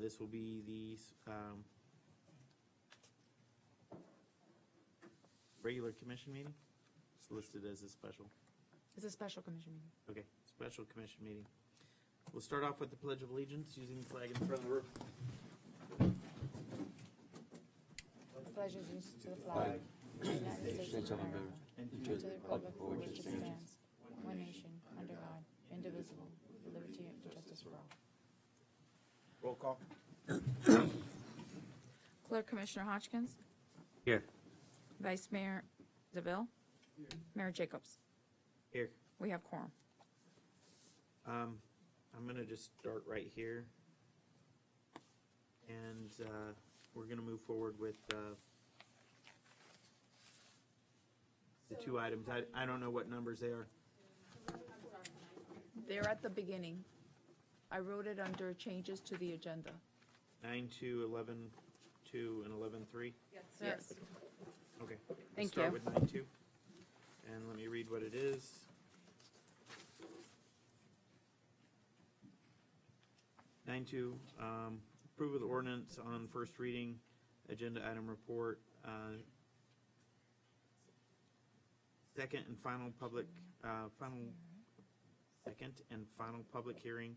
This will be the regular commission meeting. It's listed as a special. It's a special commission meeting. Okay, special commission meeting. We'll start off with the Pledge of Allegiance using the flag in front of the room. Pledge allegiance to the flag of the United States of America and to the republic for which it stands, one nation, under God, indivisible, with liberty and justice for all. Roll call. Clerk Commissioner Hodgkins, Here. Vice Mayor DeVille, Mayor Jacobs. Here. We have quorum. I'm gonna just start right here. And, we're gonna move forward with, the two items. I don't know what numbers they are. They're at the beginning. I wrote it under changes to the agenda. 9-2, 11-2, and 11-3. Yes. Okay. Thank Start you. with 9-2. And let me read what it is. 9-2, approve of the ordinance on first reading, agenda item report, second and final public hearing.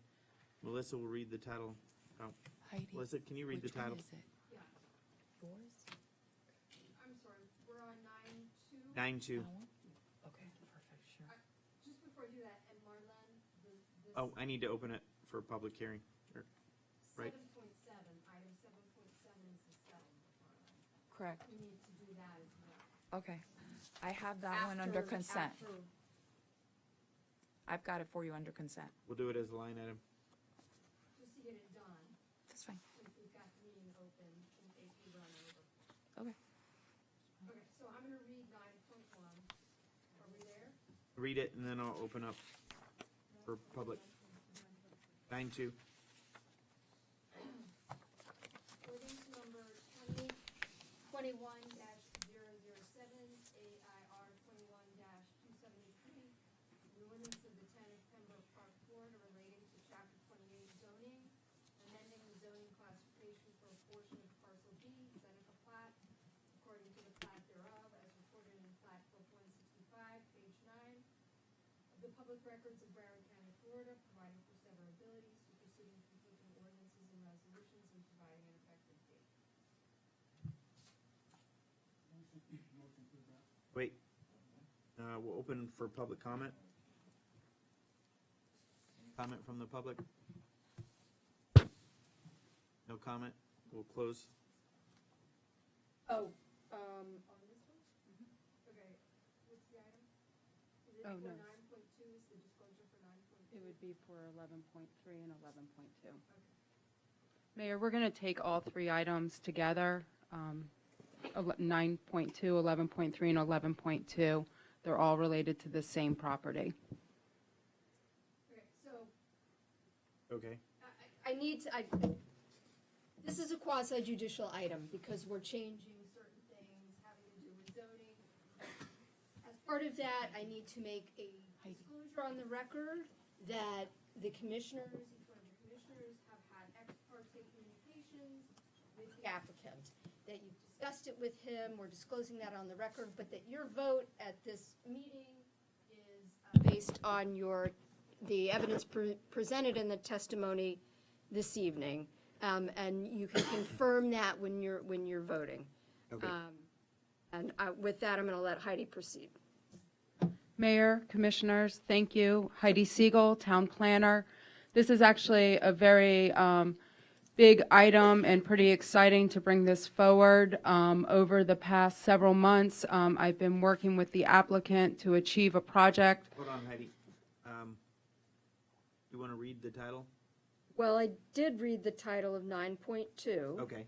Melissa will read the title. Oh, Heidi, Melissa, can you read the which one title? is it? Yours? I'm sorry, we're on 9-2. 9-2. That one? Okay, perfect, sure. Just before I do that, and Marlene, the Oh, I need to open it for public hearing. Right. 7.7, item 7.7 is the settlement, Marlene. Correct. We need to do that as well. Okay. I have that one under consent. After- I've got it for you under consent. We'll do it as a line item. Just to get it done, That's fine. since we've got the meeting open in case we run over. Okay. Okay, so I'm gonna read 9.1. Are we there? Read it, and then I'll open up for public. 9-2. Ordinance number 2021-007, AIR 21-273, the ordinance of the town of Pembroke Park, Florida relating to chapter 28 zoning, amending the zoning classification for a portion of parcel B, Seneca plat, according to the plat thereof, as reported in plat book 165, page 9, of the public records of Broward County, Florida, providing for severability, superseding conflicting ordinances and resolutions, and providing an effective date. Wait. We'll open for public comment. Comment from the public? No comment? We'll close. Oh, on this one? Okay, what's the item? Is it Oh, for no. 9.2 is the disclosure for 9.2? It would be for 11.3 and 11.2. Mayor, we're going to take all three items together, 9.2, 11.3, and 11.2. They're all related to the same property. Okay, so Okay. I need to, this is a quasi judicial item because we're changing certain things having to do with zoning. As part of that, I need to make a disclosure on the record that the commissioners, each one of the commissioners have had ex parte communications with the applicant, that you've discussed it with him, we're disclosing that on the record, but that your vote at this meeting is based on the evidence presented in the testimony this evening, and you can confirm that when you're voting. Okay. With that, I'm going to let Heidi proceed. Mayor, Commissioners, thank you. Heidi Siegel, Town Planner. This is actually a very big item and pretty exciting to bring this forward. Over the past several months, I've been working with the applicant to achieve a project. Hold on, Heidi. You want to read the title? Well, I did read the title of 9.2. Okay.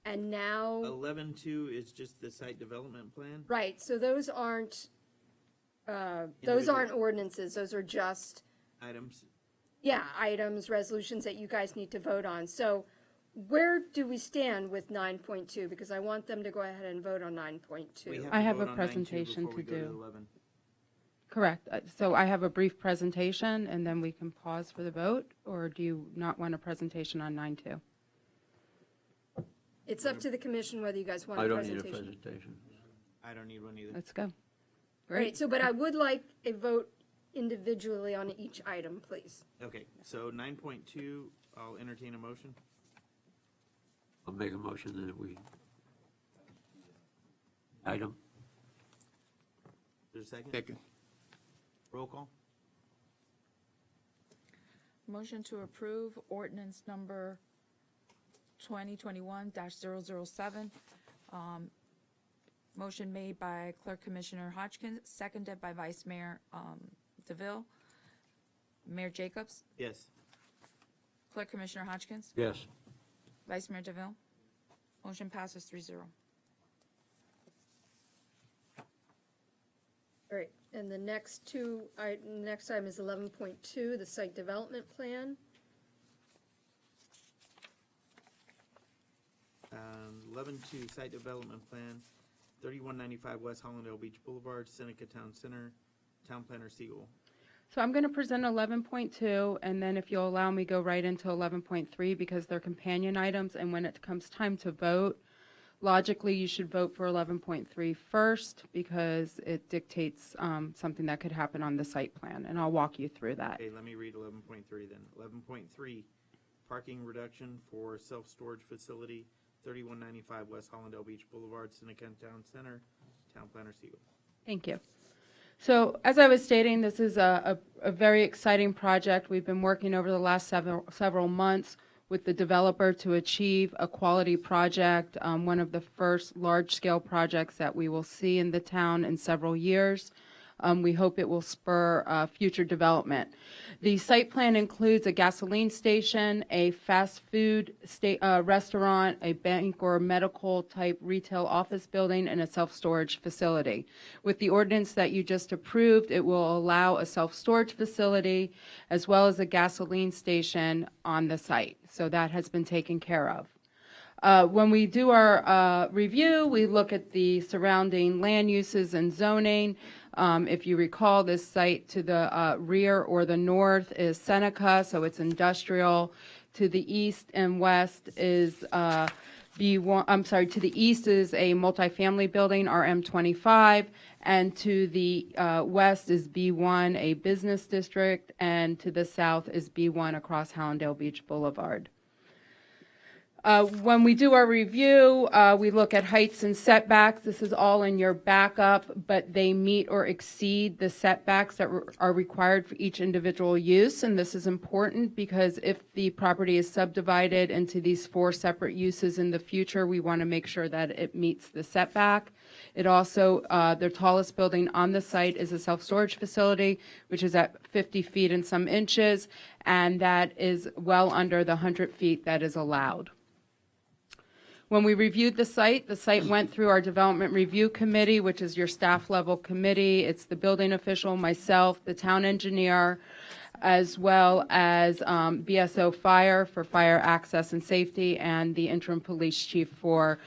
And now, 11-2 is just the site development plan? right, so those aren't Individual. ordinances, those are just, Items? yeah, items, resolutions that you guys need to vote on. So where do we stand with 9.2? Because I want them to go ahead and vote on 9.2. We I to have vote a on 9-2 presentation before we to go do. 11. Correct. So I have a brief presentation, and then we can pause for the vote, or do you not want a presentation on 9.2? It's up to the commission whether you guys want a I don't need a presentation. presentation. I don't need one either. Let's go. All Great. right, so, but I would like a vote individually on each item, please. Okay, so 9.2, I'll entertain a motion. I'll make a motion that we, item, There's a second? Second. Roll call? Motion to approve ordinance number 2021-007. Motion made by Clerk Commissioner Hodgkins, seconded by Vice Mayor DeVille. Mayor Jacobs, Yes. Clerk Commissioner Hodgkins, yes. Vice Mayor DeVille. Motion passes 3-0. All right, and the next next item is 11.2, the site development plan. 11.2, site development plan, 3195 West Hollandale Beach Boulevard, Seneca Town Center, Town Planner Siegel. So I'm going to present 11.2, and then if you'll allow me, go right into 11.3 because they're companion items, and when it comes time to vote, logically you should vote for 11.3 first because it dictates something that could happen on the site plan, and I'll walk you through that. Okay, let me read 11.3 then. 11.3, parking reduction for self-storage facility, 3195 West Hollandale Beach Boulevard, Seneca Town Center, Town Planner Siegel. Thank you. So as I was stating, this is a very exciting project. We've been working over the last several months with the developer to achieve a quality project, one of the first large-scale projects that we will see in the town in several years. We hope it will spur future development. The site plan includes a gasoline station, a fast food restaurant, a bank or medical type retail office building, and a self-storage facility. With the ordinance that you just approved, it will allow a self-storage facility as well as a gasoline station on the site. So that has been taken care of. When we do our review, we look at the surrounding land uses and zoning. If you recall, this site to the rear or the north is Seneca, so it's industrial. To the east and west is B1, I'm sorry, to the east is a multifamily building, RM25, and to the west is B1, a business district, and to the south is B1 across Hollandale Beach Boulevard. When we do our review, we look at heights and setbacks. This is all in your backup, but they meet or exceed the setbacks that are required for each individual use. And this is important because if the property is subdivided into these 4 separate uses in the future, we want to make sure that it meets the setback. It also, the tallest building on the site is a self-storage facility, which is at 50 feet and some inches, and that is well under the 100 feet that is allowed. When we reviewed the site went through our development review committee, which is your staff level committee. It's the building official, myself, the town engineer, as well as BSO Fire for fire access and safety, and the interim police chief for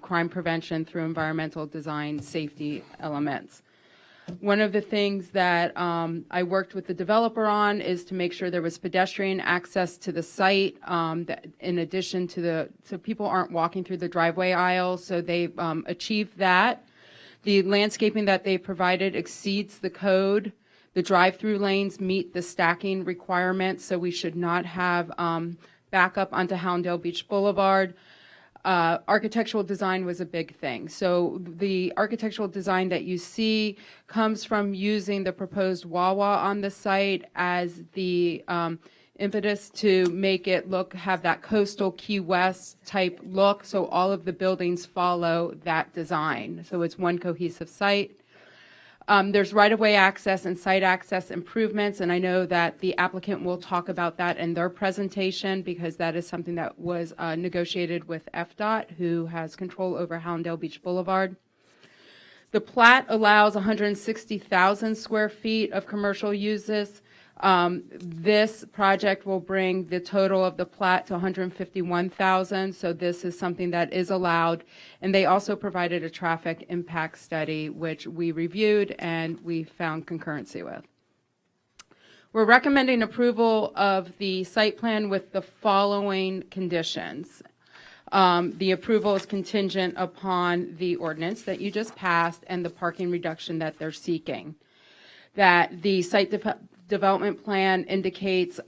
crime prevention through environmental design safety elements. One of the things that I worked with the developer on is to make sure there was pedestrian access to the site, that in addition to so people aren't walking through the driveway aisle, so they achieved that. The landscaping that they provided exceeds the code. The drive-through lanes meet the stacking requirements, so we should not have backup onto Hollandale Beach Boulevard. Architectural design was a big thing. So the architectural design that you see comes from using the proposed Wawa on the site as the impetus to make it have that coastal Key West type look. So all of the buildings follow that design. So it's one cohesive site. There's right-of-way access and site access improvements, and I know that the applicant will talk about that in their presentation because that is something that was negotiated with FDOT, who has control over Hollandale Beach Boulevard. The plat allows 160,000 square feet of commercial uses. This project will bring the total of the plat to $151,000, so this is something that is allowed. And they also provided a traffic impact study, which we reviewed and we found concurrency with. We're recommending approval of the site plan with the following conditions. The approval is contingent upon the ordinance that you just passed and the parking reduction that they're seeking. That the site development plan indicates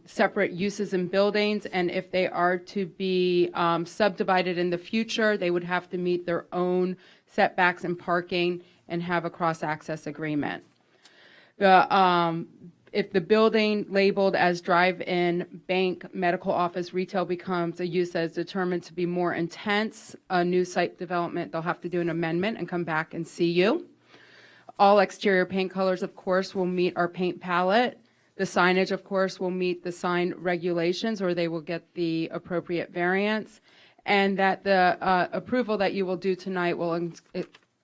separate uses and buildings, and if they are to be subdivided in the future, they would have to meet their own setbacks and parking and have a cross-access agreement. If the building labeled as drive-in, bank, medical office, retail becomes a use that is determined to be more intense, a new site development, they'll have to do an amendment and come back and see you. All exterior paint colors, of course, will meet our paint palette. The signage, of course, will meet the sign regulations, or they will get the appropriate variance. And that the approval that you will do tonight will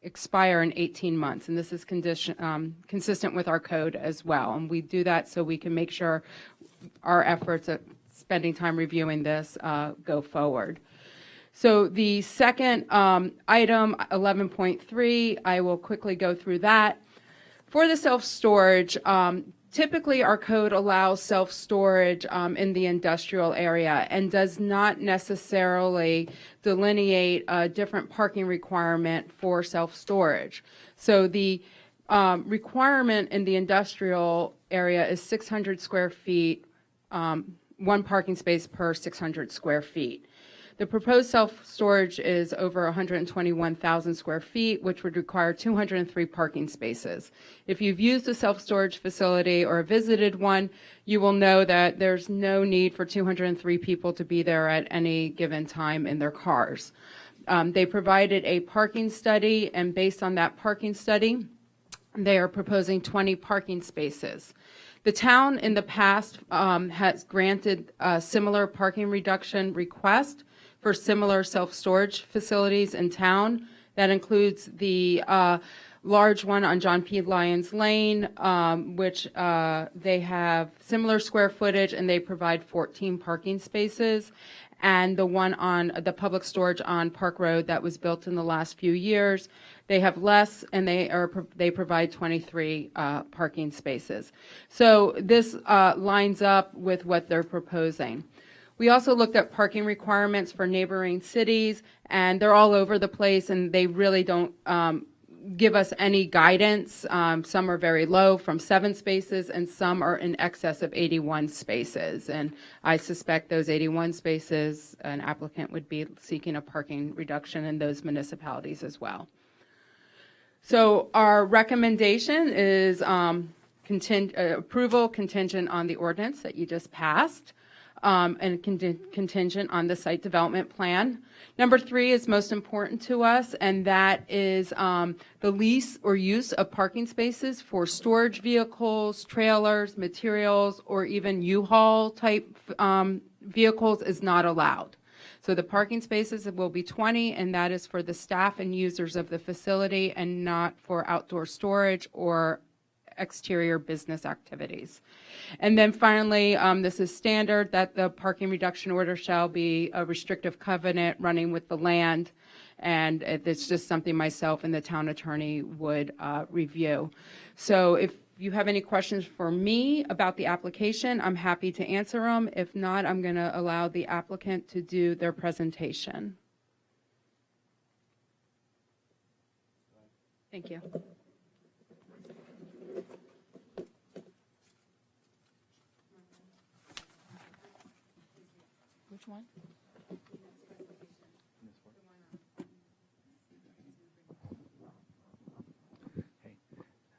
expire in 18 months. And this is consistent with our code as well. And we do that so we can make sure our efforts at spending time reviewing this go forward. So the second item, 11.3, I will quickly go through that. For the self-storage, typically our code allows self-storage in the industrial area and does not necessarily delineate a different parking requirement for self-storage. So the requirement in the industrial area is 600 square feet, one parking space per 600 square feet. The proposed self-storage is over 121,000 square feet, which would require 203 parking spaces. If you've used a self-storage facility or visited one, you will know that there's no need for 203 people to be there at any given time in their cars. They provided a parking study, and based on that parking study, they are proposing 20 parking spaces. The town in the past has granted a similar parking reduction request for similar self-storage facilities in town. That includes the large one on John P. Lyons Lane, which they have similar square footage and they provide 14 parking spaces. And the one on the public storage on Park Road that was built in the last few years, they have less and they provide 23 parking spaces. So this lines up with what they're proposing. We also looked at parking requirements for neighboring cities, and they're all over the place, and they really don't give us any guidance. Some are very low, from 7 spaces, and some are in excess of 81 spaces. And I suspect those 81 spaces, an applicant would be seeking a parking reduction in those municipalities as well. So our recommendation is approval contingent on the ordinance that you just passed. And contingent on the site development plan. Number 3 is most important to us, and that is the lease or use of parking spaces for storage vehicles, trailers, materials, or even U-Haul type vehicles is not allowed. So the parking spaces will be 20, and that is for the staff and users of the facility and not for outdoor storage or exterior business activities. And then finally, this is standard that the parking reduction order shall be a restrictive covenant running with the land, and it's just something myself and the town attorney would review. So if you have any questions for me about the application, I'm happy to answer them. If not, I'm going to allow the applicant to do their presentation. Thank you. Which one?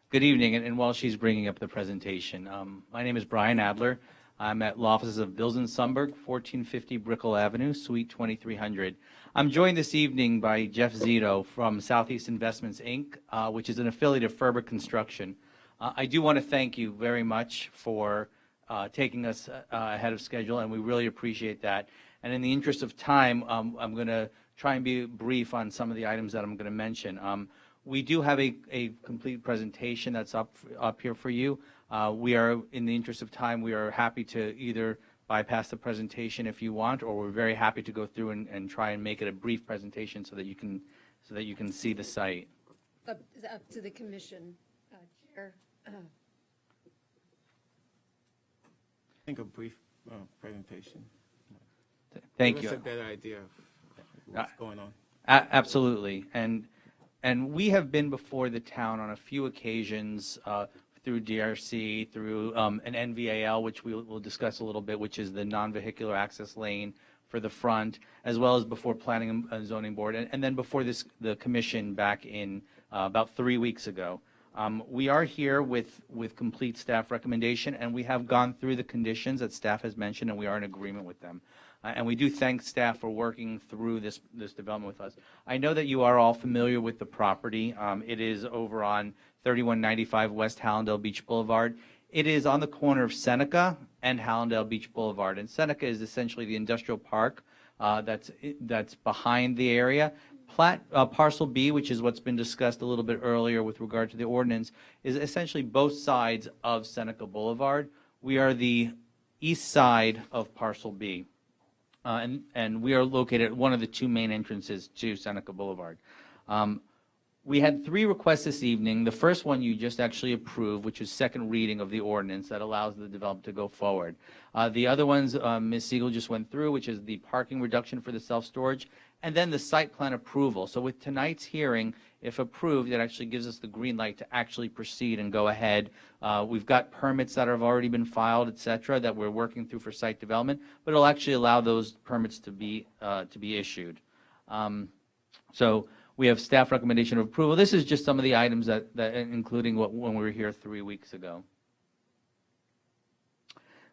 Good evening, and while she's bringing up the presentation, my name is Brian Adler. I'm at law offices of Bills and Sundberg, 1450 Brickell Avenue, Suite 2300. I'm joined this evening by Jeff Zito from Southeast Investments, Inc., which is an affiliate of Ferber Construction. I do want to thank you very much for taking us ahead of schedule, and we really appreciate that. And in the interest of time, I'm going to try and be brief on some of the items that I'm going to mention. We do have a complete presentation that's up here for you. We are, in the interest of time, we are happy to either bypass the presentation if you want, or we're very happy to go through and try and make it a brief presentation so that you can see the site. Up to the commission, Chair. I think a brief presentation. Thank Give you. us a better idea of what's going on. Absolutely. And we have been before the town on a few occasions through DRC, through an NVAL, which we will discuss a little bit, which is the non-vehicular access lane for the front, as well as before Planning and Zoning Board, and then before the commission back in about 3 weeks ago. We are here with complete staff recommendation, and we have gone through the conditions that staff has mentioned, and we are in agreement with them. And we do thank staff for working through this development with us. I know that you are all familiar with the property. It is over on 3195 West Hallandale Beach Boulevard. It is on the corner of Seneca and Hallandale Beach Boulevard. And Seneca is essentially the industrial park that's behind the area. Parcel B, which is what's been discussed a little bit earlier with regard to the ordinance, is essentially both sides of Seneca Boulevard. We are the east side of Parcel B. And we are located at one of the two main entrances to Seneca Boulevard. We had 3 requests this evening. The first one you just actually approved, which is second reading of the ordinance that allows the development to go forward. The other ones Ms. Siegel just went through, which is the parking reduction for the self-storage, and then the site plan approval. So with tonight's hearing, if approved, it actually gives us the green light to actually proceed and go ahead. We've got permits that have already been filed, et cetera, that we're working through for site development, but it'll actually allow those permits to be issued. So we have staff recommendation of approval. This is just some of the items that including when we were here 3 weeks ago.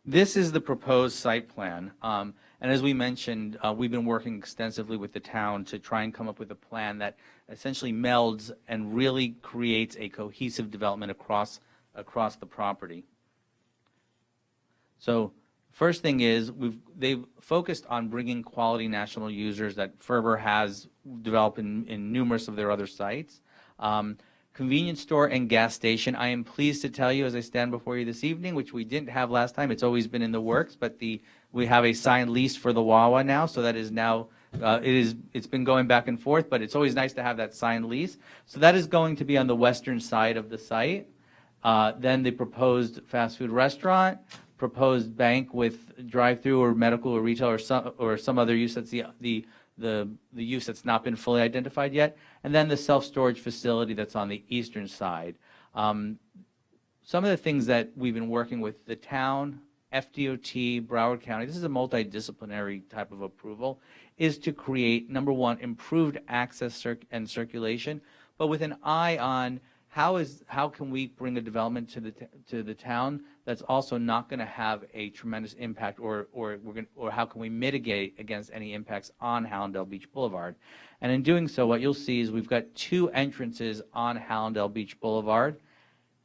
This is the proposed site plan. And as we mentioned, we've been working extensively with the town to try and come up with a plan that essentially melds and really creates a cohesive development across the property. So first thing is they've focused on bringing quality national users that Ferber has developed in numerous of their other sites. Convenience store and gas station. I am pleased to tell you as I stand before you this evening, which we didn't have last time, it's always been in the works, but we have a signed lease for the Wawa now, so that is now, it's been going back and forth, but it's always nice to have that signed lease. So that is going to be on the western side of the site. Then the proposed fast food restaurant, proposed bank with drive-through or medical or retail or some other use that's the use that's not been fully identified yet, and then the self-storage facility that's on the eastern side. Some of the things that we've been working with the town, FDOT, Broward County, this is a multidisciplinary type of approval, is to create, number one, improved access and circulation, but with an eye on how can we bring a development to the town that's also not going to have a tremendous impact, or how can we mitigate against any impacts on Hallandale Beach Boulevard? And in doing so, what you'll see is we've got 2 entrances on Hallandale Beach Boulevard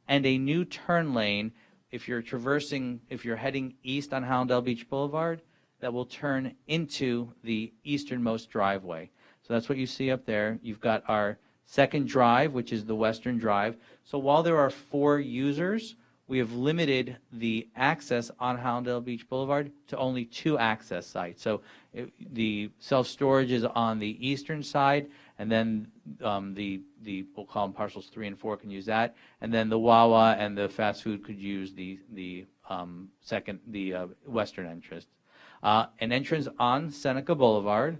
and a new turn lane if you're heading east on Hallandale Beach Boulevard, that will turn into the easternmost driveway. So that's what you see up there. You've got our second drive, which is the western drive. So while there are 4 users, we have limited the access on Hallandale Beach Boulevard to only 2 access sites. So the self-storage is on the eastern side, and then we'll call them parcels 3 and 4 can use that, and then the Wawa and the fast food could use the western entrance. An entrance on Seneca Boulevard,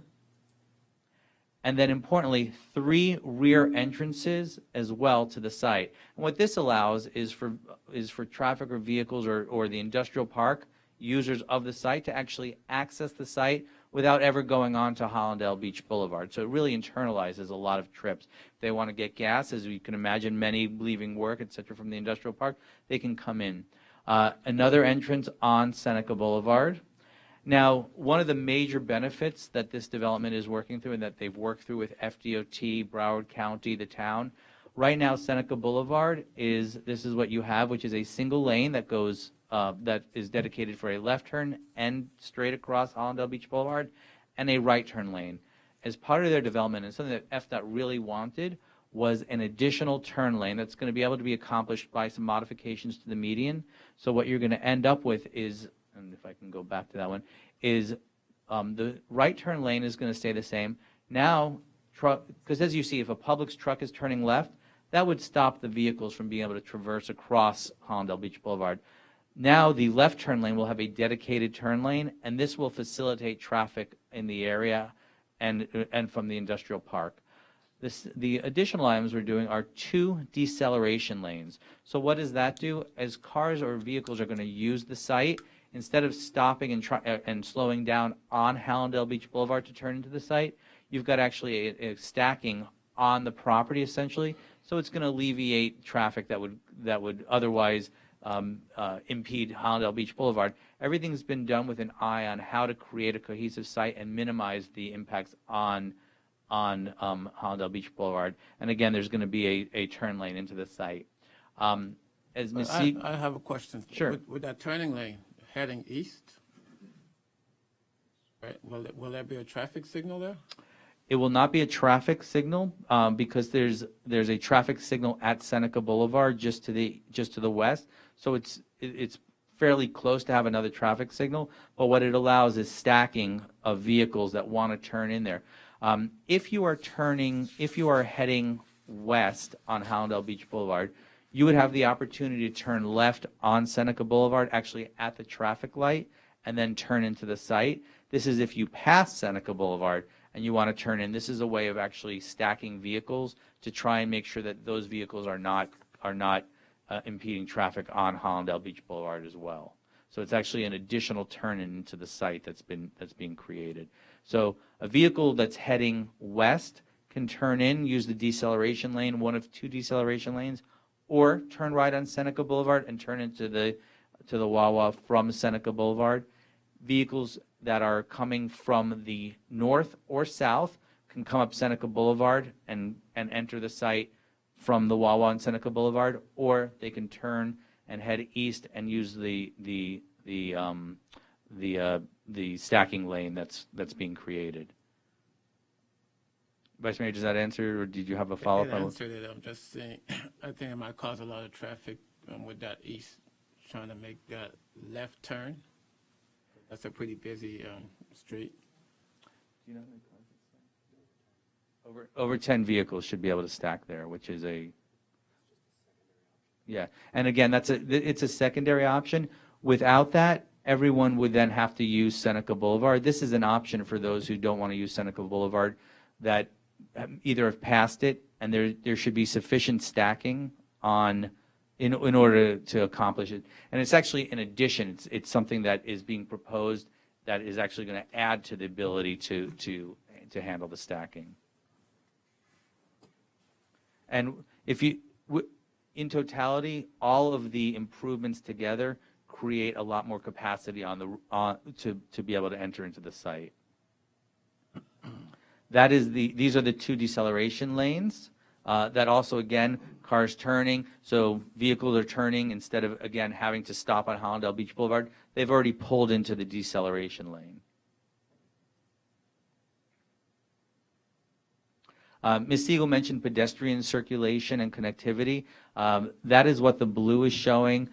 and then importantly, 3 rear entrances as well to the site. And what this allows is for traffic or vehicles or the industrial park users of the site to actually access the site without ever going on to Hallandale Beach Boulevard. So it really internalizes a lot of trips. If they want to get gas, as you can imagine, many leaving work, et cetera, from the industrial park, they can come in. Another entrance on Seneca Boulevard. Now, one of the major benefits that this development is working through and that they've worked through with FDOT, Broward County, the town, right now Seneca Boulevard this is what you have, which is a single lane that goes that is dedicated for a left turn and straight across Hallandale Beach Boulevard, and a right turn lane. As part of their development, and something that FDOT really wanted, was an additional turn lane that's going to be able to be accomplished by some modifications to the median. So what you're going to end up with is, and if I can go back to that one, is the right turn lane is going to stay the same. Now, because as you see, if a Publix truck is turning left, that would stop the vehicles from being able to traverse across Hollandale Beach Boulevard. Now the left turn lane will have a dedicated turn lane, and this will facilitate traffic in the area and from the industrial park. The additional items we're doing are 2 deceleration lanes. So what does that do? As cars or vehicles are going to use the site, instead of stopping and slowing down on Hallandale Beach Boulevard to turn into the site, you've got actually a stacking on the property essentially. So it's going to alleviate traffic that would otherwise impede Hallandale Beach Boulevard. Everything's been done with an eye on how to create a cohesive site and minimize the impacts on Hallandale Beach Boulevard. And again, there's going to be a turn lane into the site. As Ms. I have a question. Sure. With that turning lane heading east, right, will there be a traffic signal there? It will not be a traffic signal because there's a traffic signal at Seneca Boulevard just to the west. So it's fairly close to have another traffic signal. But what it allows is stacking of vehicles that want to turn in there. If you are heading west on Hallandale Beach Boulevard, you would have the opportunity to turn left on Seneca Boulevard, actually at the traffic light, and then turn into the site. This is if you pass Seneca Boulevard and you want to turn in. This is a way of actually stacking vehicles to try and make sure that those vehicles are not impeding traffic on Hallandale Beach Boulevard as well. So it's actually an additional turn into the site that's being created. So a vehicle that's heading west can turn in, use the deceleration lane, one of 2 deceleration lanes, or turn right on Seneca Boulevard and turn into the Wawa from Seneca Boulevard. Vehicles that are coming from the north or south can come up Seneca Boulevard and enter the site from the Wawa on Seneca Boulevard, or they can turn and head east and use the stacking lane that's being created. Vice Mayor, does that answer, or did you have a follow-up? It answered it. I'm just saying, I think it might cause a lot of traffic with that east, trying to make that left turn. That's a pretty busy street. Do you know how many cars? Over 10 vehicles should be able to stack there, which is yeah. And again, it's a secondary option. Without that, everyone would then have to use Seneca Boulevard. This is an option for those who don't want to use Seneca Boulevard that either have passed it, and there should be sufficient stacking in order to accomplish it. And it's actually an addition. It's something that is being proposed that is actually going to add to the ability to handle the stacking. And in totality, all of the improvements together create a lot more capacity to be able to enter into the site. These are the 2 deceleration lanes. That also, again, cars turning, so vehicles are turning instead of, again, having to stop on Hallandale Beach Boulevard. They've already pulled into the deceleration lane. Ms. Siegel mentioned pedestrian circulation and connectivity. That is what the blue is showing.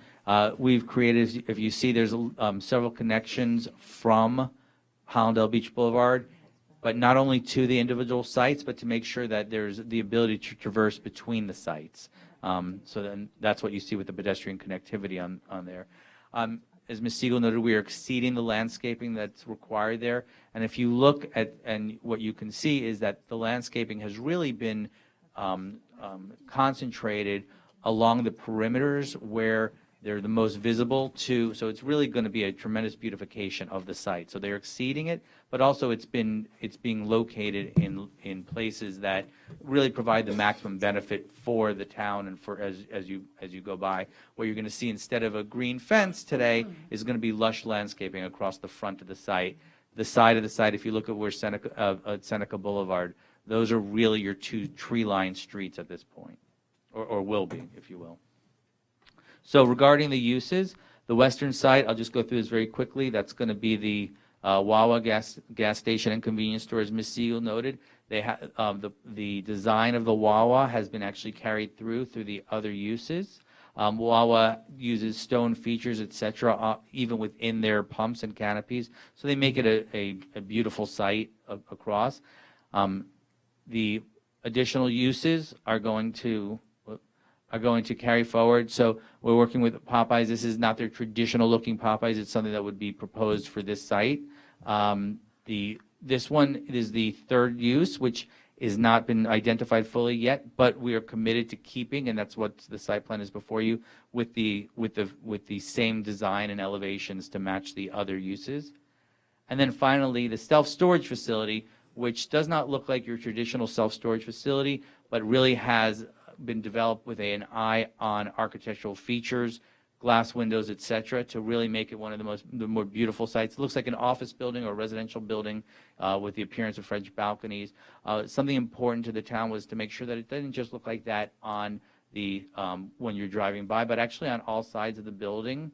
We've created, if you see, there's several connections from Hallandale Beach Boulevard, but not only to the individual sites, but to make sure that there's the ability to traverse between the sites. So then that's what you see with the pedestrian connectivity on there. As Ms. Siegel noted, we are exceeding the landscaping that's required there. And if you look at, and what you can see is that the landscaping has really been concentrated along the perimeters where they're the most visible to, so it's really going to be a tremendous beautification of the site. So they're exceeding it, but also it's being located in places that really provide the maximum benefit for the town and for as you go by. What you're going to see instead of a green fence today is going to be lush landscaping across the front of the site. The side of the site, if you look at where Seneca Boulevard, those are really your 2 tree-lined streets at this point, or will be, if you will. So regarding the uses, the western side, I'll just go through this very quickly. That's going to be the Wawa gas station and convenience store, as Ms. Siegel noted. They the design of the Wawa has been actually carried through the other uses. Wawa uses stone features, et cetera, even within their pumps and canopies, so they make it a beautiful site across. The additional uses are going to carry forward. So we're working with Popeyes. This is not their traditional looking Popeyes. It's something that would be proposed for this site. This one is the third use, which is not been identified fully yet, but we are committed to keeping, and that's what the site plan is before you, with the same design and elevations to match the other uses. And then finally, the self-storage facility, which does not look like your traditional self-storage facility, but really has been developed with an eye on architectural features, glass windows, et cetera, to really make it one of the more beautiful sites. It looks like an office building or a residential building with the appearance of French balconies. Something important to the town was to make sure that it doesn't just look like that on the when you're driving by, but actually on all sides of the building,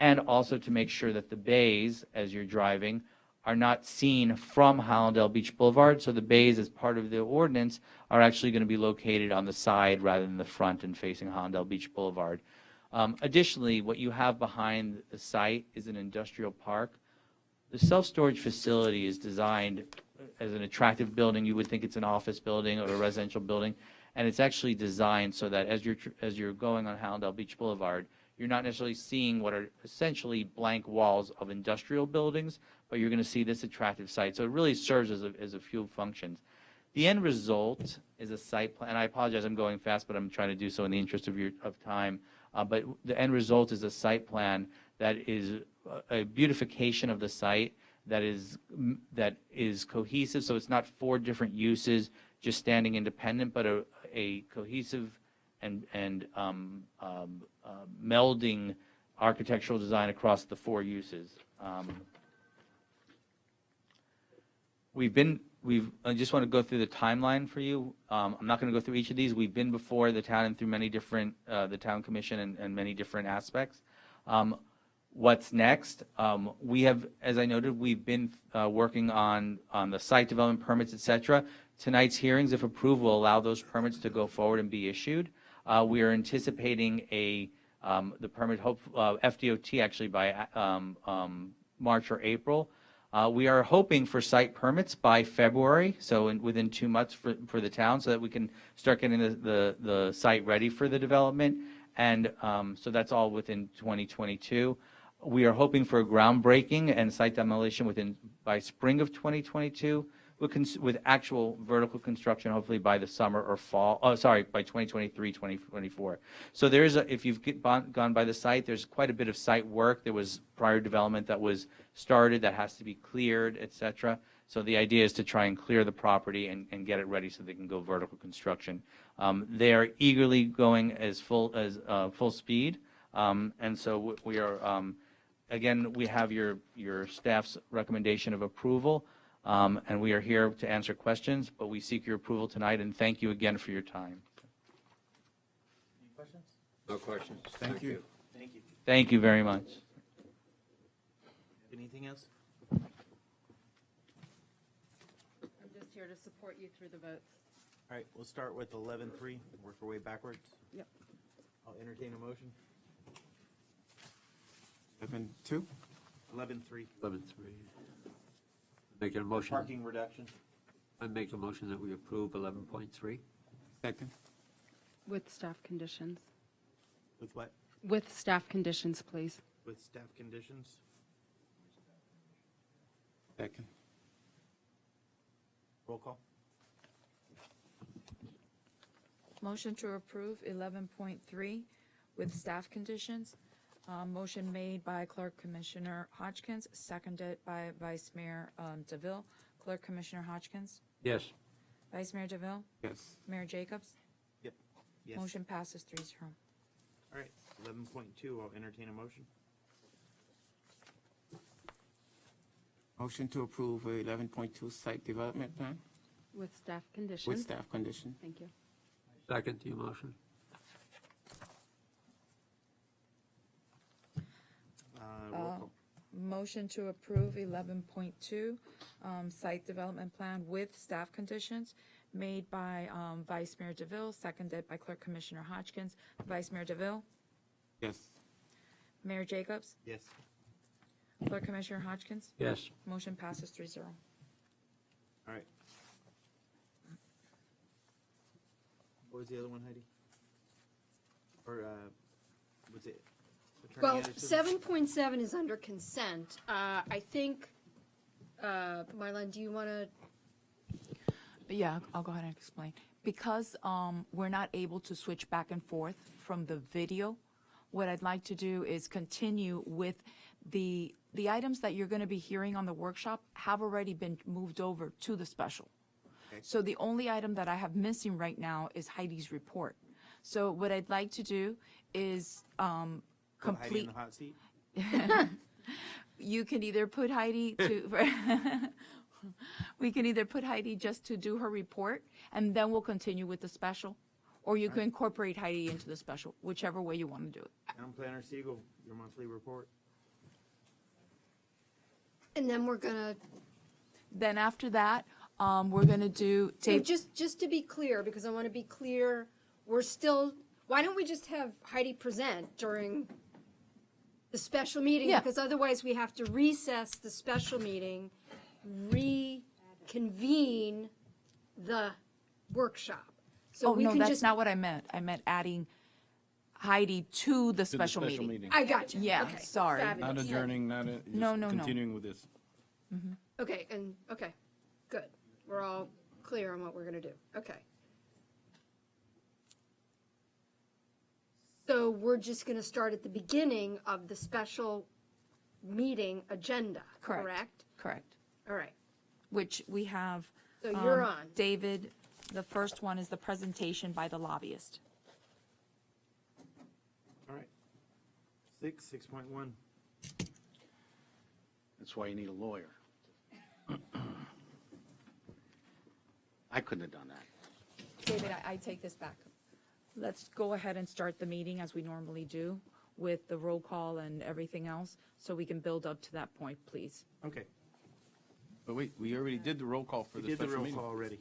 and also to make sure that the bays, as you're driving, are not seen from Hollandale Beach Boulevard. So the bays, as part of the ordinance, are actually going to be located on the side rather than the front and facing Hollandale Beach Boulevard. Additionally, what you have behind the site is an industrial park. The self-storage facility is designed as an attractive building. You would think it's an office building or a residential building, and it's actually designed so that as you're going on Hollandale Beach Boulevard, you're not necessarily seeing what are essentially blank walls of industrial buildings, but you're going to see this attractive site. So it really serves as a few functions. The end result is a site plan, and I apologize, I'm going fast, but I'm trying to do so in the interest of time. But the end result is a site plan that is a beautification of the site that is cohesive. So it's not four different uses just standing independent, but a cohesive and melding architectural design across the four uses. I just want to go through the timeline for you. I'm not going to go through each of these. We've been before the town and through many different, the town commission and many different aspects. What's next? We have, as I noted, we've been working on the site development permits, et cetera. Tonight's hearings, if approved, will allow those permits to go forward and be issued. We are anticipating the permit, FDOT actually by March or April. We are hoping for site permits by February, so within 2 months for the town, so that we can start getting the site ready for the development. And so that's all within 2022. We are hoping for a groundbreaking and site demolition by spring of 2022, with actual vertical construction hopefully by the summer or fall, by 2023, 2024. So if you've gone by the site, there's quite a bit of site work. There was prior development that was started that has to be cleared, et cetera. So the idea is to try and clear the property and get it ready so they can go vertical construction. They are eagerly going as full speed. And so we are, again, we have your staff's recommendation of approval. And we are here to answer questions, but we seek your approval tonight, and thank you again for your time. Any questions? No questions. Thank you. Thank you. Thank you very much. Anything else? I'm just here to support you through the votes. All right, we'll start with 11.3, work our way backwards. Yep. I'll entertain a motion. 11.2. 11.3, 11.3. Make a motion. parking reduction. I make a motion that we approve 11.3. Second. With staff conditions. With what? With staff conditions, please. With staff conditions. Second. Roll call. Motion to approve 11.3 with staff conditions. Motion made by Clerk Commissioner Hodgkins, seconded by Vice Mayor DeVille. Clerk Commissioner Hodgkins, Yes. Vice Mayor DeVille, Yes. Mayor Jacobs. Yep. Yes. Motion passes 3-0. All right, 11.2, I'll entertain a motion. Motion to approve 11.2 site development plan With staff with conditions. staff condition. Thank you. Second to your motion. Roll call. Motion to approve 11.2, site development plan with staff conditions, made by Vice Mayor DeVille, seconded by Clerk Commissioner Hodgkins. Vice Mayor DeVille, Yes. Mayor Jacobs, Yes. Clerk Commissioner Hodgkins. Yes. Motion passes 3-0. All right. What was the other one, Heidi? Or, was it? Attorney Well, Anderson? 7.7 is under consent. I think, Marlon, do you want to? Yeah, I'll go ahead and explain. Because we're not able to switch back and forth from the video, what I'd like to do is continue with the items that you're going to be hearing on the workshop have already been moved over to the special. Okay. So the only item that I have missing right now is Heidi's report. So what I'd like to do is Put Heidi in complete. the hot seat? You can either put Heidi to, we can either put Heidi just to do her report, and then we'll continue with the special, or you can incorporate Heidi into the special, whichever way you want to do it. Town Planner Siegel, your monthly report. And then we're gonna, Then after that, we're gonna do so tape. just to be clear, because I want to be clear, we're still, why don't we just have Heidi present during the special meeting? Yeah. Because otherwise we have to recess the special meeting, reconvene the workshop. So Oh, we no, can that's just, not what I meant. I meant adding Heidi to the special meeting. I got you. Yeah, Okay, sorry. fabulous. Not adjourning, not, just No, no, no. continuing with this. Okay, okay, good. We're all clear on what we're gonna do. Okay. So we're just gonna start at the beginning of the special meeting agenda, Correct. correct? Correct. All right, Which we have. so you're on. David, the first one is the presentation by the lobbyist. All right. 6.1. That's why you need a lawyer. I couldn't have done that. David, I take this back. Let's go ahead and start the meeting as we normally do with the roll call and everything else, so we can build up to that point, please. Okay. But wait, we already did the roll call for We the did the special roll meeting. call already.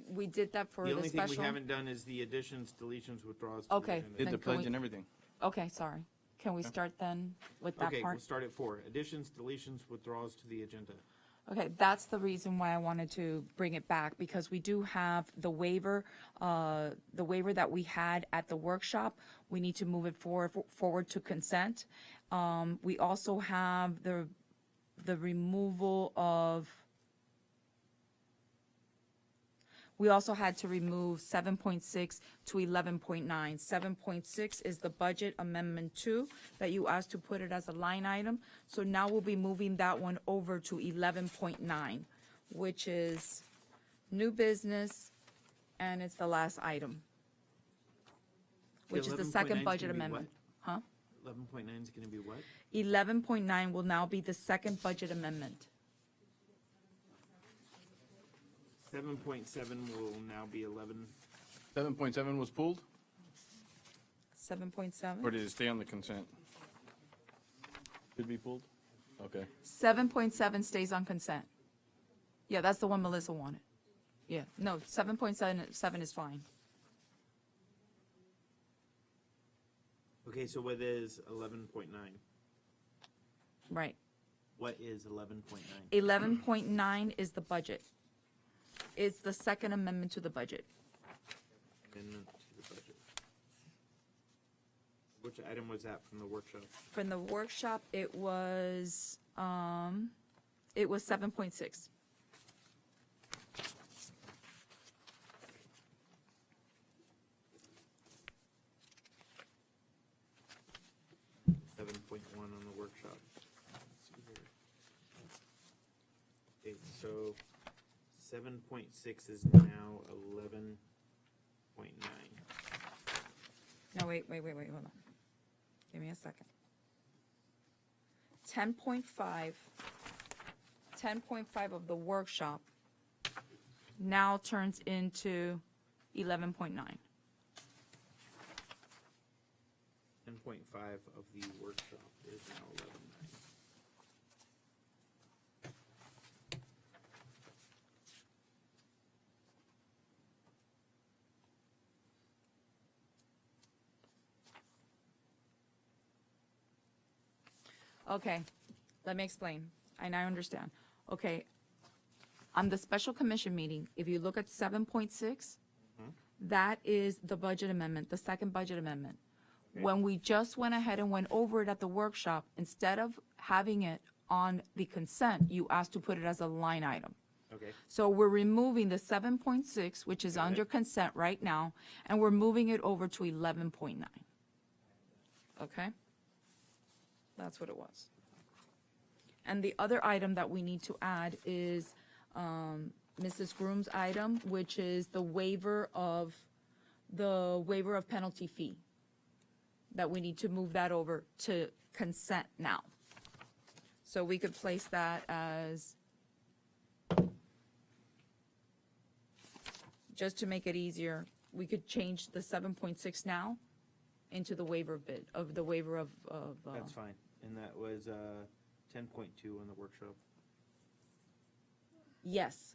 We did that for The the only thing we special? haven't done is the additions, deletions, withdrawals. to the Okay. agenda. Did Then the can pledge we- and everything. Okay, sorry. Can we start then with that Okay, we'll part? start at 4. Additions, deletions, withdrawals to the agenda. Okay, that's the reason why I wanted to bring it back, because we do have the waiver that we had at the workshop. We need to move it forward to consent. We also have the removal of, we also had to remove 7.6 to 11.9. 7.6 is the budget amendment 2 that you asked to put it as a line item. So now we'll be moving that one over to 11.9, which is new business, and it's the last item, which is the 11.9 second is budget gonna be amendment. Huh? 11.9 is going to be what? 11.9 will now be the second budget amendment. 7.7 will now be 11. 7.7 was pulled, 7.7? or did it stay on the consent? Could be pulled? Okay. 7.7 stays on consent. Yeah, that's the one Melissa wanted. Yeah, no, 7.7 is fine. Okay, so what is 11.9? Right. What is 11.9? 11.9 is the budget. It's the second amendment to the budget. Amendment to the budget. Which item was that from the workshop? From the workshop, it was 7.6. 7.1 on the workshop. Let's see here. Okay, so 7.6 is now 11.9. No, wait, hold on. Give me a second. 10.5 of the workshop now turns into 11.9. 10.5 of the workshop is now 11.9. Okay, let me explain, and I understand. Okay, on the special commission meeting, if you look at 7.6, that is the budget amendment, the second budget amendment. When we just went ahead and went over it at the workshop, instead of having it on the consent, you asked to put it as a line item. Okay, So we're removing the 7.6, which is under consent right now, and we're moving it over to 11.9. Okay? That's what it was. And the other item that we need to add is Mrs. Groom's item, which is the waiver of penalty fee. That we need to move that over to consent now. So we could place that as, just to make it easier, we could change the 7.6 now into the waiver bid, of the waiver of. that's fine. And that was 10.2 on the workshop. Yes.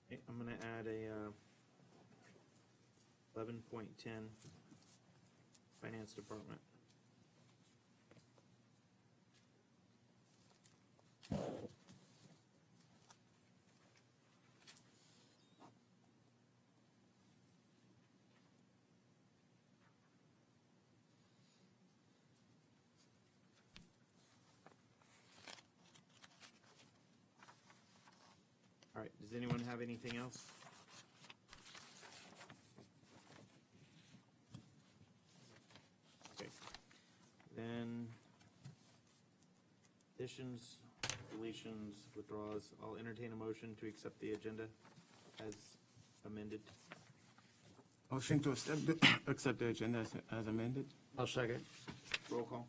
Okay, I'm gonna add a 11.10 Finance Department. All right, does anyone have anything else? Okay, then additions, deletions, withdrawals, I'll entertain a motion to accept the agenda as amended. Motion to accept the agenda as amended? I'll second. Roll call.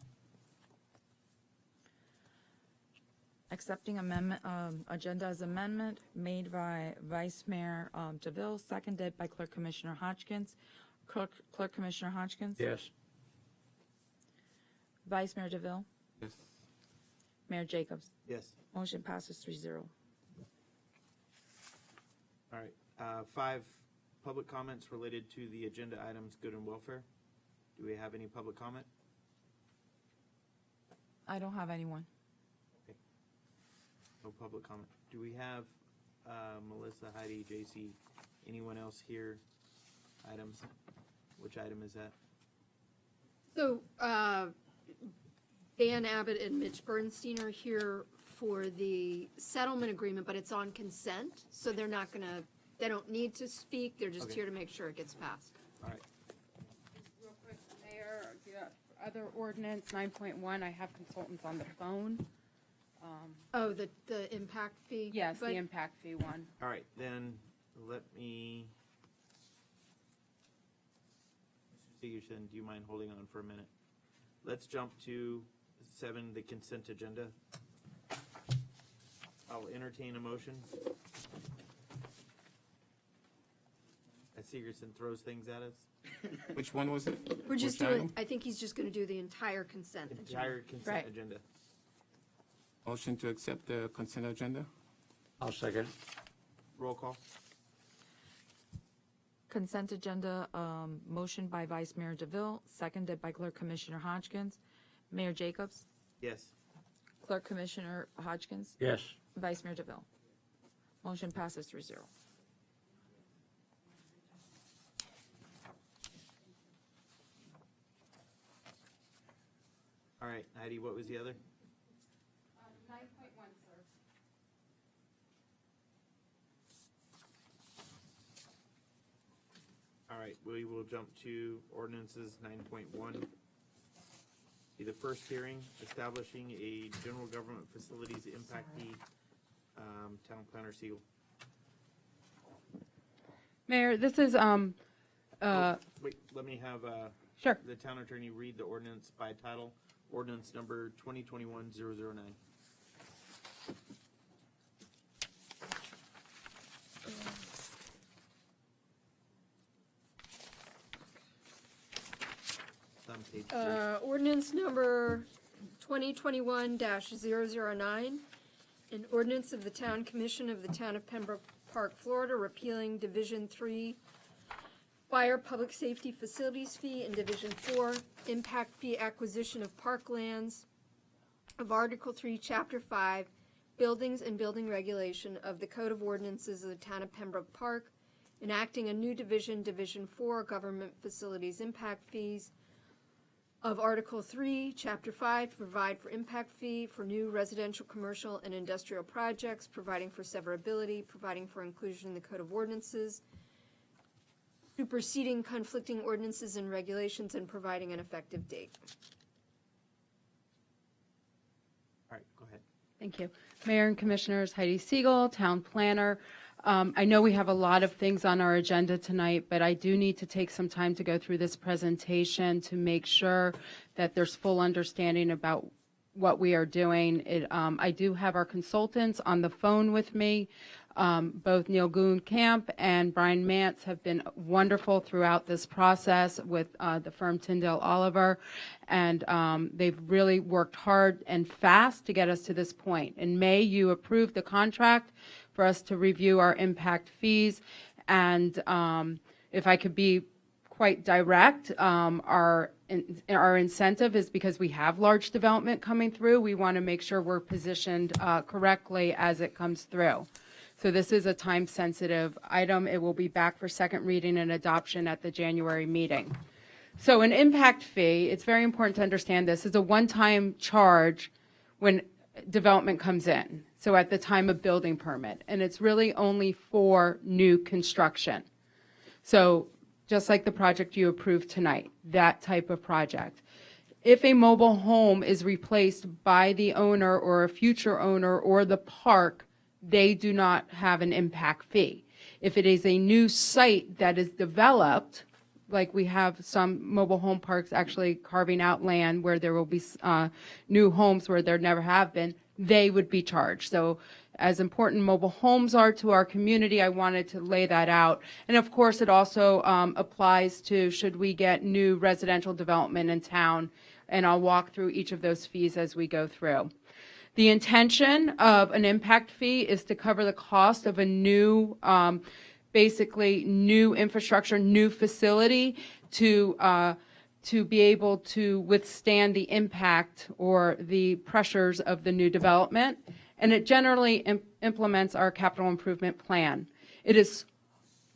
Accepting amendment, agenda as amendment made by Vice Mayor DeVille, seconded by Clerk Commissioner Hodgkins. Clerk Commissioner Hodgkins? Yes. Vice Mayor DeVille? Yes. Mayor Jacobs? Yes. Motion passes 3-0. All right, 5 public comments related to the agenda items, good and welfare. Do we have any public comment? I don't have anyone. No public comment. Do we have Melissa, Heidi, JC, anyone else here? Items? Which item is that? So, Dan Abbott and Mitch Bernstein are here for the settlement agreement, but it's on consent, so they're not gonna, they don't need to speak, they're just Okay. here to make sure it gets passed. All right, Real quick, Mayor, the other ordinance, 9.1, I have consultants on the phone. Oh, the impact fee? Yes, But- the impact fee one. all right, then let me. Sigerson, do you mind holding on for a minute? Let's jump to 7, the consent agenda. I'll entertain a motion. As Sigerson throws things at us. Which one was it? We're just Which doing, item? I think he's just gonna do the entire consent agenda. Entire consent Right. agenda. Motion to accept the consent agenda? I'll second. Roll call. Consent agenda, motion by Vice Mayor DeVille, seconded by Clerk Commissioner Hodgkins. Mayor Jacobs? Yes. Clerk Commissioner Hodgkins? Yes. Vice Mayor DeVille? Motion passes 3-0. All right, Heidi, what was the other? 9.1, sir. All right, we will jump to ordinances 9.1. Be the first hearing, establishing a general government facilities impact fee. Town Planner Siegel. Mayor, this is, Wait, let me have sure. the town attorney read the ordinance by title, ordinance number 2021-009. It's on page 3. Ordinance number 2021-009, an ordinance of the Town Commission of the Town of Pembroke Park, Florida, repealing Division 3 Fire Public Safety Facilities Fee and Division 4 Impact Fee Acquisition of Parklands of Article 3, Chapter 5, Buildings and Building Regulation of the Code of Ordinances of the Town of Pembroke Park, enacting a new division, Division 4 Government Facilities Impact Fees of Article 3, Chapter 5, to provide for impact fee for new residential, commercial, and industrial projects, providing for severability, providing for inclusion in the Code of Ordinances, superseding conflicting ordinances and regulations, and providing an effective date. All right, go ahead. Thank you. Mayor and Commissioners, Heidi Siegel, Town Planner. I know we have a lot of things on our agenda tonight, but I do need to take some time to go through this presentation to make sure that there's full understanding about what we are doing. I do have our consultants on the phone with me. Both Neil Goonkamp and Brian Mance have been wonderful throughout this process with the firm Tyndale Oliver, and they've really worked hard and fast to get us to this point. In May, you approved the contract for us to review our impact fees, and if I could be quite direct, our incentive is because we have large development coming through. We want to make sure we're positioned correctly as it comes through. So this is a time-sensitive item. It will be back for second reading and adoption at the January meeting. So an impact fee, it's very important to understand this, is a one-time charge when development comes in, so at the time of building permit, and it's really only for new construction. So just like the project you approved tonight, that type of project. If a mobile home is replaced by the owner or a future owner or the park, they do not have an impact fee. If it is a new site that is developed, like we have some mobile home parks actually carving out land where there will be new homes where there never have been, they would be charged. So as important mobile homes are to our community, I wanted to lay that out. And of course, it also applies to should we get new residential development in town, and I'll walk through each of those fees as we go through. The intention of an impact fee is to cover the cost of a new, basically new infrastructure, new facility to be able to withstand the impact or the pressures of the new development. And it generally implements our capital improvement plan. It is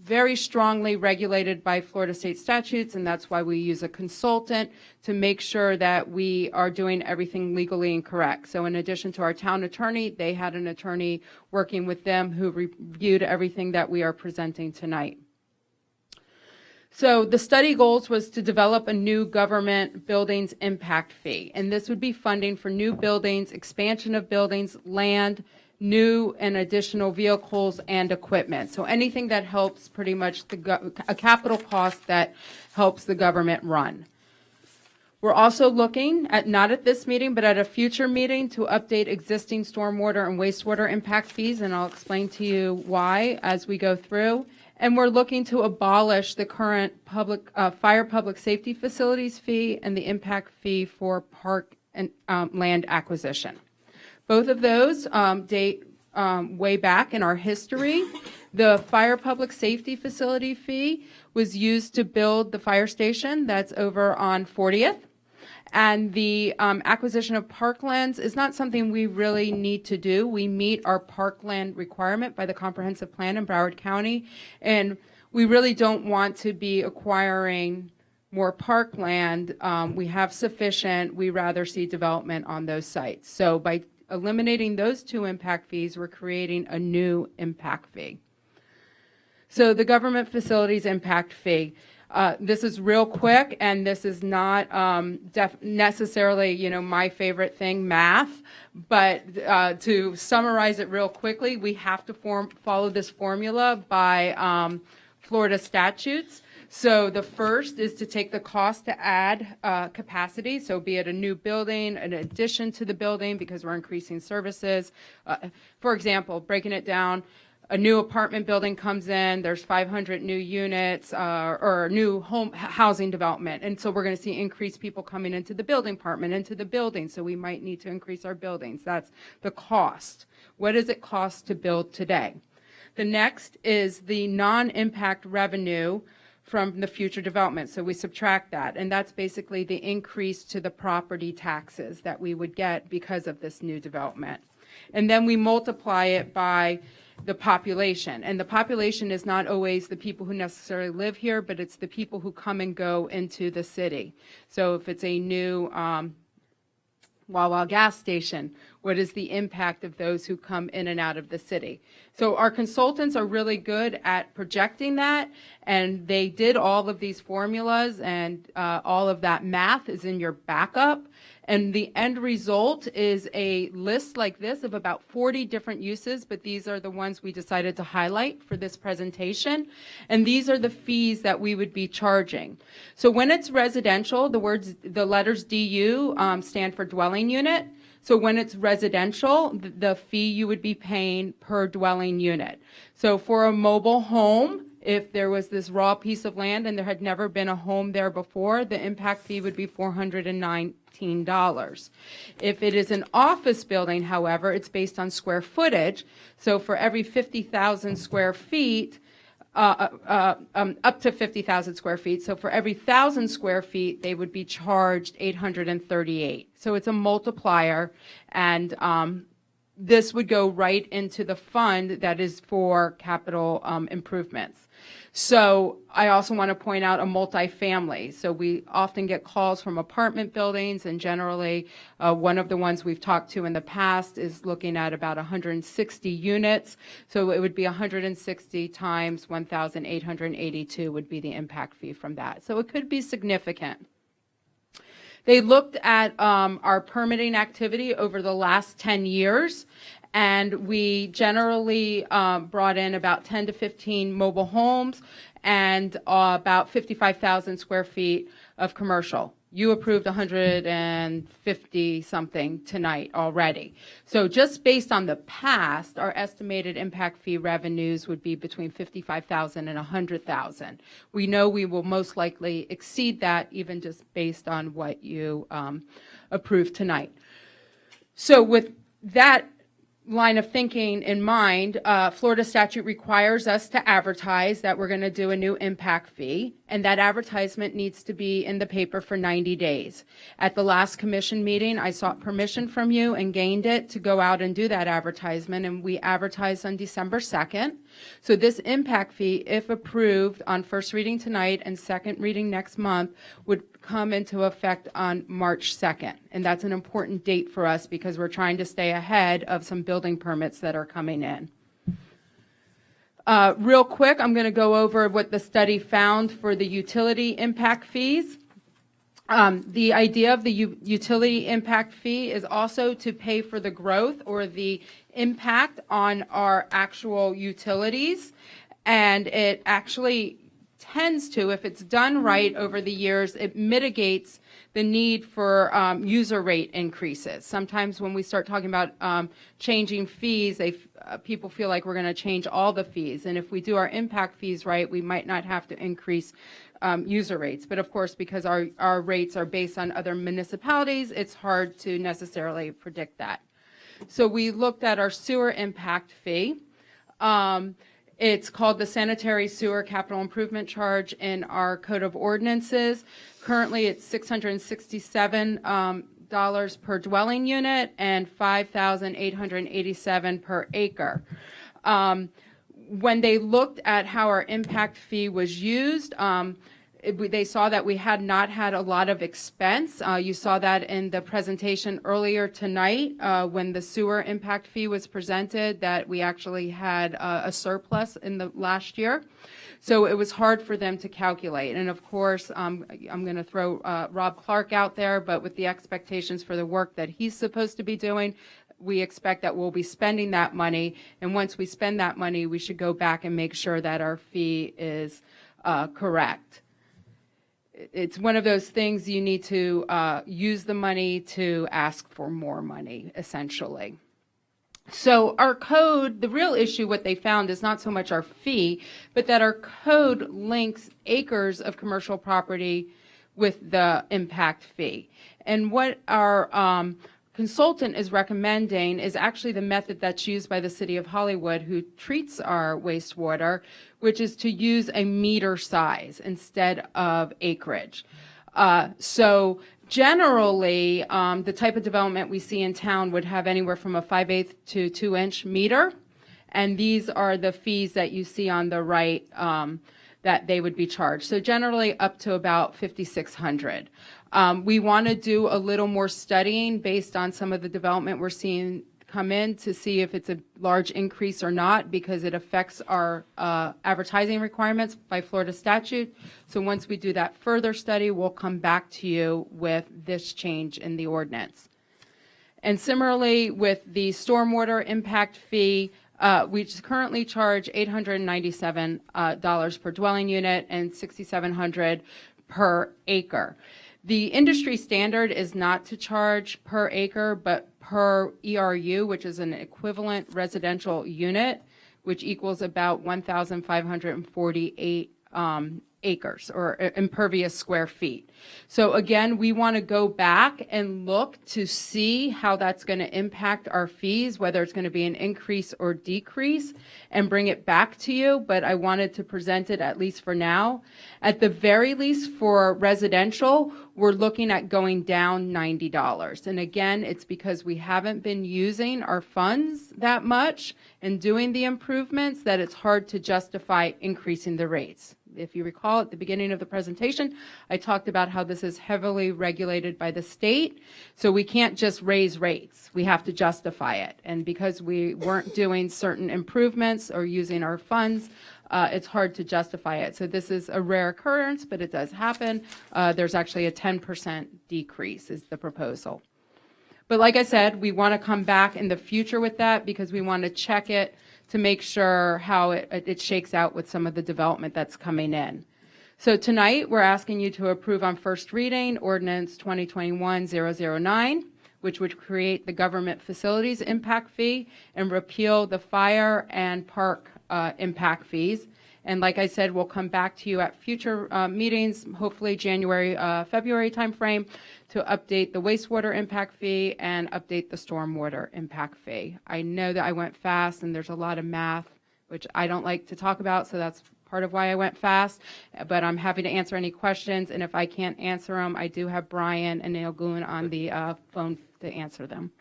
very strongly regulated by Florida state statutes, and that's why we use a consultant to make sure that we are doing everything legally and correct. So in addition to our town attorney, they had an attorney working with them who reviewed everything that we are presenting tonight. So the study goals was to develop a new government buildings impact fee, and this would be funding for new buildings, expansion of buildings, land, new and additional vehicles and equipment. So anything that helps pretty much a capital cost that helps the government run. We're also looking at, not at this meeting, but at a future meeting to update existing stormwater and wastewater impact fees, and I'll explain to you why as we go through. And we're looking to abolish the current fire public safety facilities fee and the impact fee for park and land acquisition. Both of those date way back in our history. The fire public safety facility fee was used to build the fire station that's over on 40th. And the acquisition of parklands is not something we really need to do. We meet our parkland requirement by the comprehensive plan in Broward County, and we really don't want to be acquiring more parkland. We have sufficient. We rather see development on those sites. So by eliminating those two impact fees, we're creating a new impact fee. So the government facilities impact fee. This is real quick, and this is not necessarily, my favorite thing, math. But to summarize it real quickly, we have to follow this formula by Florida statutes. So the first is to take the cost to add capacity, so be it a new building, an addition to the building because we're increasing services. For example, breaking it down, a new apartment building comes in, there's 500 new units or new housing development. And so we're going to see increased people coming into the building department, into the building. So we might need to increase our buildings. That's the cost. What does it cost to build today? The next is the non-impact revenue from the future development. So we subtract that. And that's basically the increase to the property taxes that we would get because of this new development. And then we multiply it by the population. And the population is not always the people who necessarily live here, but it's the people who come and go into the city. So if it's a new Wawa gas station, what is the impact of those who come in and out of the city? So our consultants are really good at projecting that, and they did all of these formulas, and all of that math is in your backup. And the end result is a list like this of about 40 different uses, but these are the ones we decided to highlight for this presentation. And these are the fees that we would be charging. So when it's residential, the letters DU stand for dwelling unit. So when it's residential, the fee you would be paying per dwelling unit. So for a mobile home, if there was this raw piece of land and there had never been a home there before, the impact fee would be $419. If it is an office building, however, it's based on square footage. So for every 50,000 square feet, up to 50,000 square feet. So for every 1,000 square feet, they would be charged $838. So it's a multiplier, and this would go right into the fund that is for capital improvements. So I also want to point out a multifamily. So we often get calls from apartment buildings, and generally one of the ones we've talked to in the past is looking at about 160 units. So it would be 160 times 1,882 would be the impact fee from that. So it could be significant. They looked at our permitting activity over the last 10 years, and we generally brought in about 10 to 15 mobile homes and about 55,000 square feet of commercial. You approved 150 something tonight already. So just based on the past, our estimated impact fee revenues would be between 55,000 and 100,000. We know we will most likely exceed that, even just based on what you approved tonight. So with that line of thinking in mind, Florida statute requires us to advertise that we're going to do a new impact fee, and that advertisement needs to be in the paper for 90 days. At the last commission meeting, I sought permission from you and gained it to go out and do that advertisement, and we advertised on December 2nd. So this impact fee, if approved on first reading tonight and second reading next month, would come into effect on March 2nd. And that's an important date for us because we're trying to stay ahead of some building permits that are coming in. Real quick, I'm going to go over what the study found for the utility impact fees. The idea of the utility impact fee is also to pay for the growth or the impact on our actual utilities. And it actually tends to, if it's done right over the years, it mitigates the need for user rate increases. Sometimes when we start talking about changing fees, people feel like we're going to change all the fees. And if we do our impact fees right, we might not have to increase user rates. But of course, because our rates are based on other municipalities, it's hard to necessarily predict that. So we looked at our sewer impact fee. It's called the Sanitary Sewer Capital Improvement Charge in our Code of Ordinances. Currently, it's $667 per dwelling unit and $5,887 per acre. When they looked at how our impact fee was used, they saw that we had not had a lot of expense. You saw that in the presentation earlier tonight when the sewer impact fee was presented, that we actually had a surplus in the last year. So it was hard for them to calculate. And of course, I'm going to throw Rob Clark out there, but with the expectations for the work that he's supposed to be doing, we expect that we'll be spending that money. And once we spend that money, we should go back and make sure that our fee is correct. It's one of those things you need to use the money to ask for more money, essentially. So our code, the real issue, what they found is not so much our fee, but that our code links acres of commercial property with the impact fee. And what our consultant is recommending is actually the method that's used by the City of Hollywood, who treats our wastewater, which is to use a meter size instead of acreage. So generally, the type of development we see in town would have anywhere from a 5/8 to 2-inch meter, and these are the fees that you see on the right that they would be charged. So generally up to about $5,600. We want to do a little more studying based on some of the development we're seeing come in to see if it's a large increase or not, because it affects our advertising requirements by Florida statute. So once we do that further study, we'll come back to you with this change in the ordinance. And similarly with the stormwater impact fee, we currently charge $897 per dwelling unit and $6,700 per acre. The industry standard is not to charge per acre, but per ERU, which is an equivalent residential unit, which equals about 1,548 acres or impervious square feet. So again, we want to go back and look to see how that's going to impact our fees, whether it's going to be an increase or decrease, and bring it back to you. But I wanted to present it at least for now. At the very least for residential, we're looking at going down $90. And again, it's because we haven't been using our funds that much and doing the improvements that it's hard to justify increasing the rates. If you recall at the beginning of the presentation, I talked about how this is heavily regulated by the state. So we can't just raise rates. We have to justify it. And because we weren't doing certain improvements or using our funds, it's hard to justify it. So this is a rare occurrence, but it does happen. There's actually a 10% decrease is the proposal. But like I said, we want to come back in the future with that because we want to check it to make sure how it shakes out with some of the development that's coming in. So tonight, we're asking you to approve on first reading Ordinance 2021-009, which would create the government facilities impact fee and repeal the fire and park impact fees. And like I said, we'll come back to you at future meetings, hopefully January, February timeframe, to update the wastewater impact fee and update the stormwater impact fee. I know that I went fast and there's a lot of math, which I don't like to talk about, so that's part of why I went fast. But I'm happy to answer any questions, and if I can't answer them, I do have Brian and Neil Goon on the phone to answer them.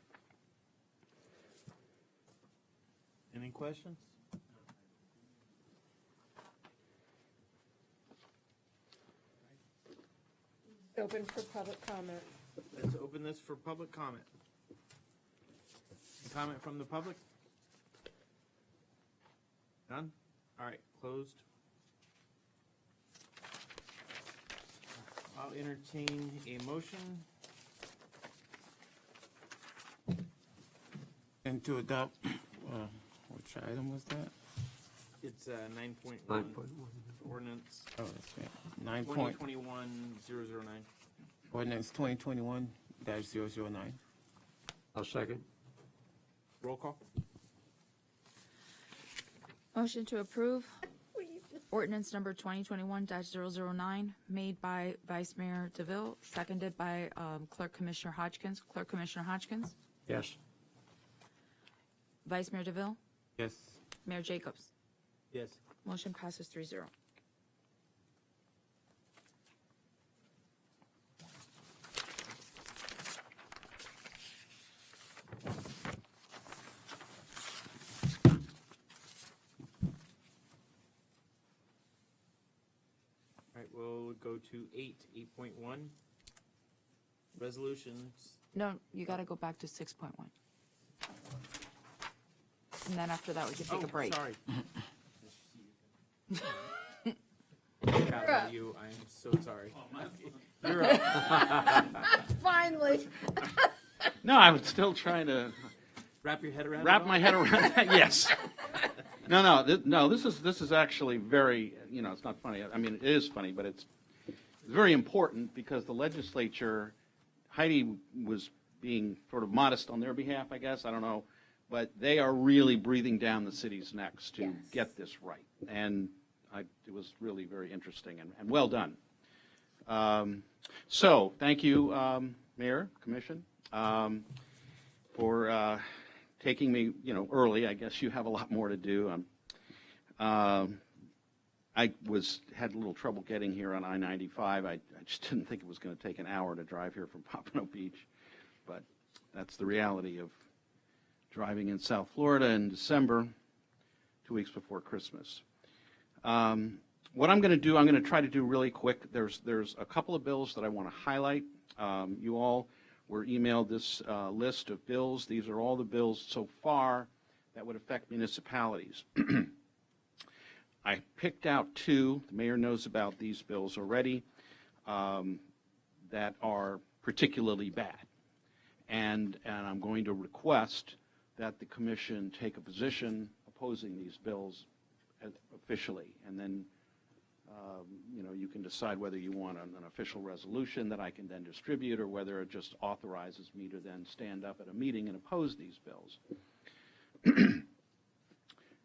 Any questions? Open for public comment. Let's open this for public comment. Comment from the public? None? All right, closed. I'll entertain a motion. And to adopt, which item was that? It's 9.1 9.1. ordinance Oh, that's right. 2021-009. Ordinance 2021-009. I'll second. Roll call. Motion to approve ordinance number 2021-009, made by Vice Mayor DeVille, seconded by Clerk Commissioner Hodgkins. Clerk Commissioner Hodgkins? Yes. Vice Mayor DeVille, Yes. Mayor Jacobs. Yes. Motion passes 3-0. All right, we'll go to 8.1. Resolutions. No, you got to go back to 6.1. And then after that, we can take a break. Sorry. Forgot you. I am so sorry. You're up. Finally. No, I was still trying to Wrap your head around. wrap it all? my head around that. Yes. No. This is actually very. It's not funny. I mean, it is funny, but it's very important because the legislature, Heidi was being sort of modest on their behalf, I guess. I don't know, but they are really breathing down the city's necks to get this right, and it was really very interesting and well done. So thank you, Mayor, Commission, for taking me, early. I guess you have a lot more to do. I had a little trouble getting here on I-95. I just didn't think it was going to take an hour to drive here from Pompano Beach, but that's the reality of driving in South Florida in December, 2 weeks before Christmas. What I'm going to do, I'm going to try to do really quick. There's a couple of bills that I want to highlight. You all were emailed this list of bills. These are all the bills so far that would affect municipalities. I picked out two, the mayor knows about these bills already, that are particularly bad. And I'm going to request that the commission take a position opposing these bills officially. And then, you can decide whether you want an official resolution that I can then distribute or whether it just authorizes me to then stand up at a meeting and oppose these bills.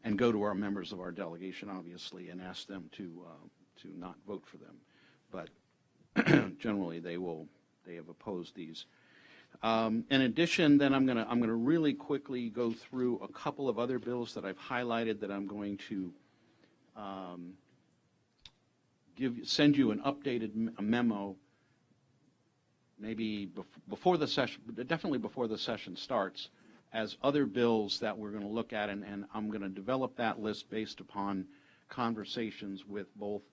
And go to our members of our delegation, obviously, and ask them to not vote for them. But generally, they have opposed these. In addition, then I'm gonna really quickly go through a couple of other bills that I've highlighted that I'm going to send you an updated memo, maybe before the session, definitely before the session starts, as other bills that we're going to look at, and I'm going to develop that list based upon conversations with both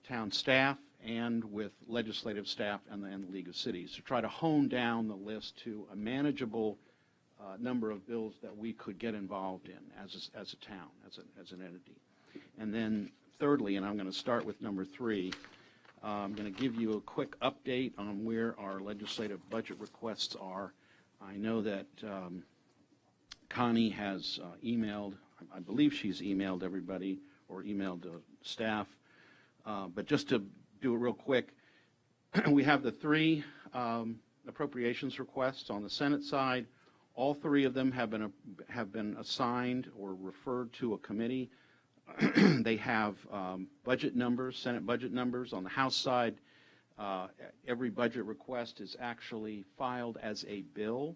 town staff and with legislative staff and the League of Cities to try to hone down the list to a manageable number of bills that we could get involved in as a town, as an entity. And then thirdly, and I'm going to start with number 3, I'm going to give you a quick update on where our legislative budget requests are. I know that Connie has emailed, I believe she's emailed everybody or emailed the staff, but just to do it real quick, we have the 3 appropriations requests on the Senate side. All 3 of them have been assigned or referred to a committee. They have budget numbers, Senate budget numbers. On the House side, every budget request is actually filed as a bill.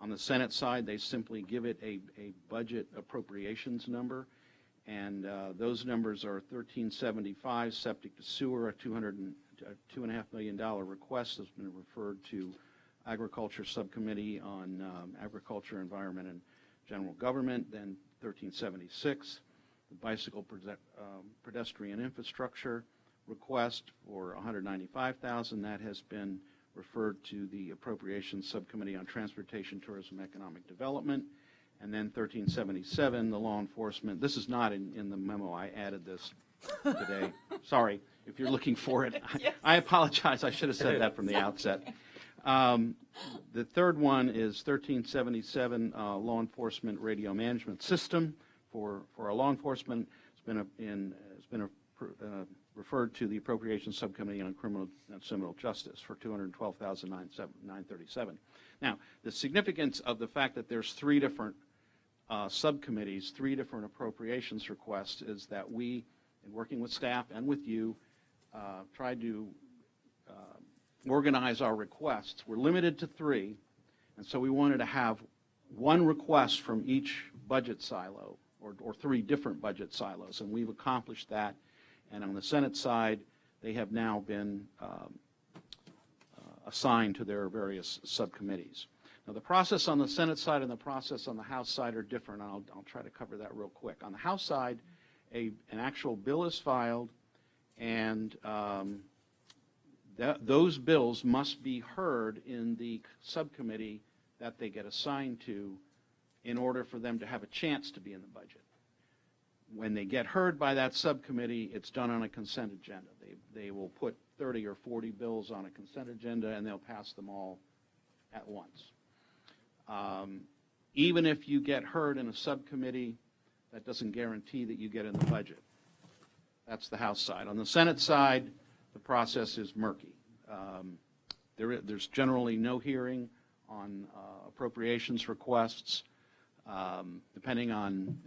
On the Senate side, they simply give it a budget appropriations number, and those numbers are 1375, septic to sewer, a $2.5 million request has been referred to Agriculture Subcommittee on Agriculture, Environment, and General Government, then 1376, the bicycle pedestrian infrastructure request for $195,000. That has been referred to the Appropriations Subcommittee on Transportation, Tourism, Economic Development. And then 1377, the law enforcement. This is not in the memo. I added this today. Sorry, if you're looking for it. Yes. I apologize. I should have said that from the outset. The third one is 1377, law enforcement radio management system for our law enforcement. It's been referred to the Appropriations Subcommittee on Criminal and Civil Justice for $212,937. Now, the significance of the fact that there's 3 different subcommittees, 3 different appropriations requests, is that we, in working with staff and with you, tried to organize our requests. We're limited to 3, and so we wanted to have one request from each budget silo, or 3 different budget silos, and we've accomplished that. And on the Senate side, they have now been assigned to their various subcommittees. Now, the process on the Senate side and the process on the House side are different. I'll try to cover that real quick. On the House side, an actual bill is filed, and those bills must be heard in the subcommittee that they get assigned to in order for them to have a chance to be in the budget. When they get heard by that subcommittee, it's done on a consent agenda. They will put 30 or 40 bills on a consent agenda, and they'll pass them all at once. Even if you get heard in a subcommittee, that doesn't guarantee that you get in the budget. That's the House side. On the Senate side, the process is murky. There's generally no hearing on appropriations requests. Depending on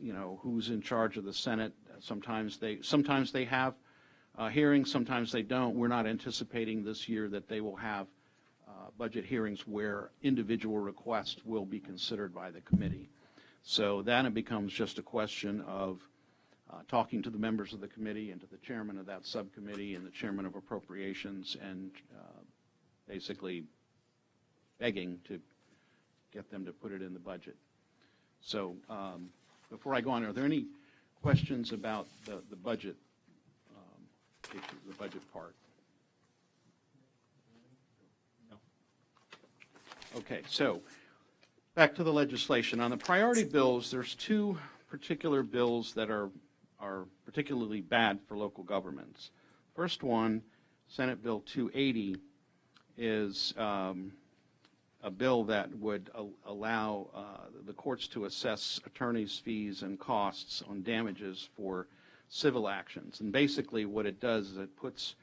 who's in charge of the Senate, sometimes they have hearings, sometimes they don't. We're not anticipating this year that they will have budget hearings where individual requests will be considered by the committee. So then it becomes just a question of talking to the members of the committee and to the chairman of that subcommittee and the chairman of appropriations, and basically begging to get them to put it in the budget. So before I go on, are there any questions about the budget issue, the budget part? No. Okay, so back to the legislation. On the priority bills, there's 2 particular bills that are particularly bad for local governments. First one, Senate Bill 280, is a bill that would allow the courts to assess attorneys' fees and costs on damages for civil actions. And basically what it does is it puts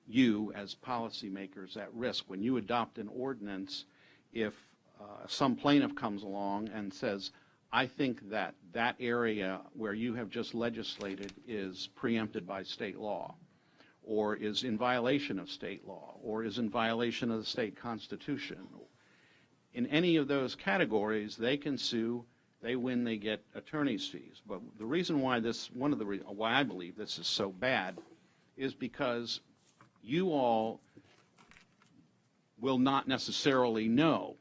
you as policymakers at risk. When you adopt an ordinance, if some plaintiff comes along and says, I think that that area where you have just legislated is preempted by state law, or is in violation of state law, or is in violation of the state constitution. In any of those categories, they can sue, they win, they get attorney's fees. But the reason why why I believe this is so bad is because you all will not necessarily know,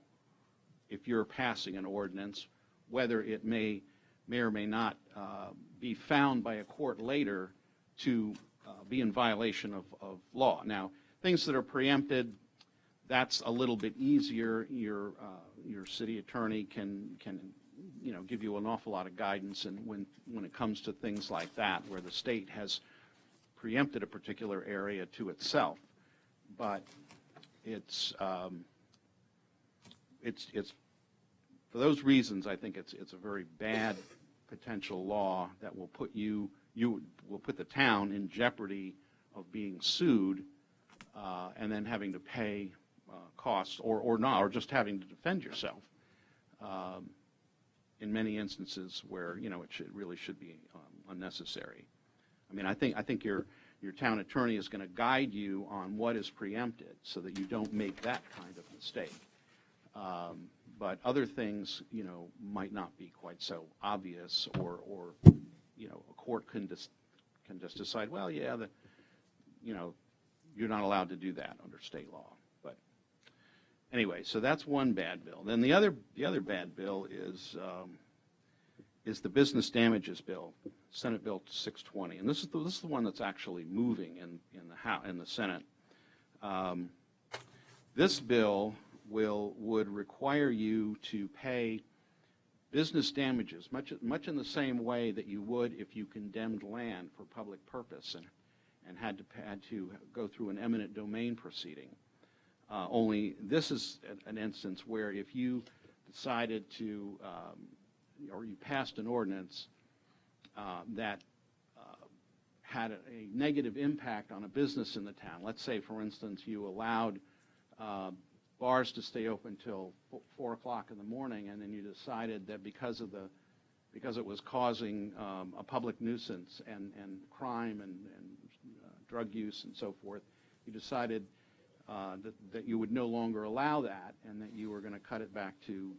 if you're passing an ordinance, whether it may or may not be found by a court later to be in violation of law. Now, things that are preempted, that's a little bit easier. Your city attorney can give you an awful lot of guidance, and when it comes to things like that, where the state has preempted a particular area to itself. But it's for those reasons, I think it's a very bad potential law that will put will put the town in jeopardy of being sued and then having to pay costs or not, or just having to defend yourself in many instances where it really should be unnecessary. I mean, I think your town attorney is going to guide you on what is preempted so that you don't make that kind of mistake. But other things, might not be quite so obvious, or a court can just decide, well, yeah, you're not allowed to do that under state law. But anyway, so that's one bad bill. Then the other bad bill is the business damages bill, Senate Bill 620, and this is the one that's actually moving in the Senate. This bill would require you to pay business damages, much in the same way that you would if you condemned land for public purpose and had to go through an eminent domain proceeding. Only this is an instance where if you decided to, or you passed an ordinance that had a negative impact on a business in the town. Let's say, for instance, you allowed bars to stay open till 4 o'clock in the morning, and then you decided that because it was causing a public nuisance and crime and drug use and so forth, you decided that you would no longer allow that, and that you were going to cut it back to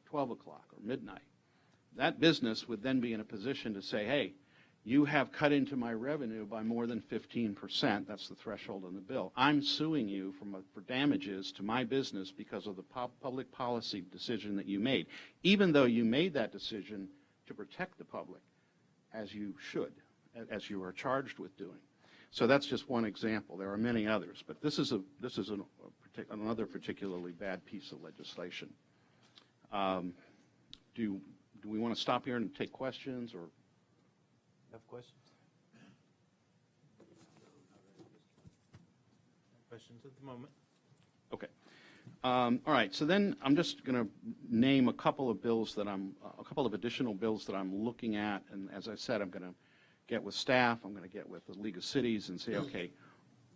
12 o'clock or midnight. That business would then be in a position to say, hey, you have cut into my revenue by more than 15%. That's the threshold on the bill. I'm suing you for damages to my business because of the public policy decision that you made, even though you made that decision to protect the public, as you should, as you are charged with doing. So that's just one example. There are many others, but this is another particularly bad piece of legislation. Do we want to stop here and take questions, or? Have questions? Questions at the moment? Okay. All right. So then I'm just going to name a couple of bills that a couple of additional bills that I'm looking at, and as I said, I'm going to get with staff. I'm going to get with the League of Cities and say, okay,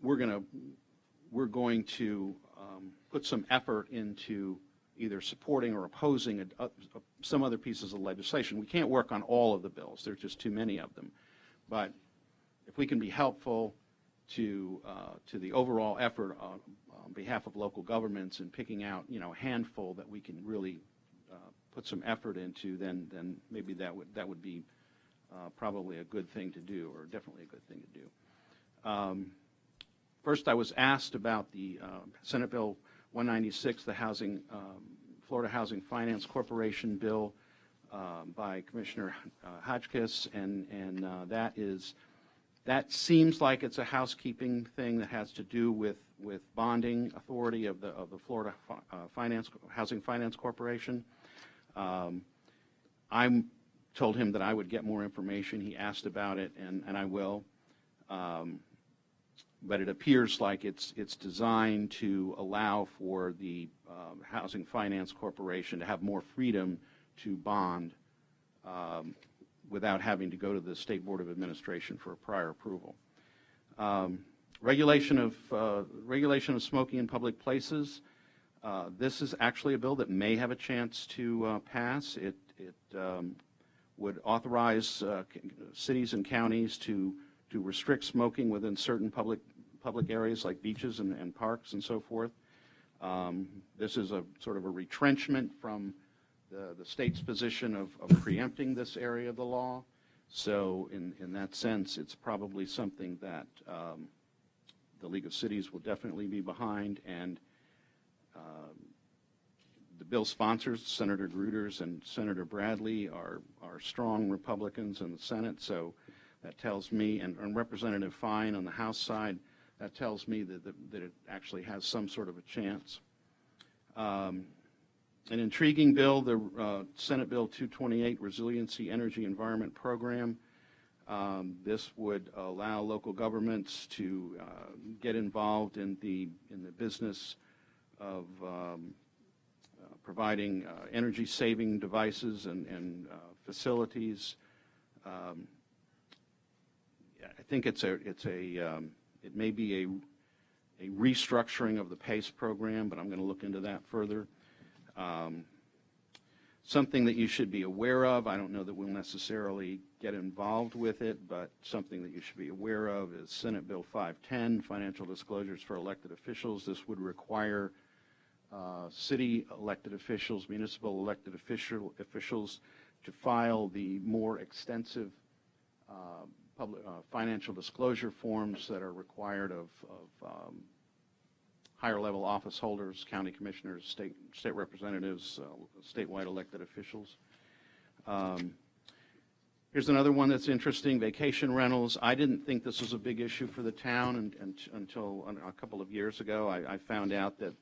we're going to put some effort into either supporting or opposing some other pieces of legislation. We can't work on all of the bills. There's just too many of them. But if we can be helpful to the overall effort on behalf of local governments in picking out, a handful that we can really put some effort into, then maybe that would be probably a good thing to do, or definitely a good thing to do. First, I was asked about the Senate Bill 196, the Florida Housing Finance Corporation bill by Commissioner Hotchkiss, and that seems like it's a housekeeping thing that has to do with bonding authority of the Florida Housing Finance Corporation. I told him that I would get more information. He asked about it, and I will. But it appears like it's designed to allow for the Housing Finance Corporation to have more freedom to bond without having to go to the State Board of Administration for a prior approval. Regulation of smoking in public places. This is actually a bill that may have a chance to pass. It would authorize cities and counties to restrict smoking within certain public areas like beaches and parks and so forth. This is a sort of a retrenchment from the state's position of preempting this area of the law. So in that sense, it's probably something that the League of Cities will definitely be behind, and the bill sponsors, Senator Gruters and Senator Bradley, are strong Republicans in the Senate, so that tells me, and Representative Fine on the House side, that tells me that it actually has some sort of a chance. An intriguing bill, the Senate Bill 228, Resiliency Energy Environment Program. This would allow local governments to get involved in the business of providing energy-saving devices and facilities. I think it may be a restructuring of the PACE program, but I'm going to look into that further. Something that you should be aware of, I don't know that we'll necessarily get involved with it, but something that you should be aware of is Senate Bill 510, Financial Disclosures for Elected Officials. This would require city elected officials, municipal elected officials to file the more extensive public financial disclosure forms that are required of higher level office holders, county commissioners, state representatives, statewide elected officials. Here's another one that's interesting, vacation rentals. I didn't think this was a big issue for the town until a couple of years ago. I found out that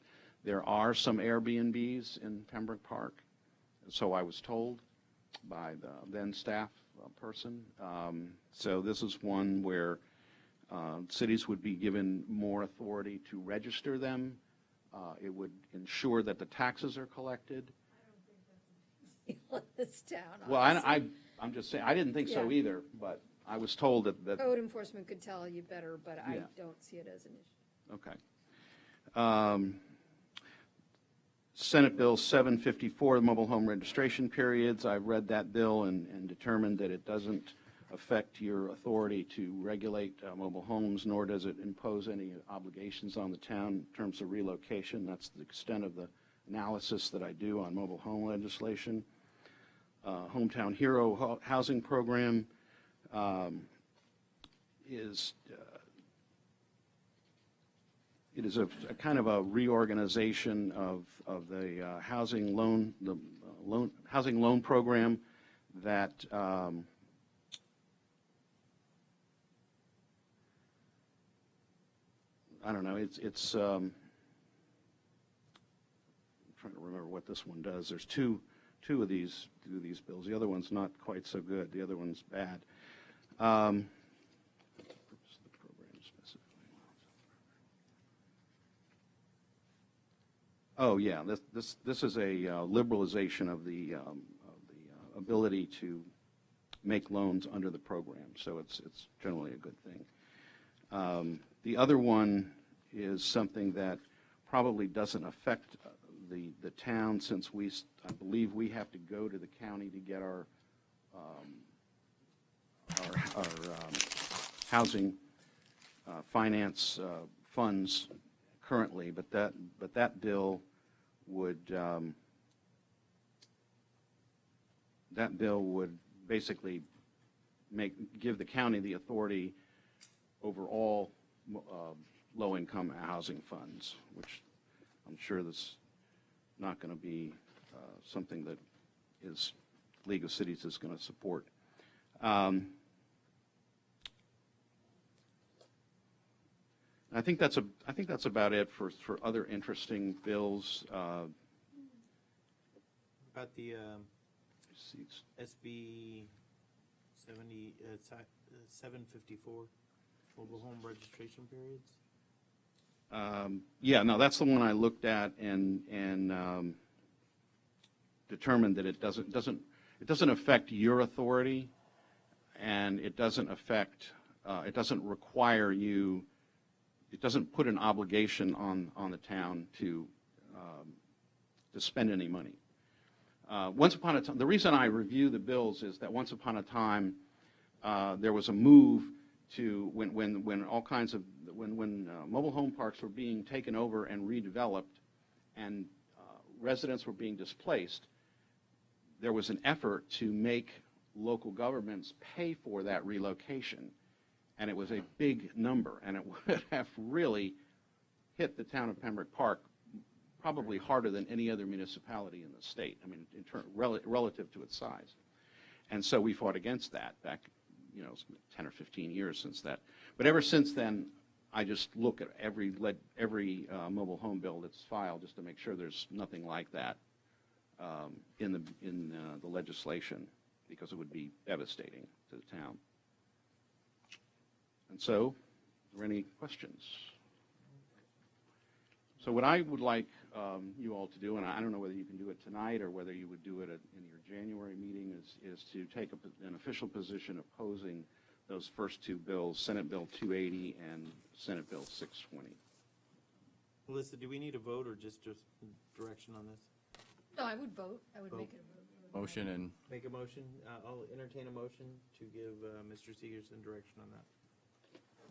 there are some Airbnbs in Pembroke Park, so I was told by the then staff person. So this is one where cities would be given more authority to register them. It would ensure that the taxes are collected. I don't think that's a big deal in this town. Well, honestly. I'm just saying, I didn't think so Yeah. either, but I was told that Code enforcement could tell you better, but I Yeah. don't see it as an issue. Okay. Senate Bill 754, the mobile home registration periods. I've read that bill and determined that it doesn't affect your authority to regulate mobile homes, nor does it impose any obligations on the town in terms of relocation. That's the extent of the analysis that I do on mobile home legislation. Hometown Hero Housing Program is it is a kind of a reorganization of the housing loan housing loan program that I don't know. It's I'm trying to remember what this one does. There's two of these bills. The other one's not quite so good. The other one's bad. Oh yeah, this is a liberalization of the ability to make loans under the program. So it's generally a good thing. The other one is something that probably doesn't affect the town, since I believe we have to go to the county to get our housing finance funds currently, but that bill would basically give the county the authority over all low-income housing funds, which I'm sure that's not going to be something that League of Cities is going to support. I think that's about it for other interesting bills. About the SB 754 mobile home registration periods. Yeah, no, that's the one I looked at and determined that it doesn't affect your authority, and it doesn't require you. It doesn't put an obligation on the town to spend any money. Once upon a time, the reason I review the bills is that once upon a time there was a move to when mobile home parks were being taken over and redeveloped, and residents were being displaced. There was an effort to make local governments pay for that relocation. And it was a big number, and it would have really hit the town of Pembroke Park probably harder than any other municipality in the state, I mean, relative to its size. And so we fought against that back, 10 or 15 years since that. But ever since then, I just look at every mobile home bill that's filed just to make sure there's nothing like that in the legislation, because it would be devastating to the town. And so, are there any questions? So what I would like you all to do, and I don't know whether you can do it tonight or whether you would do it in your January meeting, is to take an official position opposing those first two bills, Senate Bill 280 and Senate Bill 620. Melissa, do we need a vote or just direction on this? No, I would vote. I would make it a vote. Motion and Make a motion. I'll entertain a motion to give Mr. Sigerson direction on that.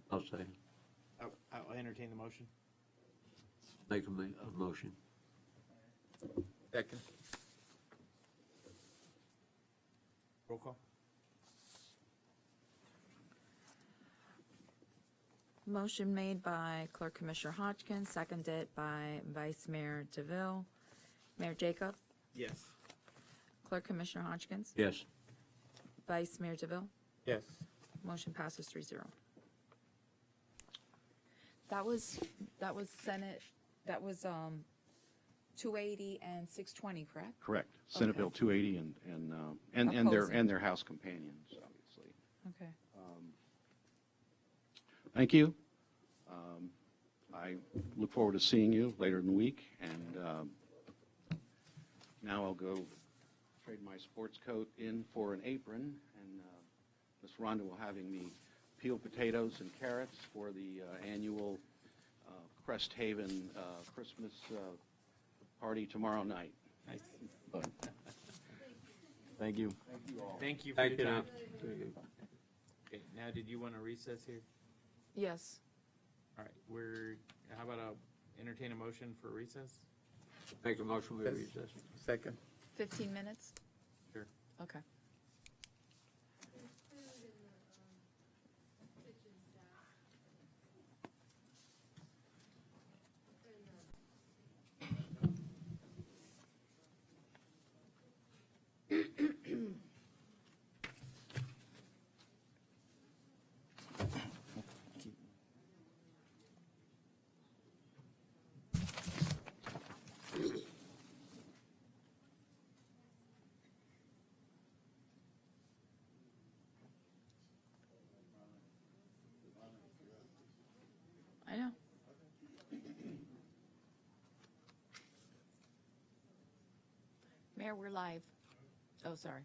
I'll say, I'll entertain the motion. make a motion. Second. Roll call. Motion made by Clerk Commissioner Hodgkins, seconded by Vice Mayor DeVille. Mayor Jacob, Yes. Clerk Commissioner Hodgkins, Yes. Vice Mayor DeVille. Yes. Motion passes 3-0. That was Senate, that was 280 and 620, correct? Correct. Senate Okay. Bill 280 and their House companions, obviously. Okay. Thank you. I look forward to seeing you later in the week, and now I'll go trade my sports coat in for an apron, and Ms. Rhonda will having me peel potatoes and carrots for the annual Crest Haven Christmas party tomorrow night. Nice. thank you. Thank you all. Thank you for your time. Okay, now did you want to recess here? Yes. All right, how about I'll entertain a motion for recess? Make a motion, we recess. Second. 15 minutes? Sure. Okay. I know. Mayor, we're live. Oh, sorry.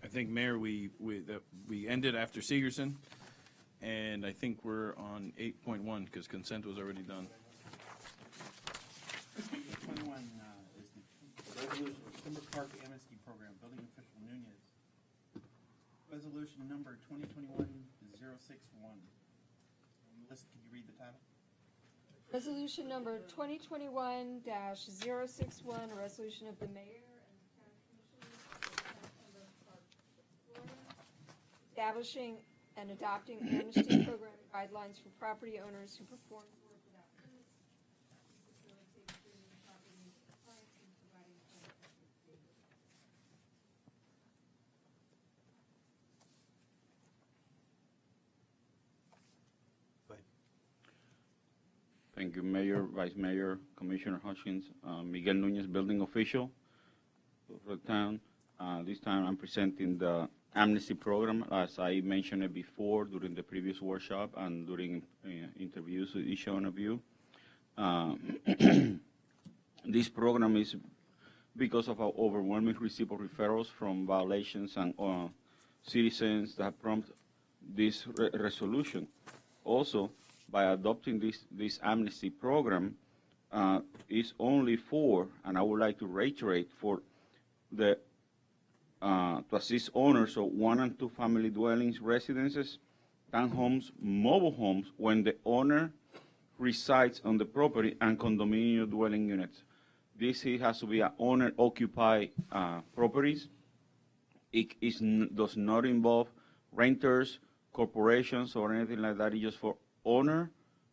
I think, Mayor, we ended after Sigerson, and I think we're on 8.1 because consent was already done. 21 is the resolution of Pembroke Park Amnesty Program, building official Nunez. Resolution number 2021-061. Melissa, could you read the title? Resolution number 2021-061, a resolution of the mayor and the county commissioners of the town of Pembroke Park, Florida, establishing and adopting amnesty program guidelines for property owners who perform work without permits, facilitating bringing property into compliance and providing benefits to state. Thank you, Mayor, Vice Mayor, Commissioner Hutchins, Miguel Nunez, building official for the town. This time I'm presenting the amnesty program, as I mentioned it before during the previous workshop and during interviews with each one of you. This program is because of our overwhelming receipt of referrals from violations and citizens that prompt this resolution. Also, by adopting this amnesty program, is only for, and I would like to reiterate, for the to assist owners of 1 and 2 family dwellings, residences, townhomes, mobile homes, when the owner resides on the property, and condominium dwelling units. This has to be an owner-occupied properties. It does not involve renters, corporations, or anything like that. It's just for owner,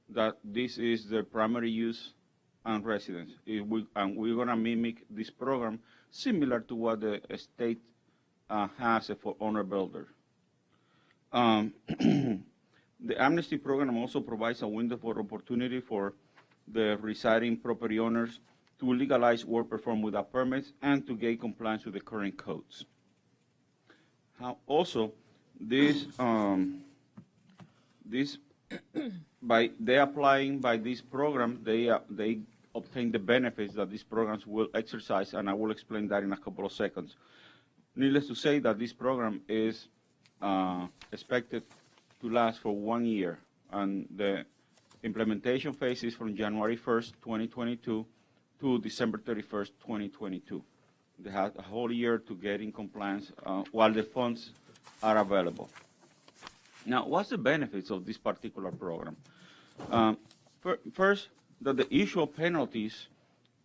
that this is their primary use and residence. And we're going to mimic this program similar to what the state has for owner builder. The amnesty program also provides a window for opportunity for the residing property owners to legalize work performed without permits and to gain compliance with the current codes. Also, by they applying by this program, they obtain the benefits that these programs will exercise, and I will explain that in a couple of seconds. Needless to say that this program is expected to last for 1 year, and the implementation phase is from January 1st, 2022 to December 31st, 2022. They have a whole year to get in compliance while the funds are available. Now, what's the benefits of this particular program? First, that the issue of penalties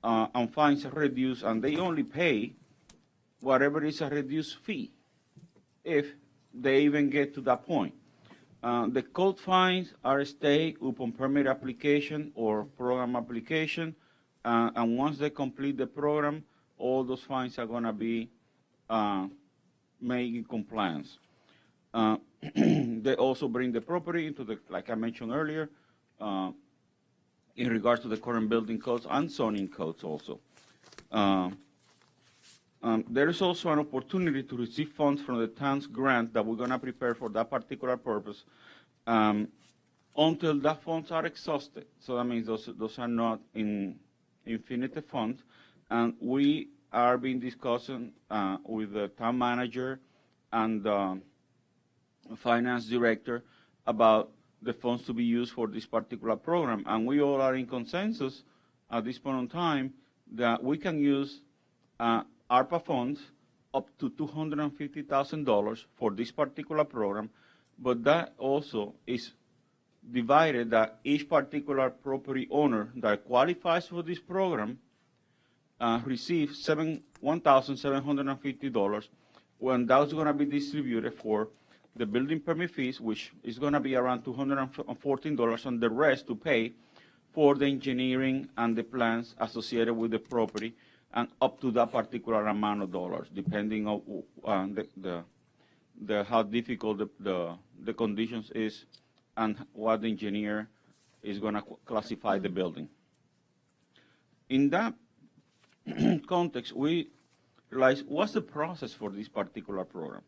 and fines are reduced, and they only pay whatever is a reduced fee, if they even get to that point. The code fines are stayed upon permit application or program application, and once they complete the program, all those fines are going to be made in compliance. They also bring the property into the, like I mentioned earlier, in regards to the current building codes and zoning codes also. There is also an opportunity to receive funds from the town's grant that we're going to prepare for that particular purpose until the funds are exhausted. So that means those are not in infinite funds. And we are being discussing with the town manager and finance director about the funds to be used for this particular program. And we all are in consensus at this point in time that we can use ARPA funds up to $250,000 for this particular program, but that also is divided that each particular property owner that qualifies for this program receives $1,750 when that's going to be distributed for the building permit fees, which is going to be around $214, and the rest to pay for the engineering and the plans associated with the property, and up to that particular amount of dollars, depending on how difficult the conditions is and what the engineer is going to classify the building. In that context, we realize what's the process for this particular program.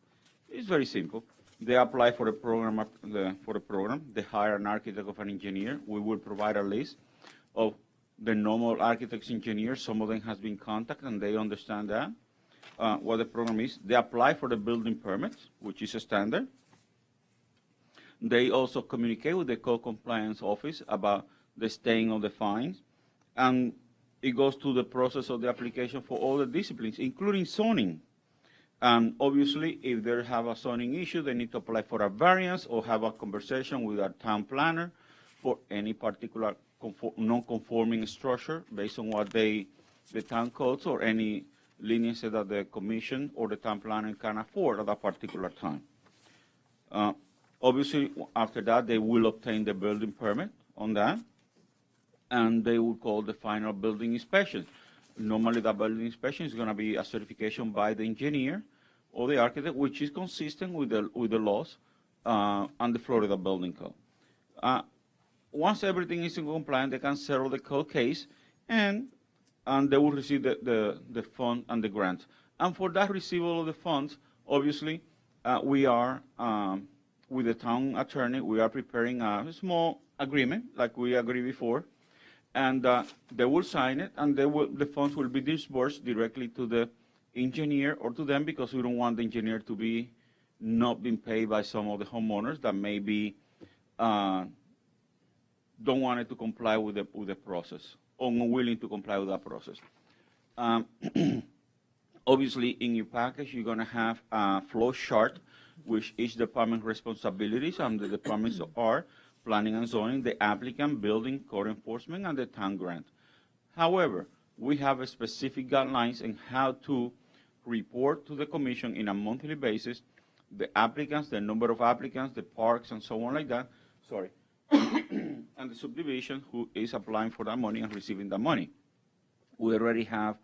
It's very simple. They apply for the program. They hire an architect or an engineer. We will provide a list of the normal architects, engineers. Some of them has been contacted, and they understand that what the program is. They apply for the building permits, which is a standard. They also communicate with the code compliance office about the staying of the fines, and it goes through the process of the application for all the disciplines, including zoning. And obviously, if they have a zoning issue, they need to apply for a variance or have a conversation with our town planner for any particular non-conforming structure based on what the town codes or any leniency that the commission or the town planner can afford at that particular time. Obviously, after that, they will obtain the building permit on that, and they will call the final building inspection. Normally, the building inspection is going to be a certification by the engineer or the architect, which is consistent with the laws and the Florida Building Code. Once everything is in compliance, they can settle the code case, and they will receive the fund and the grant. And for that receival of the funds, obviously, we are, with the town attorney, we are preparing a small agreement, like we agreed before, and they will sign it, and the funds will be disbursed directly to the engineer or to them, because we don't want the engineer to be not being paid by some of the homeowners that may be don't want it to comply with the process, or unwilling to comply with that process. Obviously, in your package, you're going to have a flow chart, which each department responsibilities, and the departments are planning and zoning, the applicant, building, code enforcement, and the town grant. However, we have a specific guidelines on how to report to the commission in a monthly basis the applicants, the number of applicants, the parks, and so on like that. Sorry. And the subdivision who is applying for that money and receiving that money. We already have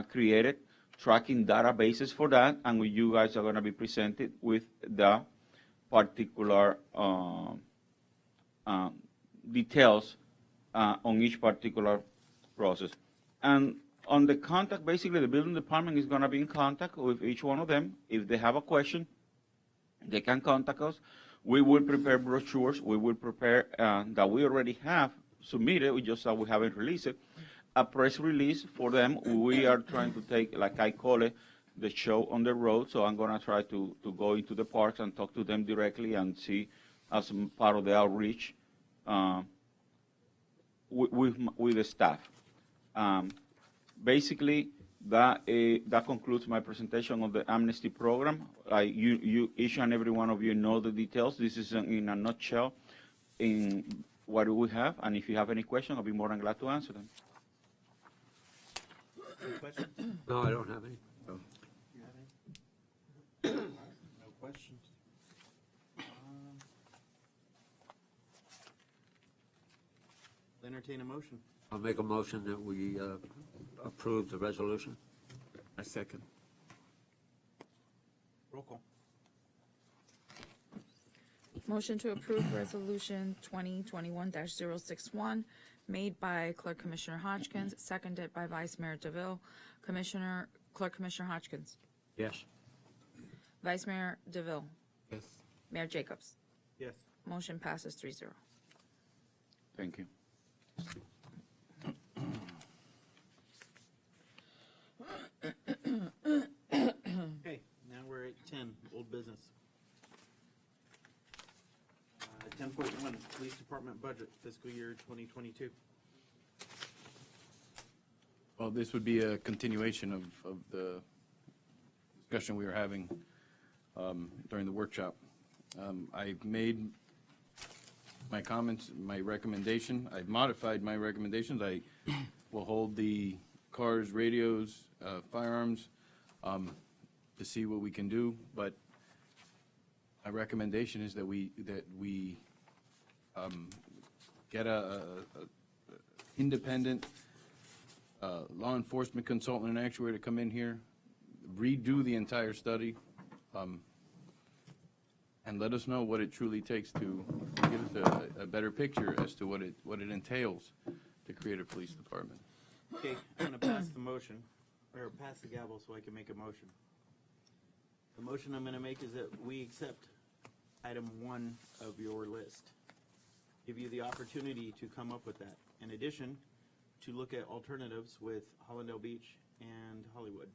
created tracking databases for that, and you guys are going to be presented with the particular details on each particular process. And on the contact, basically the building department is going to be in contact with each one of them. If they have a question, they can contact us. We will prepare brochures. We will prepare, that we already have submitted, we just we haven't released it, a press release for them. We are trying to take, like I call it, the show on the road. So I'm going to try to go into the parks and talk to them directly and see as part of the outreach with the staff. Basically, that concludes my presentation of the Amnesty Program. Each and every one of you know the details. This is in a nutshell in what we have, and if you have any questions, I'll be more than glad to answer them. Any questions? No, I don't have any. You have any? No questions. Entertain a motion. I'll make a motion that we approve the resolution. I second. Roll call. Motion to approve Resolution 2021-061, made by Clerk Commissioner Hodgkins, seconded by Vice Mayor DeVille. Clerk Commissioner Hodgkins. Yes. Vice Mayor DeVille. Yes. Mayor Jacobs. Yes. Motion passes 3-0. Thank you. Okay, now we're at 10, old business. 10.1, Police Department Budget, fiscal year 2022. Well, this would be a continuation of the discussion we were having during the workshop. I've made my comments, my recommendation. I've modified my recommendations. I will hold the cars, radios, firearms to see what we can do. But my recommendation is that we get a independent law enforcement consultant and actuary to come in here, redo the entire study, and let us know what it truly takes to give us a better picture as to what it entails to create a police department. Okay, I'm gonna pass the motion, or pass the gavel so I can make a motion. The motion I'm gonna make is that we accept item 1 of your list. Give you the opportunity to come up with that. In addition, to look at alternatives with Hollandale Beach and Hollywood.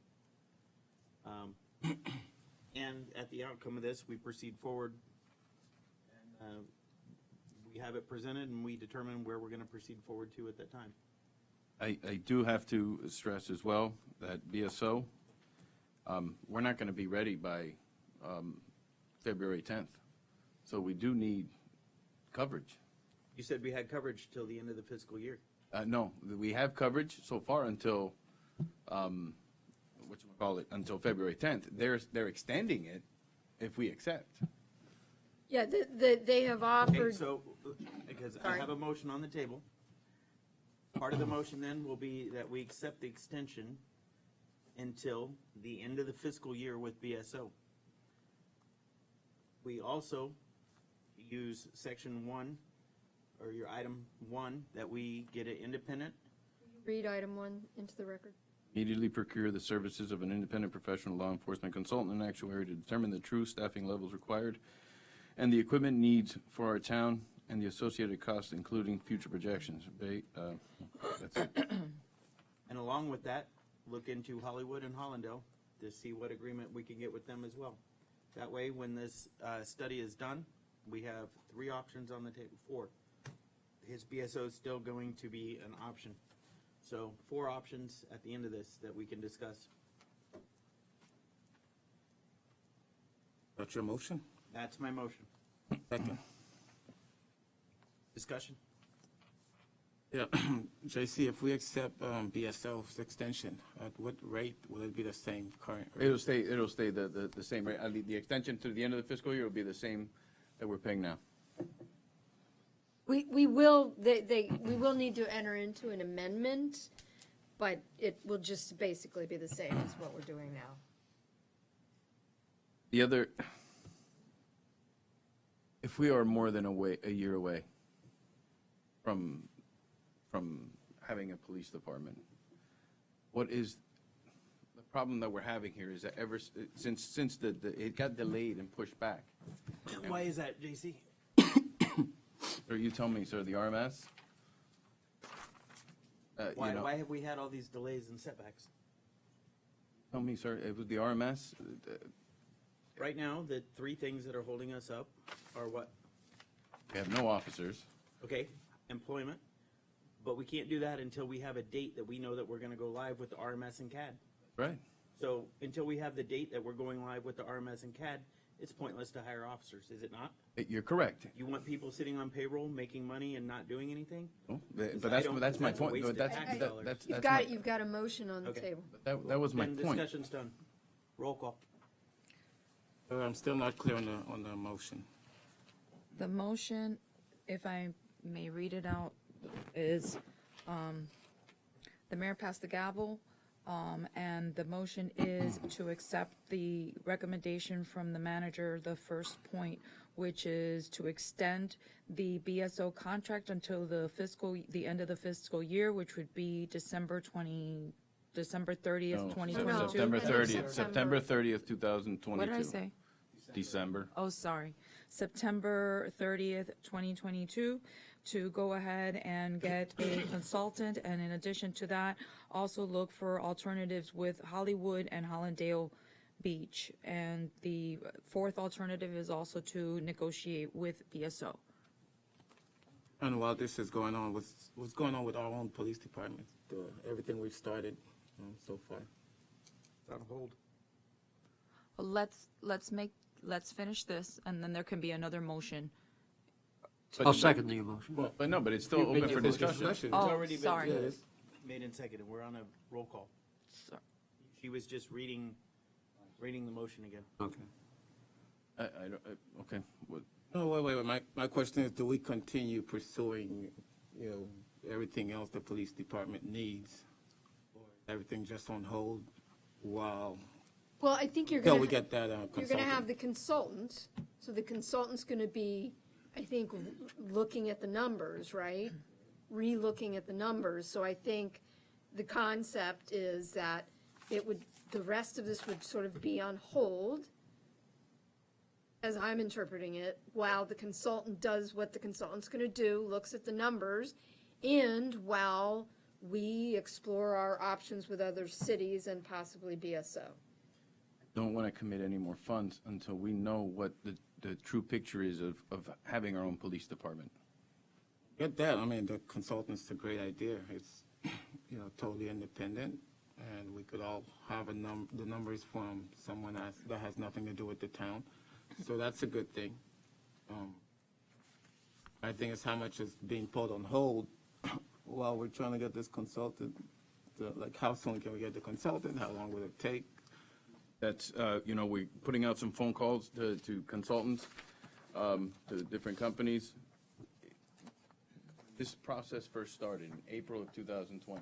And at the outcome of this, we proceed forward, and we have it presented, and we determine where we're going to proceed forward to at that time. I do have to stress as well that BSO, we're not going to be ready by February 10th. So we do need coverage. You said we had coverage till the end of the fiscal year. No, we have coverage so far until, until February 10th. They're extending it if we accept. Yeah, they have Okay, offered, so, because I Sorry. have a motion on the table. Part of the motion then will be that we accept the extension until the end of the fiscal year with BSO. We also use section 1, or your item 1, that we get an independent. read item 1 into the record. Immediately procure the services of an independent professional law enforcement consultant and actuary to determine the true staffing levels required and the equipment needs for our town and the associated costs, including future projections. That's it. And along with that, look into Hollywood and Hollandale to see what agreement we can get with them as well. That way, when this study is done, we have 3 options on the table, 4. His BSO is still going to be an option. So 4 options at the end of this that we can discuss. That's your motion? That's my motion. Second. Discussion? Yeah, JC, if we accept BSO's extension, at what rate will it be the same current rate? It'll stay the same rate. The extension to the end of the fiscal year will be the same that we're paying now. We will need to enter into an amendment, but it will just basically be the same as what we're doing now. The other, if we are more than a year away from having a police department, what is the problem that we're having here is that since it got delayed and pushed back. Why is that, JC? Or you tell me, sir, the RMS? Why have we had all these delays and setbacks? Tell me, sir, it was the RMS? Right now, the 3 things that are holding us up are what? We have no officers. Okay, employment, but we can't do that until we have a date that we know that we're gonna go live with the RMS and CAD. Right. So until we have the date that we're going live with the RMS and CAD, it's pointless to hire officers, is it not? You're correct. You want people sitting on payroll, making money and not doing anything? Oh, But that's my That's a point. waste of That's tax dollars. You've got a motion on the Okay. table. That was my Then point. discussion's done. Roll call. I'm still not clear on the motion. The motion, if I may read it out, is the mayor passed the gavel, and the motion is to accept the recommendation from the manager, the first point, which is to extend the BSO contract until the end of the fiscal year, which would be December 30th, 2022. September 30th, 2022. What did I say? December. Oh, sorry. September 30th, 2022, to go ahead and get a consultant, and in addition to that, also look for alternatives with Hollywood and Hollandale Beach. And the 4th alternative is also to negotiate with BSO. And while this is going on, what's going on with our own police department? Everything we've started so far. It's on hold. Well, let's finish this, and then there can be another motion. I'll second the motion. But no, but it's still open for discussion. Oh, already been- sorry. Yeah, Made and seconded. We're on a roll call. So- She was just reading the motion again. Okay. I don't, okay. What- No, wait. My question is, do we continue pursuing, everything else the police department needs? Or is everything just on hold while, Well, I think until we get that you're consultant? gonna have the consultant, so the consultant's gonna be, I think, looking at the numbers, right? Re-looking at the numbers, so I think the concept is that the rest of this would sort of be on hold, as I'm interpreting it, while the consultant does what the consultant's gonna do, looks at the numbers, and while we explore our options with other cities and possibly BSO. Don't want to commit any more funds until we know what the true picture is of having our own police department. Get that, I mean, the consultant's a great idea. It's, totally independent, and we could all have the numbers from someone that has nothing to do with the town. So that's a good thing. I think it's how much is being put on hold while we're trying to get this consultant. Like, how soon can we get the consultant? How long will it take? That's, we're putting out some phone calls to consultants, to different companies. This process first started in April of 2020.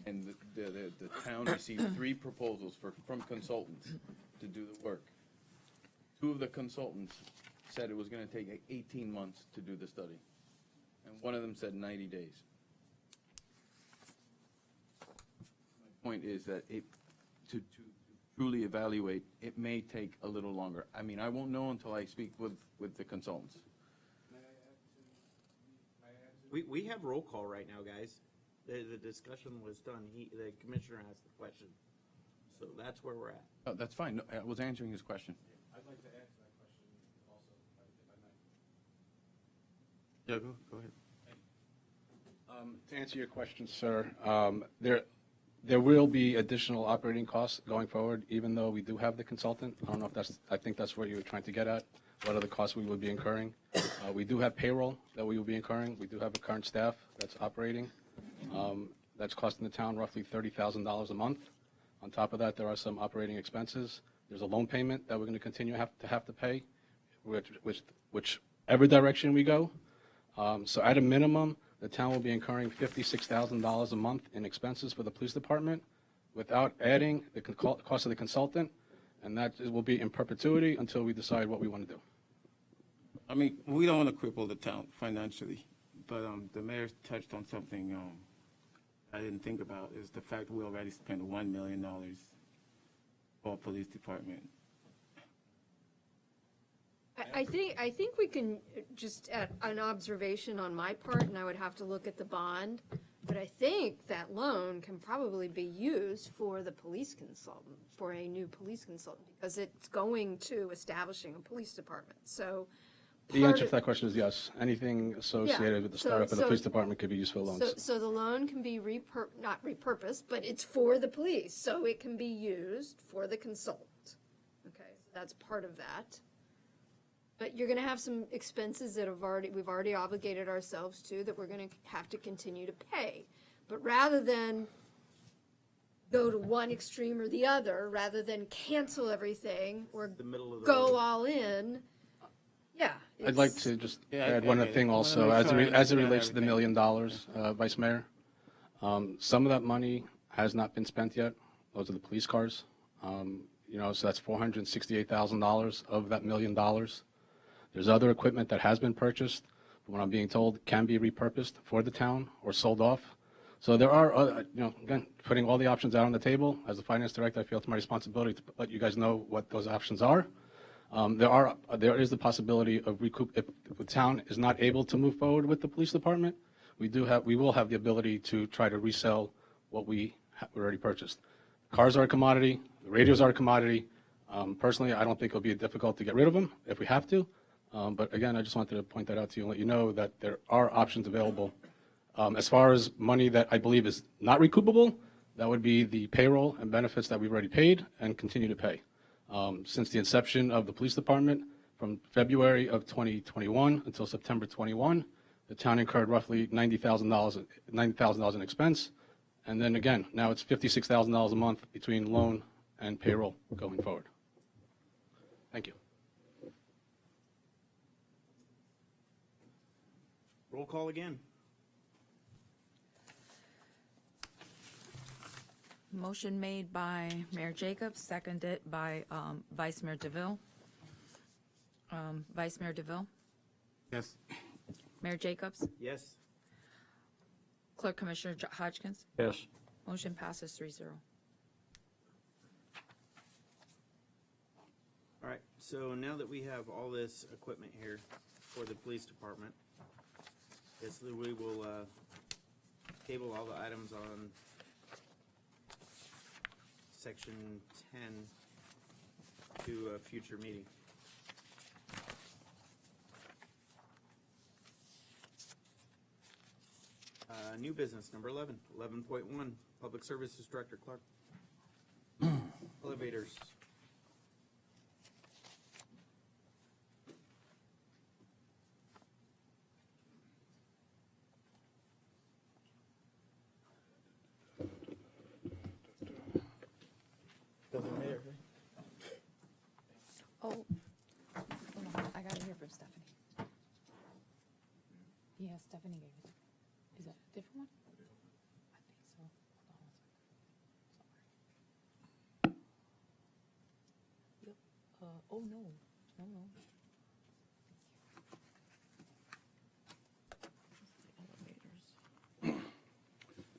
And the town received 3 proposals from consultants to do the work. 2 of the consultants said it was going to take 18 months to do the study. And one of them said 90 days. My point is that to truly evaluate, it may take a little longer. I mean, I won't know until I speak with the consultants. We have roll call right now, guys. The discussion was done. The commissioner asked the question. So that's where we're at. Oh, that's fine. No, I was answering his question. I'd like to add to that question also, if I may. Yeah, go ahead. To answer your question, sir, there will be additional operating costs going forward, even though we do have the consultant. I don't know if I think that's what you were trying to get at. What are the costs we would be incurring? We do have payroll that we will be incurring. We do have a current staff that's operating. That's costing the town roughly $30,000 a month. On top of that, there are some operating expenses. There's a loan payment that we're going to continue to have to pay, whichever direction we go. So at a minimum, the town will be incurring $56,000 a month in expenses for the police department without adding the cost of the consultant, and that will be in perpetuity until we decide what we want to do. I mean, we don't want to cripple the town financially, but the mayor touched on something I didn't think about, is the fact we already spent $1 million for police department. I think we can, just at an observation on my part, and I would have to look at the bond, but I think that loan can probably be used for the police consultant, for a new police consultant, because it's going to establishing a police department, so. The answer to that question is yes. Anything associated with the so- startup of the so- police department could be used for loans. So the loan can be not repurposed, but it's for the police, so it can be used for the consultant. Okay, so that's part of that. But you're gonna have some expenses that we've already obligated ourselves to, that we're gonna have to continue to pay. But rather than go to one extreme or the other, rather than cancel everything or The middle of the go road. all in, yeah. I'd like it's- to just Yeah, add I one get other it. thing I wanna also, make as sure I it relates to the understand $1 million, Vice Mayor. Some of that money has not been spent yet. Those are the police cars. So that's $468,000 of that $1 million. There's other equipment that has been purchased, from what I'm being told, can be repurposed for the town or sold off. So there are, again, putting all the options out on the table. As the finance director, I feel it's my responsibility to let you guys know what those options are. There is the possibility of recoup, if the town is not able to move forward with the police department, we will have the ability to try to resell what we already purchased. Cars are a commodity, the radios are a commodity. Personally, I don't think it'll be difficult to get rid of them if we have to. But again, I just wanted to point that out to you and let you know that there are options available. As far as money that I believe is not recoupable, that would be the payroll and benefits that we've already paid and continue to pay. Since the inception of the police department, from February of 2021 until September 21, the town incurred roughly $90,000 in expense. And then again, now it's $56,000 a month between loan and payroll going forward. Thank you. Roll call again. Motion made by Mayor Jacobs, seconded by Vice Mayor DeVille. Vice Mayor DeVille, Yes. Mayor Jacobs, Yes. Clerk Commissioner Hodgkins. Yes. Motion passes 3-0. All right, so now that we have all this equipment here for the police department, yes, we will table all the items on section 10 to a future meeting. New business, number 11, 11.1, Public Services Director Clerk. Elevators. Doesn't matter. Oh, hold on, I got it here from Stephanie. Yeah, Stephanie gave it. Is that a different one? I think so. Hold on 1 second. Yep.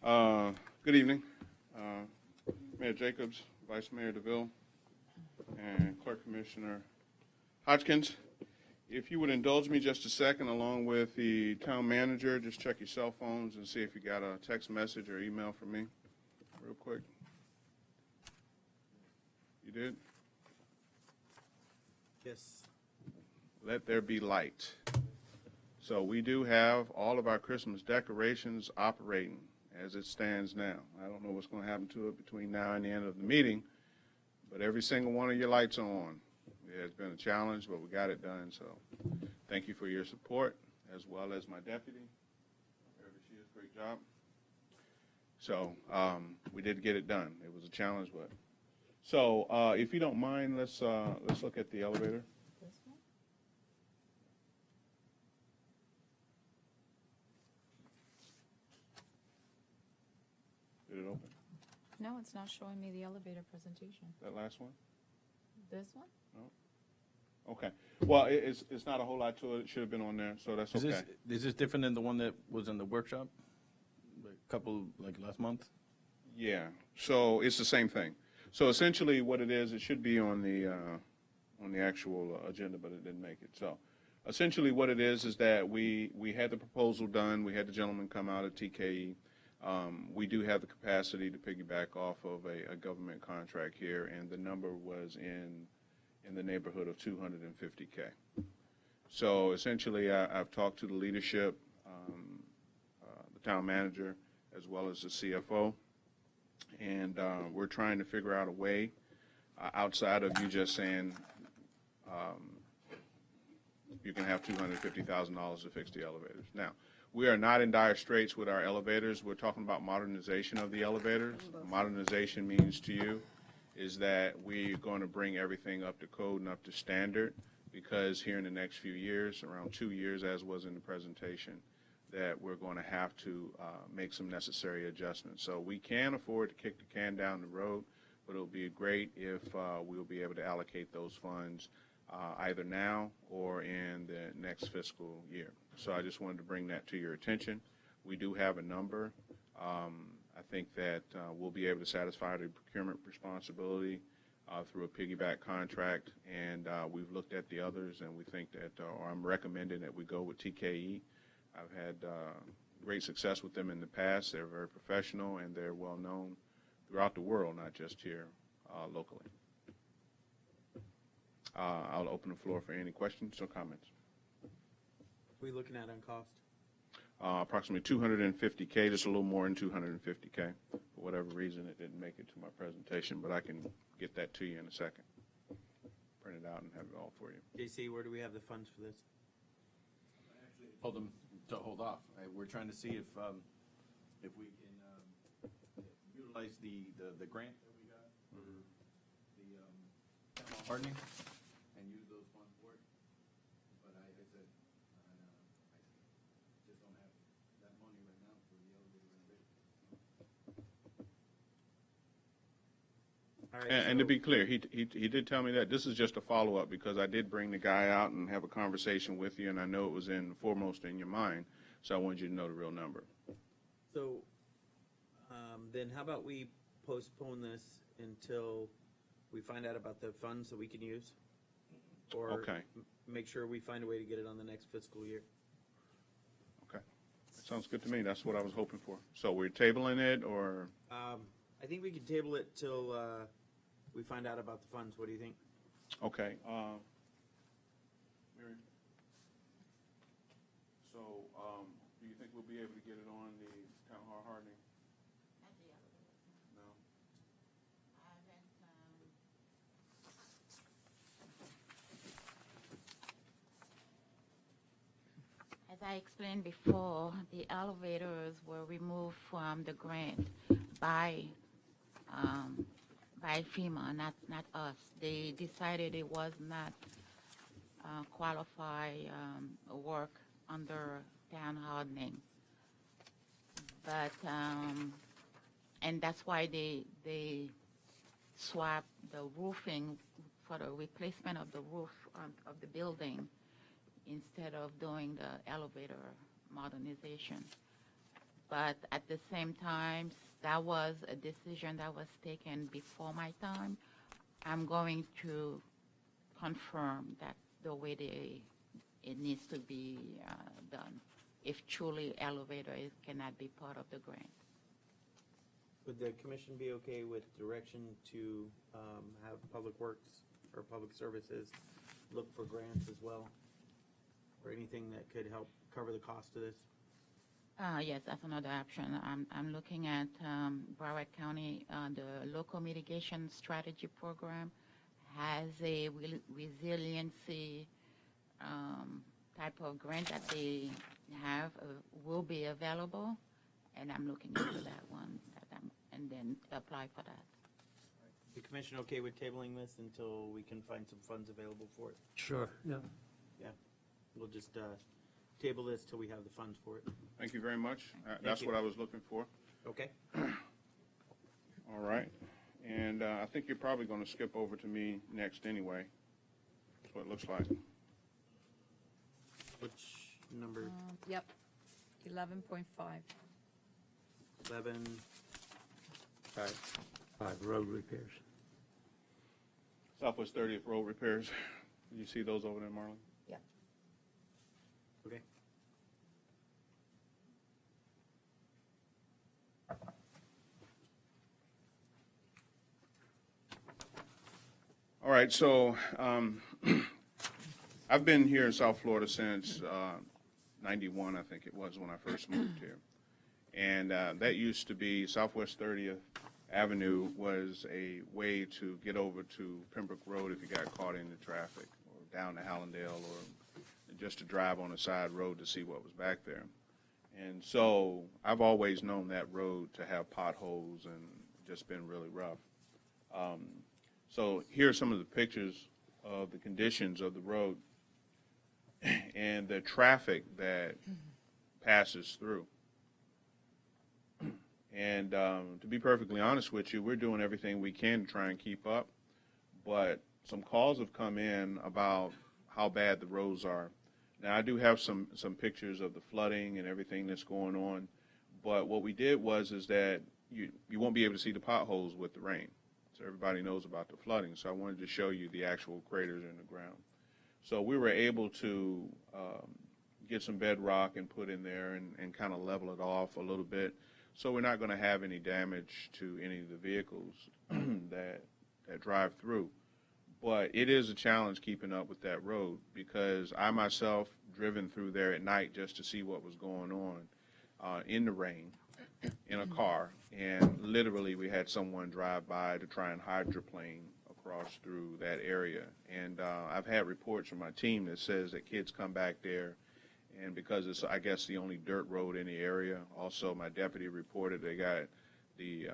Oh, no. No. Good evening. Mayor Jacobs, Vice Mayor DeVille, and Clerk Commissioner Hodgkins. If you would indulge me just a second, along with the town manager, just check your cell phones and see if you got a text message or email from me, real quick. You did? Yes. Let there be light. So we do have all of our Christmas decorations operating as it stands now. I don't know what's going to happen to it between now and the end of the meeting, but every single one of your lights are on. It has been a challenge, but we got it done. So thank you for your support, as well as my deputy. Wherever she is, great job. So we did get it done. It was a challenge, but so if you don't mind, let's look at the elevator. This one? Did it open? No, it's not showing me the elevator presentation. That last one? This one? Okay. Well, it's not a whole lot to it. It should have been on there, so that's okay. Is this different than the one that was in the workshop? A couple, like last month? Yeah. So it's the same thing. So essentially, what it is, it should be on the actual agenda, but it didn't make it. So essentially, what it is that we had the proposal done. We had the gentleman come out at TKE. We do have the capacity to piggyback off of a government contract here, and the number was in the neighborhood of $250K. So essentially, I've talked to the leadership, the town manager, as well as the CFO, and we're trying to figure out a way outside of you just saying you can have $250,000 to fix the elevators. Now, we are not in dire straits with our elevators. We're talking about modernization of the elevators. Modernization means to you is that we're going to bring everything up to code and up to standard, because here in the next few years, around 2 years, as was in the presentation, that we're going to have to make some necessary adjustments. So we can afford to kick the can down the road, but it'll be great if we'll be able to allocate those funds either now or in the next fiscal year. So I just wanted to bring that to your attention. We do have a number. I think that we'll be able to satisfy the procurement responsibility through a piggyback contract, and we've looked at the others, and we think that, or I'm recommending that we go with TKE. I've had great success with them in the past. They're very professional, and they're well known throughout the world, not just here locally. I'll open the floor for any questions or comments. we looking at on cost? Approximately 250K, just a little more than 250K. For whatever reason, it didn't make it to my presentation, but I can get that to you in a second. Print it out and have it all for you. JC, where do we have the funds for this? Told them to hold off. We're trying to see if we can utilize the grant that we got, the town hall hardening, and use those funds for it. But I said, I just don't have that money right now for the elevator renovation. All right, And to be clear, he did tell me that this is just a follow-up because I did bring the guy out and have a conversation with you, and I know it was foremost in your mind, so I wanted you to know the real number. So, then how about we postpone this until we find out about the funds that we can use? Or Okay. make sure we find a way to get it on the next fiscal year. Okay. That sounds good to me. That's what I was hoping for. So we're tabling it, or? I think we can table it till we find out about the funds. What do you think? Okay. Mary? So, do you think we'll be able to get it on the town hall hardening? No? As I explained before, the elevators were removed from the grant by FEMA, not us. They decided it was not qualified work under town hardening. But, and that's why they swapped the roofing for the replacement of the roof of the building instead of doing the elevator modernization. But at the same time, that was a decision that was taken before my time. I'm going to confirm that the way it needs to be done, if truly elevator cannot be part of the grant. Would the commission be okay with direction to have Public Works or Public Services look for grants as well? Or anything that could help cover the cost of this? Yes, that's another option. I'm looking at Broward County, the Local Mitigation Strategy Program has a resiliency type of grant that they have will be available, and I'm looking into that one, and then apply for that. The commission okay with tabling this until we can find some funds available for it? Sure, yeah. Yeah, we'll just table this till we have the funds for it. Thank you very much. That's you. what I was looking for. Okay. All right. And I think you're probably going to skip over to me next anyway. That's what it looks like. Which number? Yep, 11.5. 11. Five road repairs. Southwest 30th Road repairs. Did you see those over there, Marlon? Yeah. Okay. All right, so I've been here in South Florida since 91, I think it was, when I first moved here. And that used to be Southwest 30th Avenue was a way to get over to Pembroke Road if you got caught in the traffic, or down to Hallandale, or just to drive on a side road to see what was back there. And so I've always known that road to have potholes and just been really rough. So here are some of the pictures of the conditions of the road and the traffic that passes through. And to be perfectly honest with you, we're doing everything we can to try and keep up, but some calls have come in about how bad the roads are. Now, I do have some pictures of the flooding and everything that's going on, but what we did is that you won't be able to see the potholes with the rain. So everybody knows about the flooding, so I wanted to show you the actual craters in the ground. So we were able to get some bedrock and put in there and kind of level it off a little bit. So we're not going to have any damage to any of the vehicles that drive through. But it is a challenge keeping up with that road because I myself driven through there at night just to see what was going on in the rain in a car, and literally we had someone drive by to try and hydroplane across through that area. And I've had reports from my team that says that kids come back there, and because it's, I guess, the only dirt road in the area. Also, my deputy reported they got the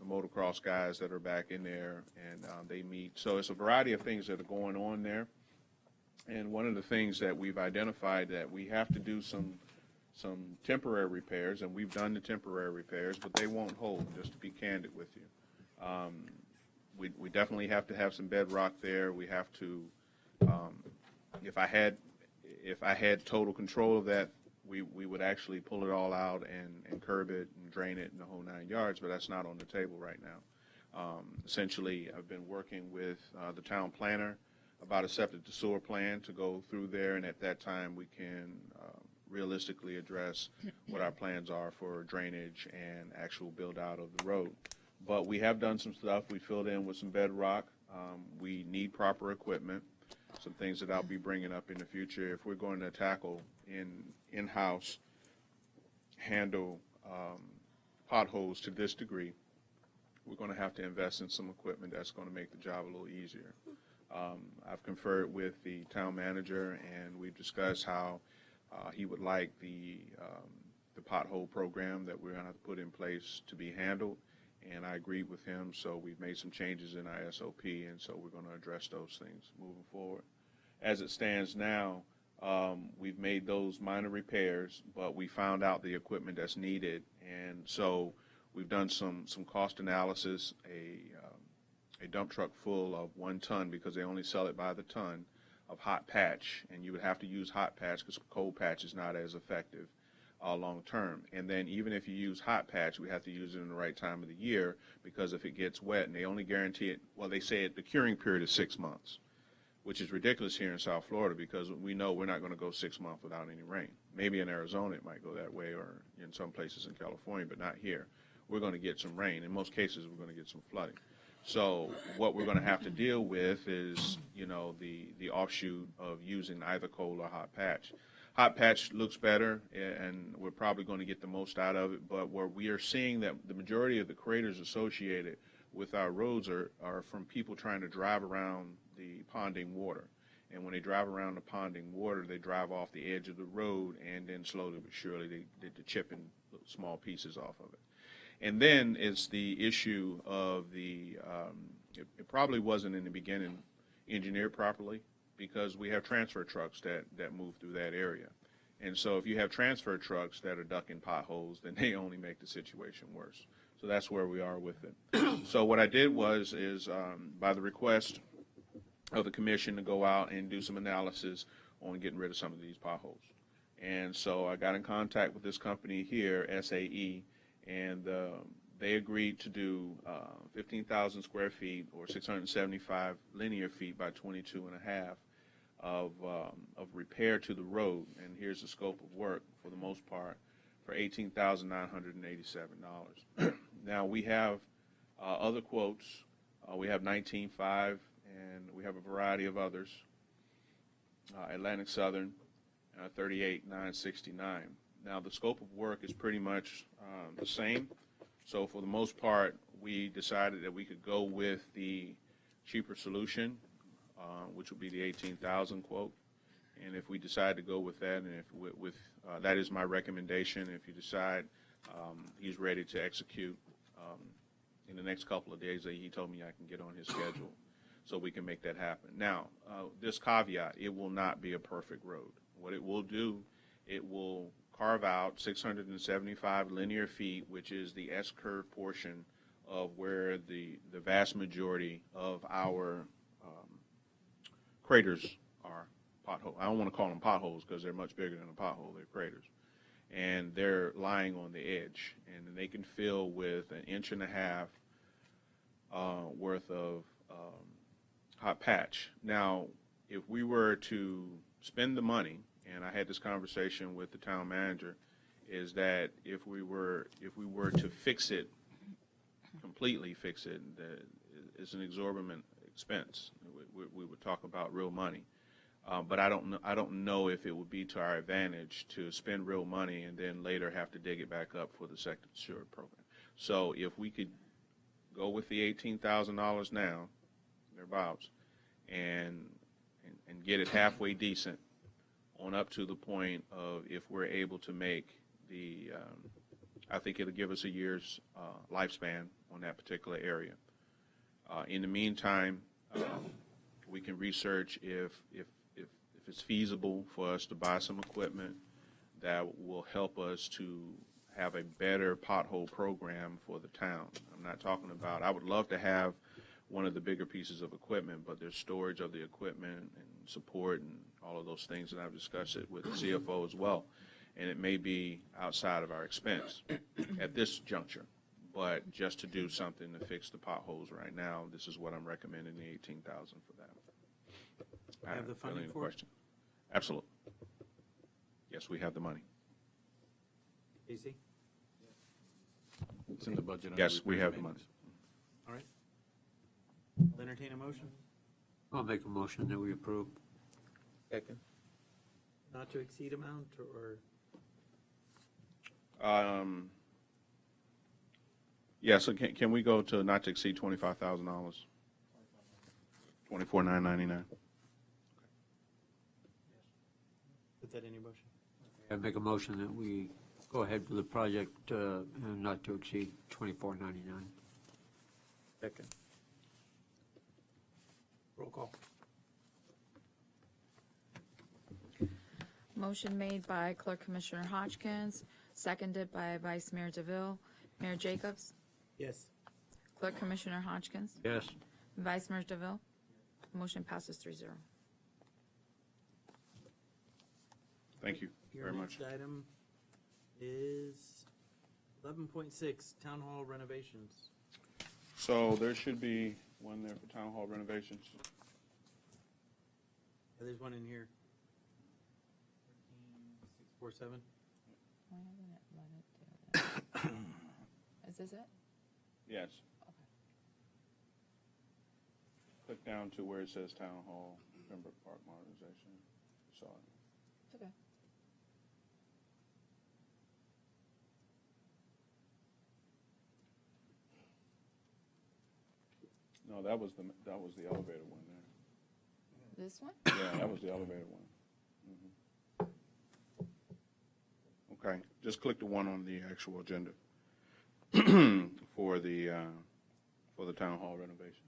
motocross guys that are back in there, and they meet. So it's a variety of things that are going on there. And one of the things that we've identified that we have to do some temporary repairs, and we've done the temporary repairs, but they won't hold, just to be candid with you. We definitely have to have some bedrock there. We have to, if I had total control of that, we would actually pull it all out and curb it and drain it in the whole 9 yards, but that's not on the table right now. Essentially, I've been working with the town planner about a septic to sewer plan to go through there, and at that time we can realistically address what our plans are for drainage and actual build out of the road. But we have done some stuff. We filled in with some bedrock. We need proper equipment, some things that I'll be bringing up in the future. If we're going to tackle in-house handle potholes to this degree, we're going to have to invest in some equipment that's going to make the job a little easier. I've conferred with the town manager, and we've discussed how he would like the pothole program that we're going to have to put in place to be handled, and I agreed with him, so we've made some changes in our SOP, and so we're going to address those things moving forward. As it stands now, we've made those minor repairs, but we found out the equipment that's needed, and so we've done some cost analysis. A dump truck full of 1 ton, because they only sell it by the ton, of hot patch, and you would have to use hot patch because cold patch is not as effective long term. And then even if you use hot patch, we have to use it in the right time of the year, because if it gets wet, and they only guarantee it, well, they say the curing period is 6 months, which is ridiculous here in South Florida, because we know we're not going to go 6 months without any rain. Maybe in Arizona it might go that way, or in some places in California, but not here. We're going to get some rain. In most cases, we're going to get some flooding. So what we're going to have to deal with is, the offshoot of using either cold or hot patch. Hot patch looks better, and we're probably going to get the most out of it, but where we are seeing that the majority of the craters associated with our roads are from people trying to drive around the ponding water. And when they drive around the ponding water, they drive off the edge of the road, and then slowly but surely they're chipping small pieces off of it. And then it's the issue of it probably wasn't in the beginning engineered properly, because we have transfer trucks that move through that area. And so if you have transfer trucks that are ducking potholes, then they only make the situation worse. So that's where we are with it. So what I did is by the request of the commission, to go out and do some analysis on getting rid of some of these potholes. And so I got in contact with this company here, SAE, and they agreed to do 15,000 square feet, or 675 linear feet by 22 and a half of repair to the road. And here's the scope of work, for the most part, for $18,987. Now we have other quotes. We have 19.5, and we have a variety of others. Atlantic Southern, 38,969. Now the scope of work is pretty much the same. So for the most part, we decided that we could go with the cheaper solution, which would be the 18,000 quote. And if we decide to go with that, and if that is my recommendation, if you decide he's ready to execute in the next couple of days, he told me I can get on his schedule, so we can make that happen. Now, this caveat: it will not be a perfect road. What it will do, it will carve out 675 linear feet, which is the S-curve portion of where the vast majority of our craters are. Pothole. I don't want to call them potholes, because they're much bigger than a pothole. They're craters. And they're lying on the edge, and they can fill with 1.5 inches worth of hot patch. Now, if we were to spend the money, and I had this conversation with the town manager, is that if we were to completely fix it, it's an exorbitant expense. We would talk about real money. But I don't know if it would be to our advantage to spend real money and then later have to dig it back up for the second assured program. So if we could go with the $18,000 now, thereabouts, and get it halfway decent on up to the point of if we're able to make the, I think it'll give us a year's lifespan on that particular area. In the meantime, we can research if it's feasible for us to buy some equipment that will help us to have a better pothole program for the town. I'm not talking about, I would love to have one of the bigger pieces of equipment, but there's storage of the equipment and support and all of those things, and I've discussed it with the CFO as well. And it may be outside of our expense at this juncture, but just to do something to fix the potholes right now, this is what I'm recommending, the $18,000 for that. Have the funding for it? Question? Absolutely. Yes, we have the money. Casey? It's in the budget. Yes, we have the money. All right. I'll entertain a motion. I'll make a motion that we approve. Second. Not to exceed amount or? Yeah, so can we go to not to exceed $25,000? $24,999. Put that in your motion. I make a motion that we go ahead with the project not to exceed $24.99. Second. Roll call. Motion made by Clerk Commissioner Hodgkins, seconded by Vice Mayor DeVille. Mayor Jacobs? Yes. Clerk Commissioner Hodgkins? Yes. Vice Mayor DeVille? Motion passes 3-0. Thank you Your very much. next item is 11.6, Town Hall renovations. So there should be one there for town hall renovations. There's one in here. 13647. Why haven't it let it do it? Is this it? Yes. Click down to where it says town hall, Pembroke Park modernization. You saw it. Okay. No, that was the elevator one there. This one? Yeah, that was the elevator one. Okay, just click the one on the actual agenda for the town hall renovations.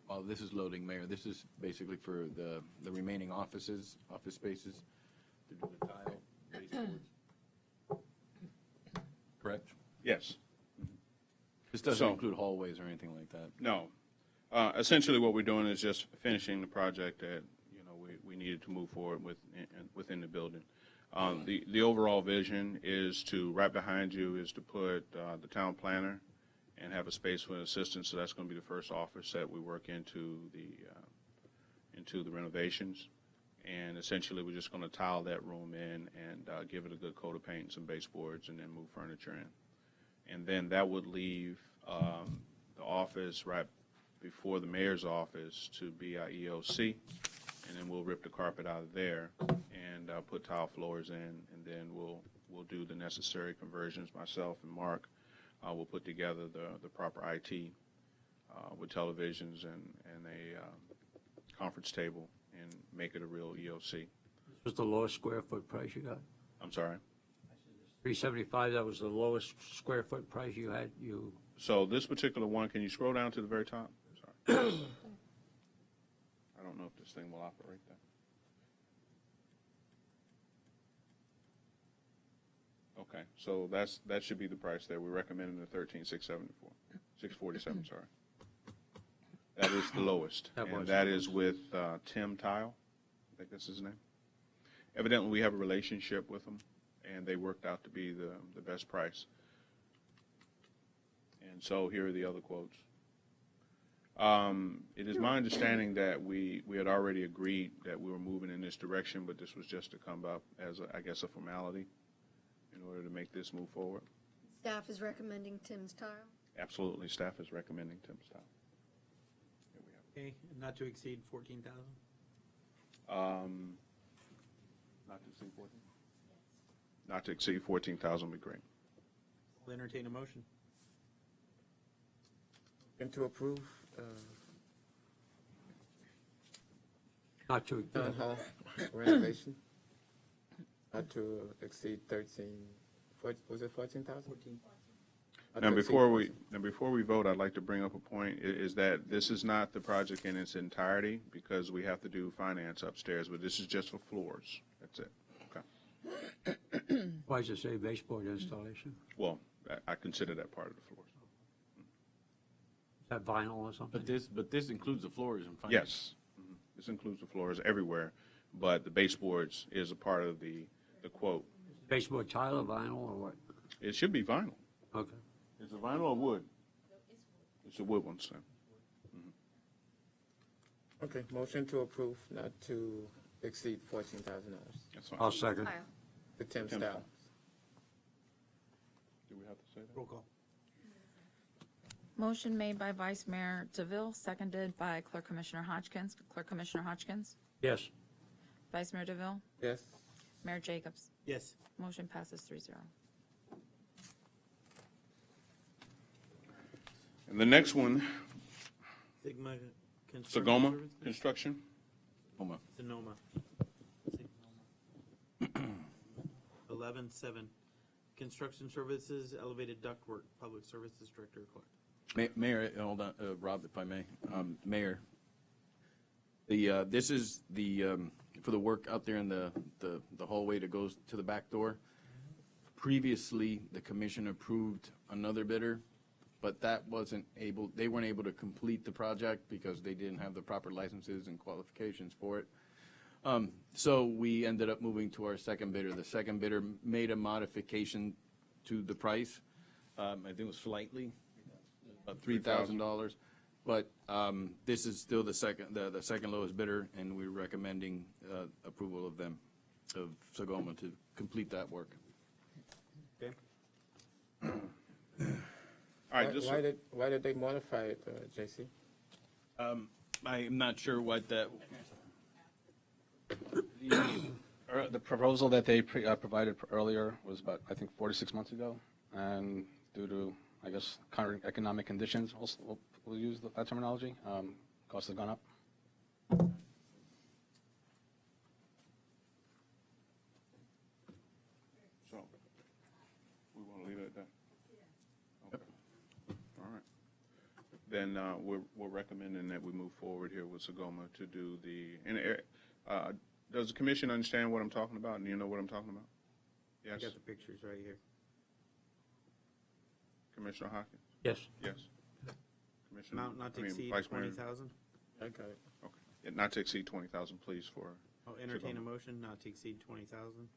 While this is loading, Mayor, this is basically for the remaining office spaces to do the tile baseboards. Correct? Yes. This doesn't So- include hallways or anything like that. No. Essentially, what we're doing is just finishing the project that we needed to move forward within the building. The overall vision is to, right behind you, is to put the town planner and have a space for an assistant. So that's going to be the first office that we work into the renovations. And essentially, we're just going to tile that room in and give it a good coat of paint and some baseboards, and then move furniture in. And then that would leave the office right before the mayor's office to be our EOC, and then we'll rip the carpet out of there and put tile floors in, and then we'll do the necessary conversions. Myself and Mark will put together the proper IT with televisions and a conference table and make it a real EOC. What's the lowest square foot price you got? I'm sorry? 375, that was the lowest square foot price you had? So this particular one, can you scroll down to the very top? Sorry. I don't know if this thing will operate that. Okay, so that should be the price there. We're recommending the 647, sorry. That is the lowest. And that is with Tim Tile. I think that's his name. Evidently, we have a relationship with them, and they worked out to be the best price. And so here are the other quotes. It is my understanding that we had already agreed that we were moving in this direction, but this was just to come up as, I guess, a formality in order to make this move forward. Staff is recommending Tim's tile. Absolutely, staff is recommending Tim's tile. Okay, not to exceed 14,000? Not to exceed 14? Not to exceed 14,000 would be great. I'll entertain a motion. And to approve, Not to, town hall renovation, not to exceed was it 14,000? 14. Now, before we vote, I'd like to bring up a point, is that this is not the project in its entirety, because we have to do finance upstairs, but this is just for floors. That's it. Okay. why does it say baseboard installation? Well, I consider that part of the floors. Is that vinyl or something? But this includes the floors and finance. Yes. Mhm. This includes the floors everywhere, but the baseboards is a part of the quote. Baseboard tile or vinyl or what? It should be vinyl. Okay. Is it vinyl or wood? It's a wood one, sir. Okay, motion to approve, not to exceed $14,000. That's fine. I'll second. The Tim Tim style. style. Do we have to say that? Roll call. Motion made by Vice Mayor DeVille, seconded by Clerk Commissioner Hodgkins. Clerk Commissioner Hodgkins? Yes. Vice Mayor DeVille? Yes. Mayor Jacobs? Yes. Motion passes 3-0. And the next one, Sigma Construction Sagoma Services? Construction. Sonoma. 11-7, Construction Services, Elevated Ductwork, Public Services Director, Clerk. Mayor, hold on, Rob, if I may. Mayor, this is for the work out there in the hallway that goes to the back door. Previously, the commission approved another bidder, but they weren't able to complete the project because they didn't have the proper licenses and qualifications for it. So we ended up moving to our second bidder. The second bidder made a modification to the price. I think it was slightly, about $3,000. But this is still the second lowest bidder, and we're recommending approval of them, of Sagoma, to complete that work. Okay. All right, Why did they modify it, JC? I'm not sure what that. The proposal that they provided earlier was about, I think, 4 to 6 months ago, and due to, I guess, current economic conditions, we'll use that terminology, costs have gone up. So, we want to leave it at that? Okay. All right. Then we're recommending that we move forward here with Sagoma to do does the commission understand what I'm talking about? And you know what I'm talking about? Yes. I got the pictures right here. Commissioner Hawkins? Yes. Yes. Commissioner, Amount not to exceed Vice Mayor? 20,000. I got it. Okay. Yeah, not to exceed 20,000, please, for. I'll entertain a Sagoma. motion not to exceed 20,000.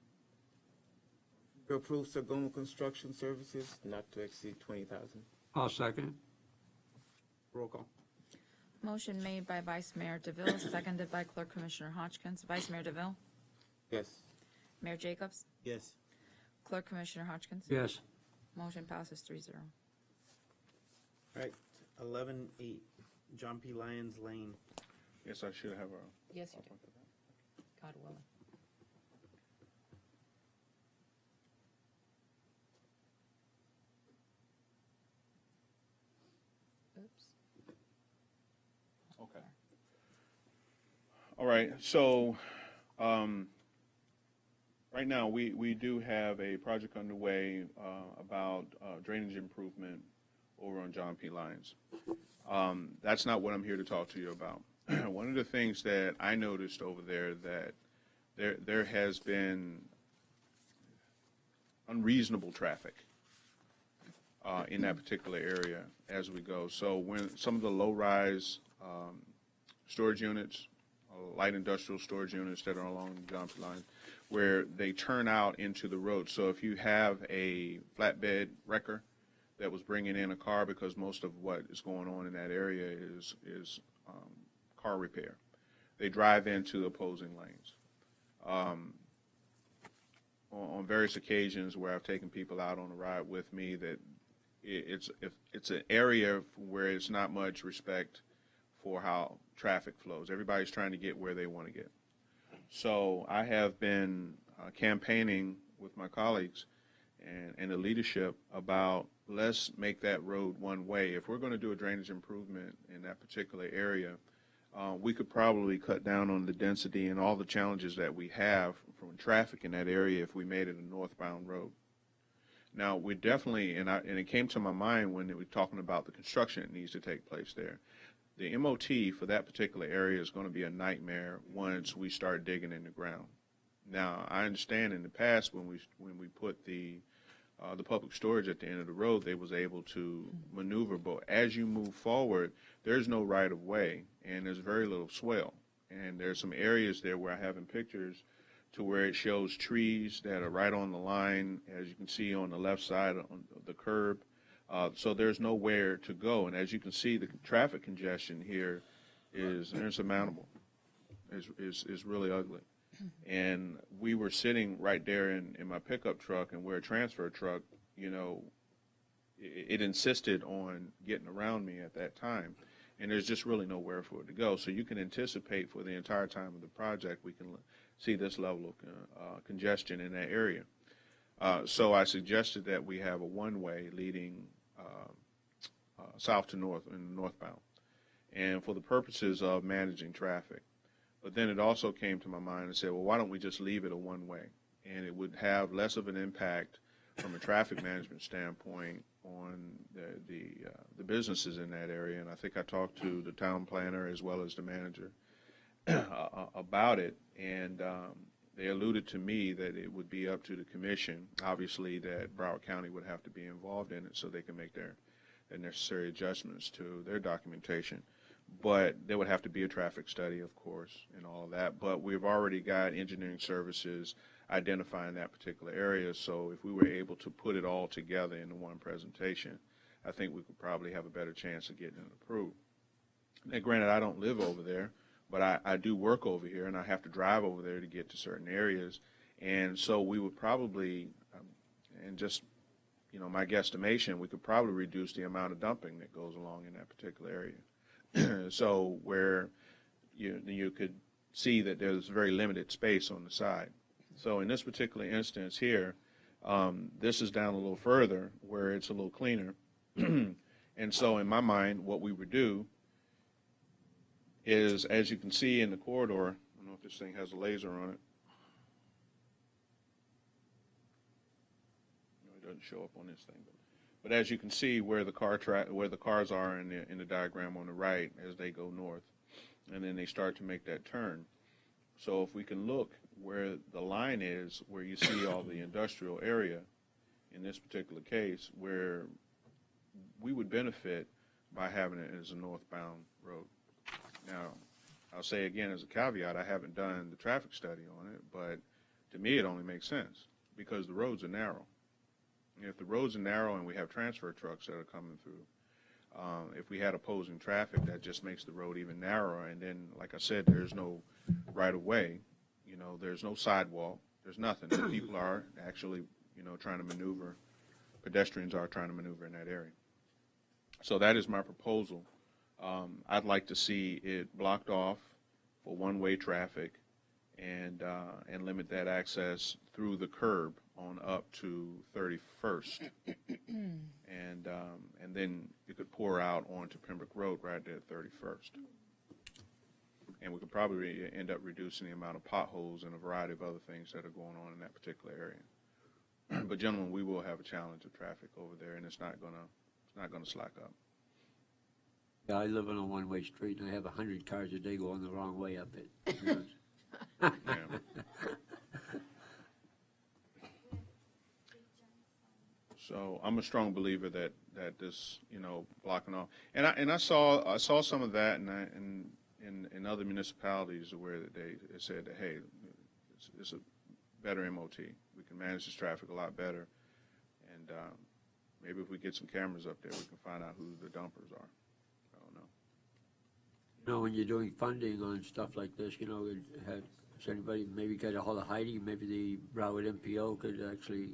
To approve Sagoma Construction Services, not to exceed 20,000. I'll second. Roll call. Motion made by Vice Mayor DeVille, seconded by Clerk Commissioner Hodgkins. Vice Mayor DeVille? Yes. Mayor Jacobs? Yes. Clerk Commissioner Hodgkins? Yes. Motion passes 3-0. All right, 11-8, John P. Lyons Lane. Yes, I should have a. Yes, you do. God willing. Oops. Okay. All right, so, right now, we do have a project underway, about, drainage improvement over on John P. Lyons. That's not what I'm here to talk to you about. One of the things that I noticed over there that there has been unreasonable traffic in that particular area as we go. So when some of the low-rise storage units, light industrial storage units that are along the John P. Lyons, where they turn out into the road. So if you have a flatbed wrecker that was bringing in a car, because most of what is going on in that area is car repair. They drive into opposing lanes. On various occasions where I've taken people out on a ride with me, that it's an area where it's not much respect for how traffic flows. Everybody's trying to get where they want to get. So I have been campaigning with my colleagues and the leadership about, let's make that road one way. If we're going to do a drainage improvement in that particular area, we could probably cut down on the density and all the challenges that we have from traffic in that area if we made it a northbound road. Now, we definitely, and it came to my mind when we were talking about the construction that needs to take place there. The MOT for that particular area is going to be a nightmare once we start digging in the ground. Now, I understand in the past when we put the public storage at the end of the road, they was able to maneuver, but as you move forward, there's no right of way, and there's very little swell. And there's some areas there where I have in pictures to where it shows trees that are right on the line, as you can see on the left side on the curb. So there's nowhere to go. And as you can see, the traffic congestion here is insurmountable. Is really ugly. And we were sitting right there in my pickup truck, and we're a transfer truck, you know, it insisted on getting around me at that time. And there's just really nowhere for it to go. So you can anticipate for the entire time of the project, we can see this level of congestion in that area. So I suggested that we have a one-way leading south to north and northbound, and for the purposes of managing traffic. But then it also came to my mind and said, well, why don't we just leave it a one-way? And it would have less of an impact from a traffic management standpoint on the businesses in that area. And I think I talked to the town planner as well as the manager about it, and they alluded to me that it would be up to the commission, obviously, that Broward County would have to be involved in it so they can make their necessary adjustments to their documentation. But there would have to be a traffic study, of course, and all of that. But we've already got engineering services identifying that particular area. So if we were able to put it all together into one presentation, I think we could probably have a better chance of getting it approved. Now, granted, I don't live over there, but I do work over here, and I have to drive over there to get to certain areas. And so we would probably, and just, you know, my guesstimation, we could probably reduce the amount of dumping that goes along in that particular area. So where you could see that there's very limited space on the side. So in this particular instance here, this is down a little further where it's a little cleaner. And so in my mind, what we would do is, as you can see in the corridor, I don't know if this thing has a laser on it. No, it doesn't show up on this thing, but as you can see where the cars are in the diagram on the right as they go north, and then they start to make that turn. So if we can look where the line is, where you see all the industrial area, in this particular case, where we would benefit by having it as a northbound road. Now, I'll say again as a caveat, I haven't done the traffic study on it, but to me it only makes sense because the roads are narrow. And if the roads are narrow and we have transfer trucks that are coming through, if we had opposing traffic, that just makes the road even narrower. And then, like I said, there's no right of way, you know, there's no sidewalk, there's nothing. People are actually, you know, trying to maneuver, pedestrians are trying to maneuver in that area. So that is my proposal. I'd like to see it blocked off for one-way traffic and limit that access through the curb on up to 31st. And then you could pour out onto Pembroke Road right there at 31st. And we could probably end up reducing the amount of potholes and a variety of other things that are going on in that particular area. But gentlemen, we will have a challenge of traffic over there, and it's not gonna slack up. Yeah, I live on a one-way street, and I have 100 cars a day going the wrong way up it. Yeah. So I'm a strong believer that this, you know, blocking off, and I saw some of that in other municipalities where they said that, hey, it's a better MOT. We can manage this traffic a lot better, and Maybe if we get some cameras up there, we can find out who the dumpers are. I don't know. You know, when you're doing funding on stuff like this, you know, has anybody maybe get a hold of Heidi? Maybe the Broward MPO could actually.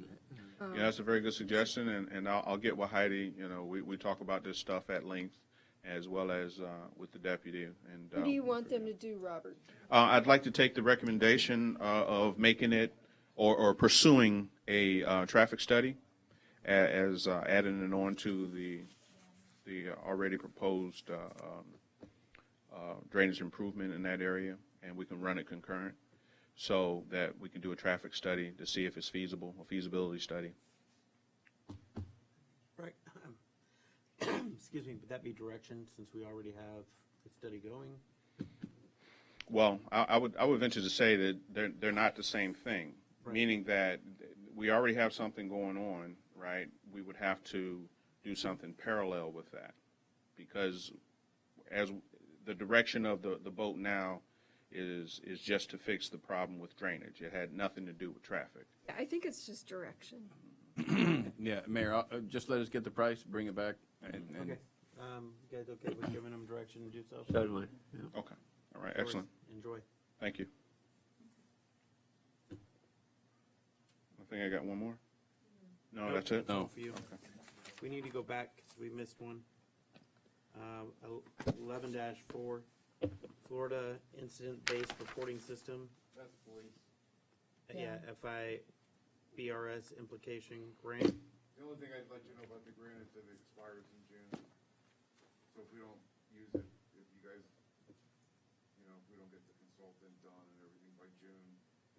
Yeah, that's a very good suggestion, and I'll get with Heidi. You know, we talk about this stuff at length, as well as with the deputy. And What do you want them to do, Robert? I'd like to take the recommendation of making it or pursuing a traffic study as adding it on to the already proposed drainage improvement in that area, and we can run it concurrent so that we can do a traffic study to see if it's feasible, a feasibility study. Right. Excuse me, would that be direction since we already have the study going? Well, I would venture to say that they're not the same thing, Right. meaning that we already have something going on, right? We would have to do something parallel with that, because as the direction of the boat now is just to fix the problem with drainage. It had nothing to do with traffic. I think it's just direction. Yeah, Mayor, just let us get the price, bring it back. And Okay. You guys okay with giving them direction to do so? Certainly. Yeah. Okay. All right. Excellent. Enjoy. Thank you. I think I got one more. No, Nope, that's it? No. For you. Okay. We need to go back because we missed one. 11-4, Florida Incident-Based Reporting System. That's police. Yeah, FIBRS implication grant. The only thing I'd let you know about the grant is that it expires in June. So if we don't use it, if you guys, you know, if we don't get the consultant done and everything by June,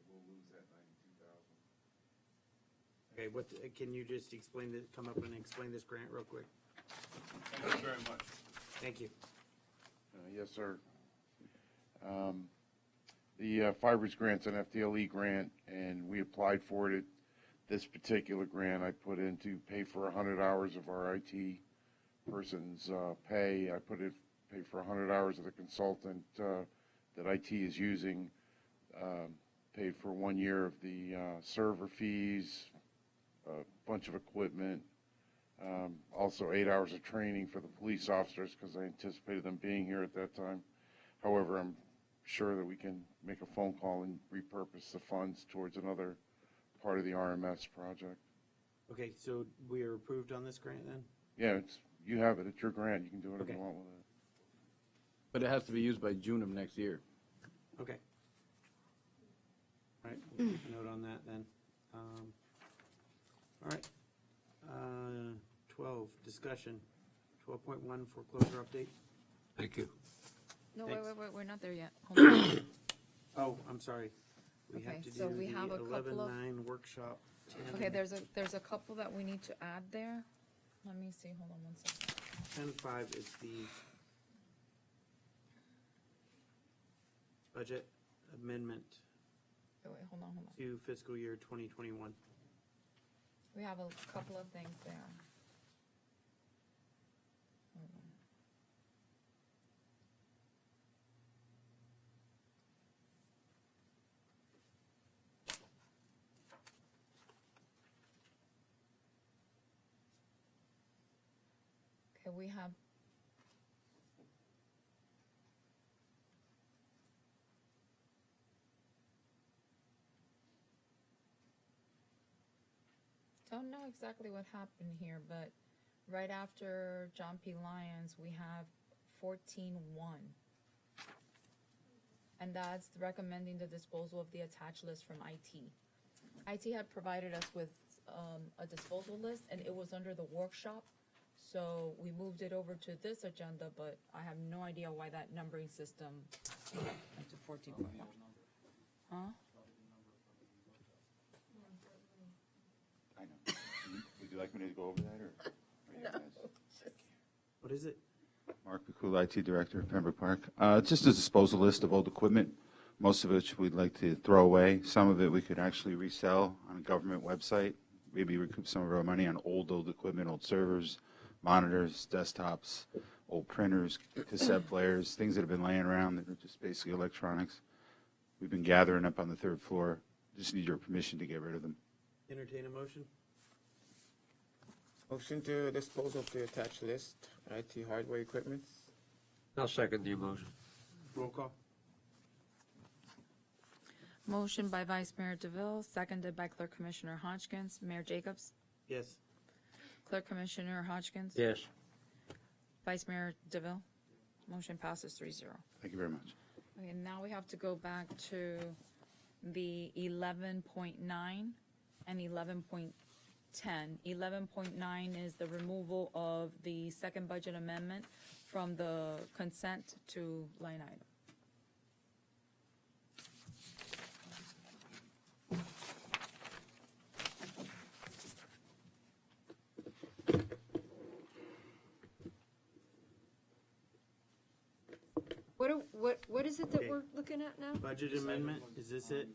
we'll lose that $92,000. Okay, can you just come up and explain this grant real quick? Thank you very much. Thank you. Yes, sir. The Fibers Grant's an FDLE grant, and we applied for it. This particular grant I put in to pay for 100 hours of our IT person's pay. I pay for 100 hours of the consultant that IT is using. Paid for 1 year of the server fees, a bunch of equipment. Also 8 hours of training for the police officers because I anticipated them being here at that time. However, I'm sure that we can make a phone call and repurpose the funds towards another part of the RMS project. Okay, so we are approved on this grant then? Yeah, you have it. It's your grant. You can do whatever you Okay. want with it. But it has to be used by June of next year. Okay. All right, we'll keep a note on that then. All right. 12, discussion. 12.1, foreclosure update. Thank you. No, Thanks. wait, we're not there yet. Hold on. Oh, I'm sorry. We Okay, have to so do we the have a couple of- 11-9 workshop. 10, Okay, there's a couple that we need to add there. Let me see, hold on one second. 10.5 is the budget amendment Wait, hold on. to fiscal year 2021. We have a couple of things there. Hold on. Okay, we have don't know exactly what happened here, but right after John P. Lyons, we have 14-1. And that's recommending the disposal of the attached list from IT. IT had provided us with a disposal list, and it was under the workshop. So we moved it over to this agenda, but I have no idea why that numbering system went to 14.1. Huh? I know. Would you like me to go over that, or? No. What is it? Mark Bakula, IT Director of Pembroke Park. Just a disposal list of old equipment, most of which we'd like to throw away. Some of it we could actually resell on a government website, maybe recoup some of our money on old equipment, old servers, monitors, desktops, old printers, cassette players, things that have been laying around that are just basically electronics. We've been gathering up on the third floor. Just need your permission to get rid of them. Entertain a motion? Motion to dispose of the attached list, IT hardware equipment. I'll second the motion. Roll call. Motion by Vice Mayor DeVille, seconded by Clerk Commissioner Hodgkins. Mayor Jacobs? Yes. Clerk Commissioner Hodgkins? Yes. Vice Mayor DeVille? Motion passes 3-0. Thank you very much. Okay, now we have to go back to the 11.9 and 11.10. 11.9 is the removal of the second budget amendment from the consent to line item. What is it that Okay. we're looking at now? Budget amendment, is this it?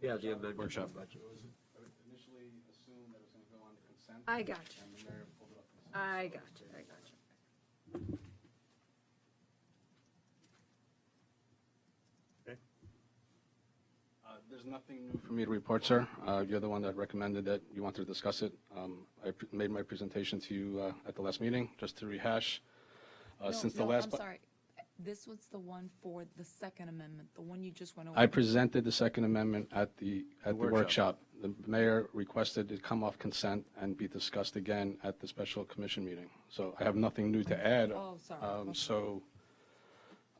Yeah, the amendment. Workshop. Initially assumed that it was going to go on the consent. I got you. And the mayor pulled it up. I got you. Okay. There's nothing new for me to report, sir. You're the one that recommended that you wanted to discuss it. Made my presentation to you at the last meeting, just to rehash. Since the last. I'm sorry. This was the one for the second amendment, the one you just went over. I presented the Second Amendment at the workshop. workshop. The mayor requested it come off consent and be discussed again at the special commission meeting. So I have nothing new to add. Oh, sorry. So,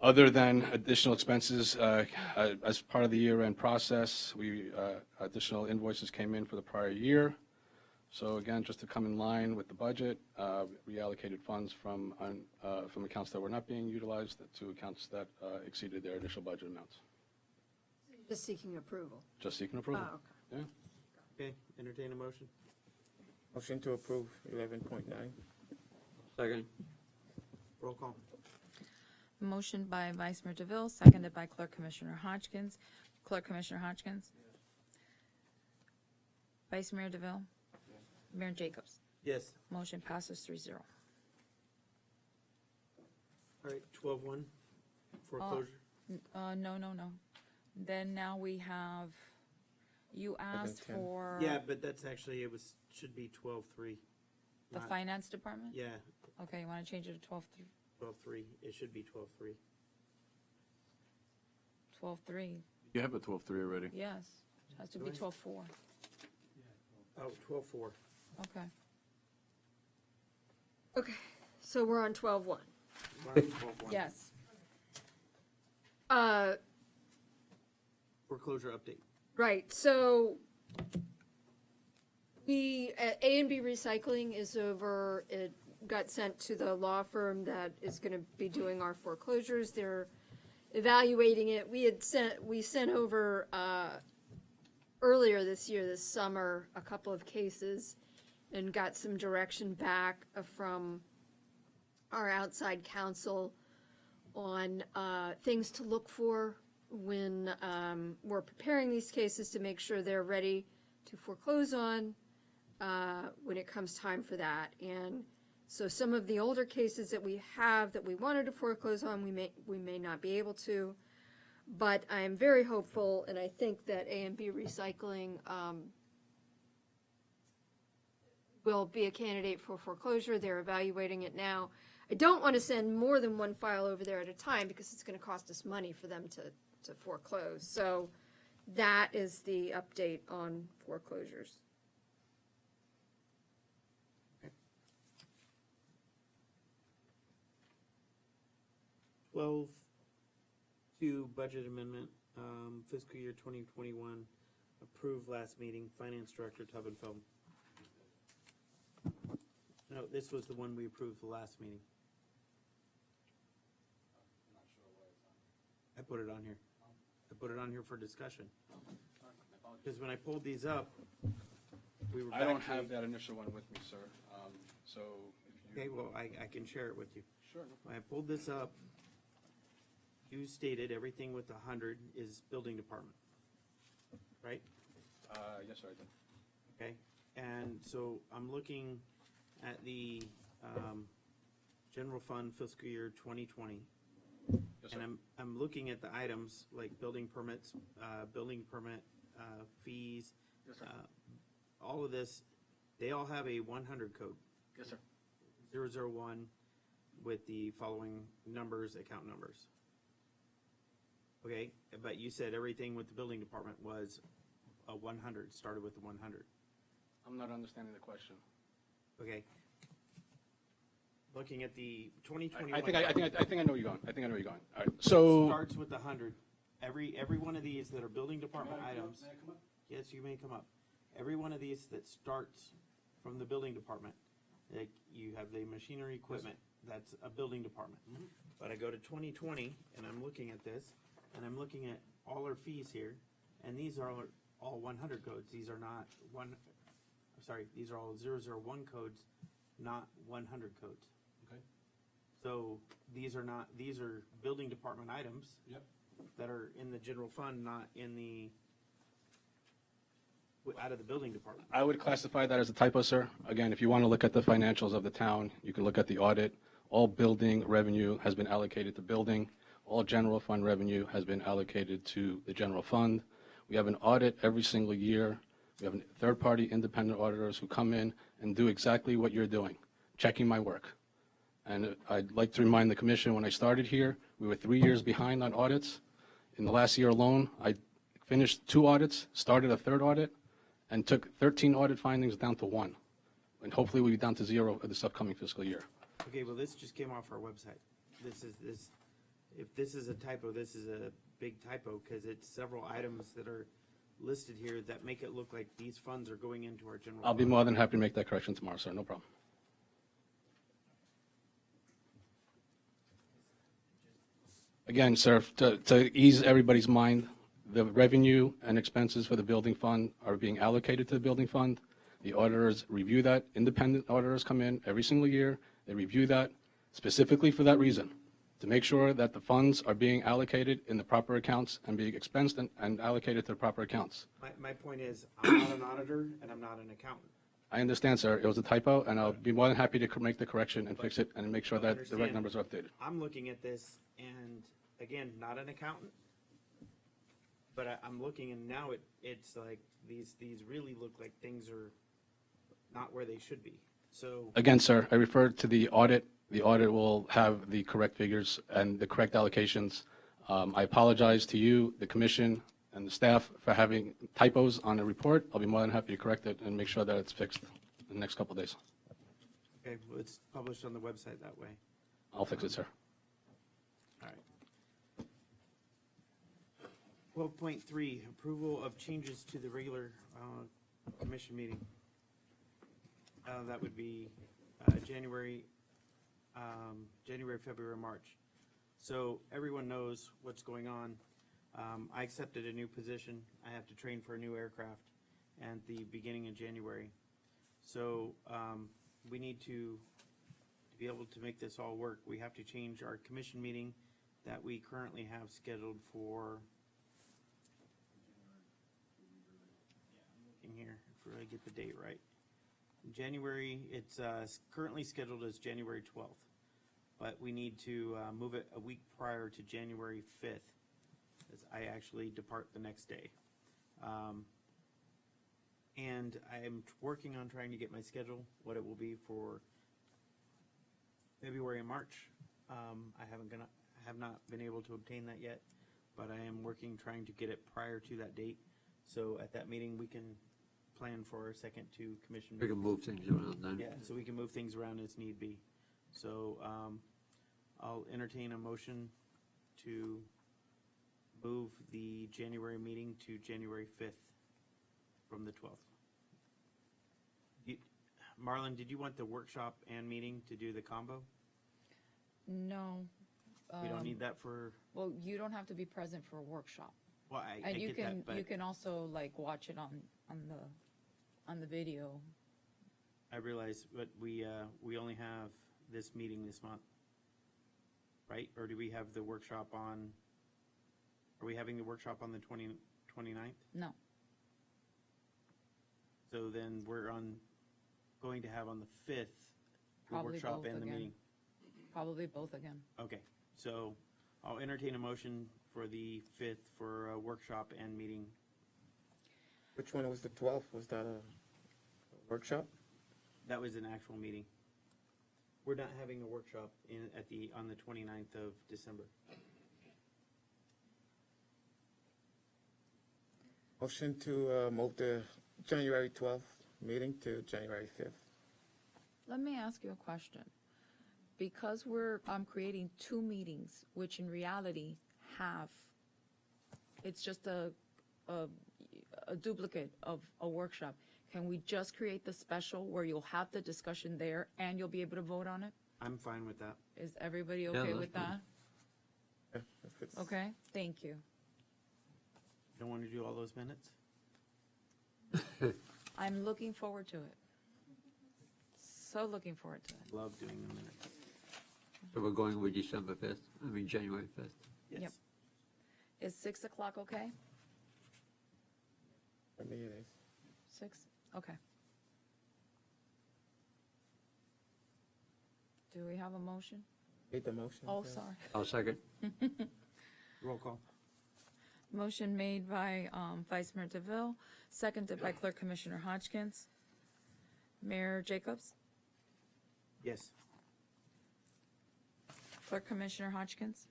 other than additional expenses, as part of the year-end process, additional invoices came in for the prior year. So again, just to come in line with the budget, reallocated funds from accounts that were not being utilized to accounts that exceeded their initial budget amounts. Just seeking approval. Just seeking approval. Oh, Yeah. Okay, entertain a motion. Motion to approve 11.9. Second. Roll call. Motion by Vice Mayor DeVille, seconded by Clerk Commissioner Hodgkins. Clerk Commissioner Hodgkins? Vice Mayor DeVille? Mayor Jacobs? Yes. Motion passes 3-0. All right, 12-1, foreclosure. No. Then now we have, you asked 11:10. for Yeah, but that's actually, should be 12-3. the not- Finance Department? Yeah, Okay, you want to change it to 12-3? 12-3, it should be 12-3. 12-3, You have a 12-3 already. yes. It has to be Do I? 12-4. Oh, 12-4. Okay. Okay, so we're on 12-1. We're on 12-1. Yes. Foreclosure update. Right, so A&B Recycling is over. It got sent to the law firm that is going to be doing our foreclosures. They're evaluating it. We sent over earlier this year, this summer, a couple of cases and got some direction back from our outside counsel on things to look for when we're preparing these cases to make sure they're ready to foreclose on when it comes time for that. And so some of the older cases that we have that we wanted to foreclose on, we may not be able to. But I'm very hopeful, and I think that A&B Recycling will be a candidate for foreclosure. They're evaluating it now. I don't want to send more than one file over there at a time because it's going to cost us money for them to foreclose. So that is the update on foreclosures. Okay. 12-2 budget amendment, fiscal year 2021, approved last meeting, Finance Director Taubenfeld. No, this was the one we approved the last meeting. I put it on here. I put it on here for discussion. Because when I pulled these up, we were back I don't to- have that initial one with me, sir. So if you. Okay, well, I can share it with you. Sure. When I pulled this up, you stated everything with 100 is building department, right? Yes, sir, I did. Okay, and so I'm looking at the general fund fiscal year 2020. Yes, sir. And I'm looking at the items like building permits, building permit fees. Yes, sir. All of this they all have a 100 code. Yes, sir. 001 with the following numbers, account numbers. Okay, but you said everything with the building department was a 100, started with the 100. I'm not understanding the question. Okay. Looking at the 2021. I think I know where you're going. I think I know where you're going. All right. So Starts with 100. Every one of these that are building department items. May I come up? Yes, you may come up. Every one of these that starts from the building department, like you have the machinery equipment, that's a building department. But I go to 2020 and I'm looking at this and I'm looking at all our fees here, and these are all 100 codes. These are not these are all 001 codes, not 100 codes. Okay. So these are building department items. Yep. That are in the general fund, not in the, out of the building department. I would classify that as a typo, sir. Again, if you want to look at the financials of the town, you can look at the audit. All building revenue has been allocated to building. All general fund revenue has been allocated to the general fund. We have an audit every single year. We have third-party independent auditors who come in and do exactly what you're doing, checking my work. And I'd like to remind the commission, when I started here, we were 3 years behind on audits. In the last year alone, I finished 2 audits, started a 3rd audit, and took 13 audit findings down to 1. And hopefully we'll be down to 0 this upcoming fiscal year. Okay, well, this just came off our website. If this is a typo, this is a big typo, because it's several items that are listed here that make it look like these funds are going into our general I'll be fund. more than happy to make that correction tomorrow, sir, no problem. Again, sir, to ease everybody's mind, the revenue and expenses for the building fund are being allocated to the building fund. The auditors review that. Independent auditors come in every single year. They review that specifically for that reason, to make sure that the funds are being allocated in the proper accounts and being expensed and allocated to the proper accounts. My point is, I'm not an auditor and I'm not an accountant. I understand, sir. It was a typo, and I'll be more than happy to make the correction and fix it and make sure that the right Understand, numbers are updated. I'm looking at this, and again, not an accountant, but I'm looking, and now it's like these really look like things are not where they should be. So Again, sir, I referred to the audit. The audit will have the correct figures and the correct allocations. I apologize to you, the commission, and the staff for having typos on the report. I'll be more than happy to correct it and make sure that it's fixed in the next couple of days. okay, well, it's published on the website that way. I'll fix it, sir. All right. 12.3, approval of changes to the regular commission meeting. That would be January, February, March. So everyone knows what's going on. I accepted a new position. I have to train for a new aircraft at the beginning of January. So we need to be able to make this all work. We have to change our commission meeting that we currently have scheduled for, in here, if I get the date right. January, it's currently scheduled as January 12th, but we need to move it a week prior to January 5th, as I actually depart the next day. And I am working on trying to get my schedule, what it will be for February and March. I have not been able to obtain that yet, but I am working, trying to get it prior to that date. So at that meeting, we can plan for our second 2 commission We meetings. can move things around then. Yeah, so we can move things around as need be. So I'll entertain a motion to move the January meeting to January 5th from the 12th. Marlon, did you want the workshop and meeting to do the combo? No. We don't need that for, Well, you don't have to be present for a workshop. well, I And you get can, that, but you can also like watch it on the video. I realize, but we only have this meeting this month, right? Or do we have the workshop on, are we having the workshop on the 29th? No. So then we're going to have on the 5th, the Probably workshop both and the again. meeting. Probably both again. Okay, so I'll entertain a motion for the 5th for a workshop and meeting. Which one was the 12th? Was that a workshop? That was an actual meeting. We're not having a workshop on the 29th of December. Motion to move the January 12th meeting to January 5th. Let me ask you a question. Because I'm creating two meetings, which in reality it's just a duplicate of a workshop. Can we just create the special where you'll have the discussion there and you'll be able to vote on it? I'm fine with that. Is everybody okay with that? If it's- Okay, thank you. Don't want to do all those minutes? I'm looking forward to it. So looking forward to it. Love doing the minutes. So we're going with December 5th, January 5th. Yes. Yep. Is 6 o'clock okay? For me it is. 6? Okay. Do we have a motion? Made the motion. Oh, yeah. sorry. I'll second. Roll call. Motion made by Vice Mayor DeVille, seconded by Clerk Commissioner Hodgkins. Mayor Jacobs? Yes. Clerk Commissioner Hodgkins?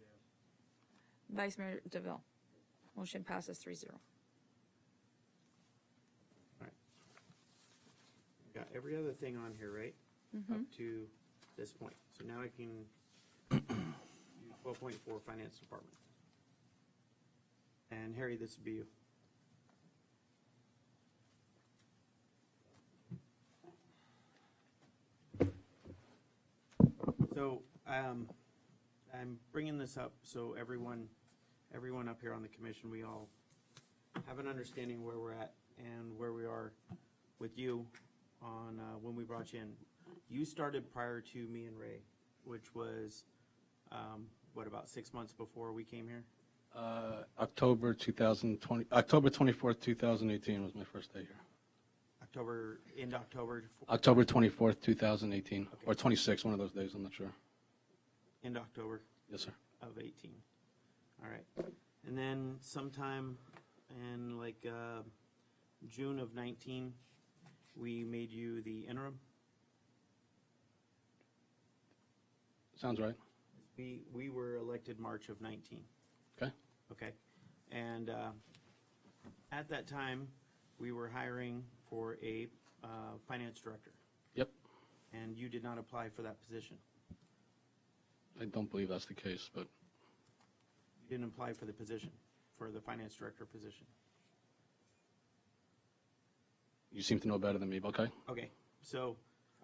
Vice Mayor DeVille? Motion passes 3-0. Got every other thing on here, right? Up to this point. So now I can do 12.4 Finance Department. And Harry, this would be you. So I'm bringing this up so everyone up here on the commission, we all have an understanding where we're at and where we are with you on when we brought you in. You started prior to me and Ray, which was, about 6 months before we came here? October 2020, October 24th, 2018 was my first day here. End October? October 24th, 2018, or 26th, one of those days, I'm not sure. End October? Yes, sir. Of 18. All right. And then sometime in June of 19, we made you the interim. Sounds right. We were elected March of 19. Okay. Okay. And at that time, we were hiring for a finance director. Yep. And you did not apply for that position. I don't believe that's the case, but You didn't apply for the position, for the finance director position. you seem to know better than me, but okay. Okay, so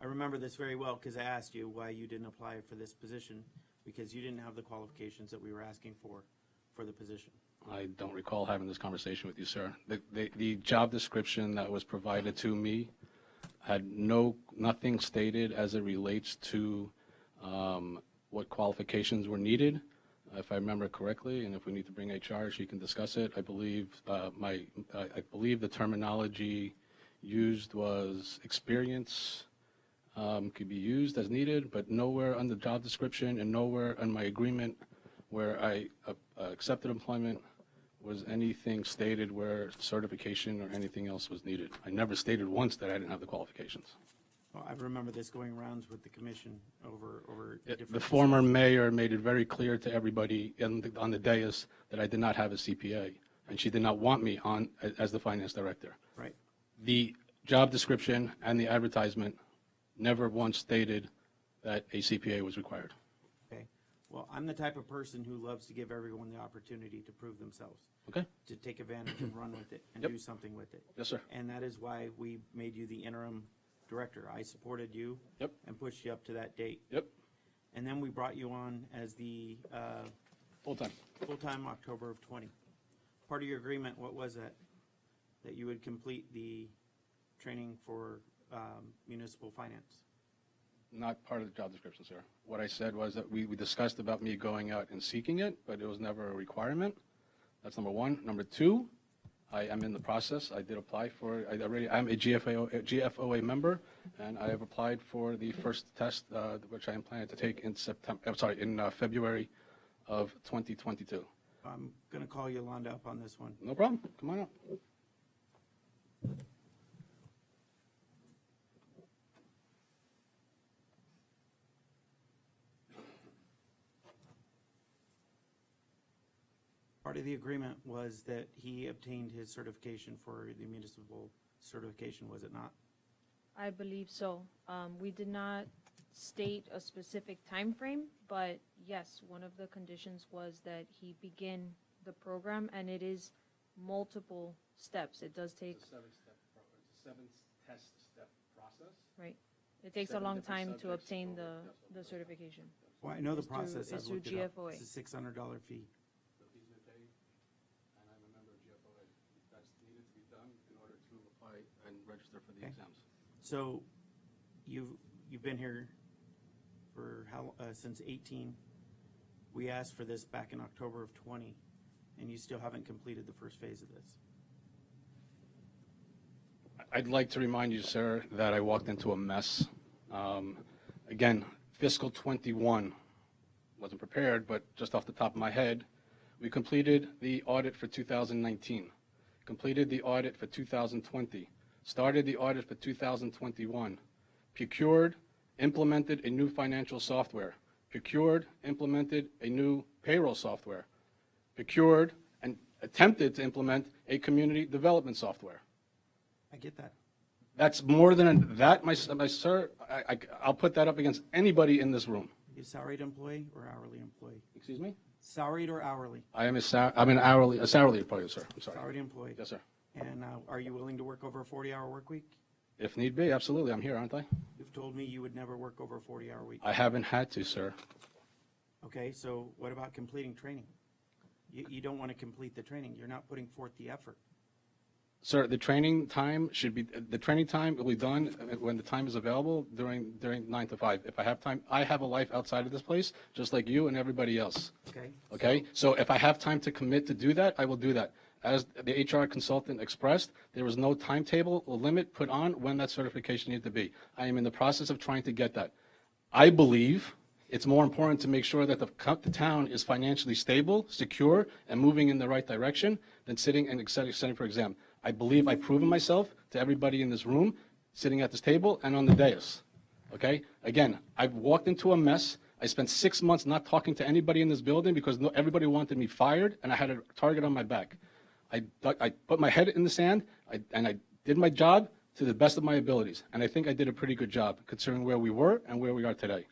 I remember this very well because I asked you why you didn't apply for this position, because you didn't have the qualifications that we were asking for the position. I don't recall having this conversation with you, sir. The job description that was provided to me had nothing stated as it relates to what qualifications were needed. If I remember correctly, and if we need to bring HR, she can discuss it. I believe the terminology used was experience could be used as needed, but nowhere on the job description and nowhere on my agreement where I accepted employment was anything stated where certification or anything else was needed. I never stated once that I didn't have the qualifications. Well, I remember this going rounds with the commission over different. The former mayor made it very clear to everybody on the dais that I did not have a CPA, and she did not want me on as the finance director. Right. The job description and the advertisement never once stated that a CPA was required. Okay. Well, I'm the type of person who loves to give everyone the opportunity to prove themselves. Okay. To take advantage and run with it and Yep. do something with it. Yes, sir. And that is why we made you the interim director. I supported you. Yep. And pushed you up to that date. Yep. And then we brought you on as the full-time October of 20. Part of your agreement, what was that? That you would complete the training for municipal finance. Not part of the job description, sir. What I said was that we discussed about me going out and seeking it, but it was never a requirement. That's number one. Number two, I am in the process. I did apply for it. I'm a GFOA member, and I have applied for the first test, which I am planning to take in February of 2022. I'm going to call Yolanda up on this one. No problem. Come on up. Part of the agreement was that he obtained his certification for the municipal certification, was it not? I believe so. We did not state a specific time frame, but yes, one of the conditions was that he begin the program, and it is multiple steps. It does take, It's a 7-test-step process. right, it takes a 7 long different time to subjects obtain over- the certification. Well, I know the It's through- process, it's I've through looked it up. GFOA. It's a $600 fee. That he's been paid, and I'm a member of GFOA. That's needed to be done in order to apply and register for the Okay. exams. So, you've been here for how, since 18. We asked for this back in October of 20, and you still haven't completed the first phase of this. I'd like to remind you, sir, that I walked into a mess. Again, fiscal 21, wasn't prepared, but just off the top of my head, we completed the audit for 2019, completed the audit for 2020, started the audit for 2021, procured, implemented a new financial software, procured, implemented a new payroll software, procured, and attempted to implement a community development software. I get that. That's more than that, my sir. I'll put that up against anybody in this room. Are you a salaried employee or hourly employee? Excuse me? Salaried or hourly? I'm an hourly, a salary employee, sir. I'm sorry. Salaried employee. Yes, sir. And are you willing to work over a 40-hour work week? If need be, absolutely. I'm here, aren't I? You've told me you would never work over a 40-hour week. I haven't had to, sir. Okay, so what about completing training? You don't want to complete the training. You're not putting forth the effort. Sir, the training time will be done when the time is available during 9 to 5. If I have time, I have a life outside of this place, just like you and everybody else. Okay? Okay? So if I have time to commit to do that, I will do that. As the HR consultant expressed, there was no timetable or limit put on when that certification needed to be. I am in the process of trying to get that. I believe it's more important to make sure that the town is financially stable, secure, and moving in the right direction than sitting and studying for exam. I believe I've proven myself to everybody in this room, sitting at this table and on the dais. Okay? Again, I've walked into a mess. I spent 6 months not talking to anybody in this building because everybody wanted me fired, and I had a target on my back. I put my head in the sand, and I did my job to the best of my abilities, and I think I did a pretty good job considering where we were and where we are today.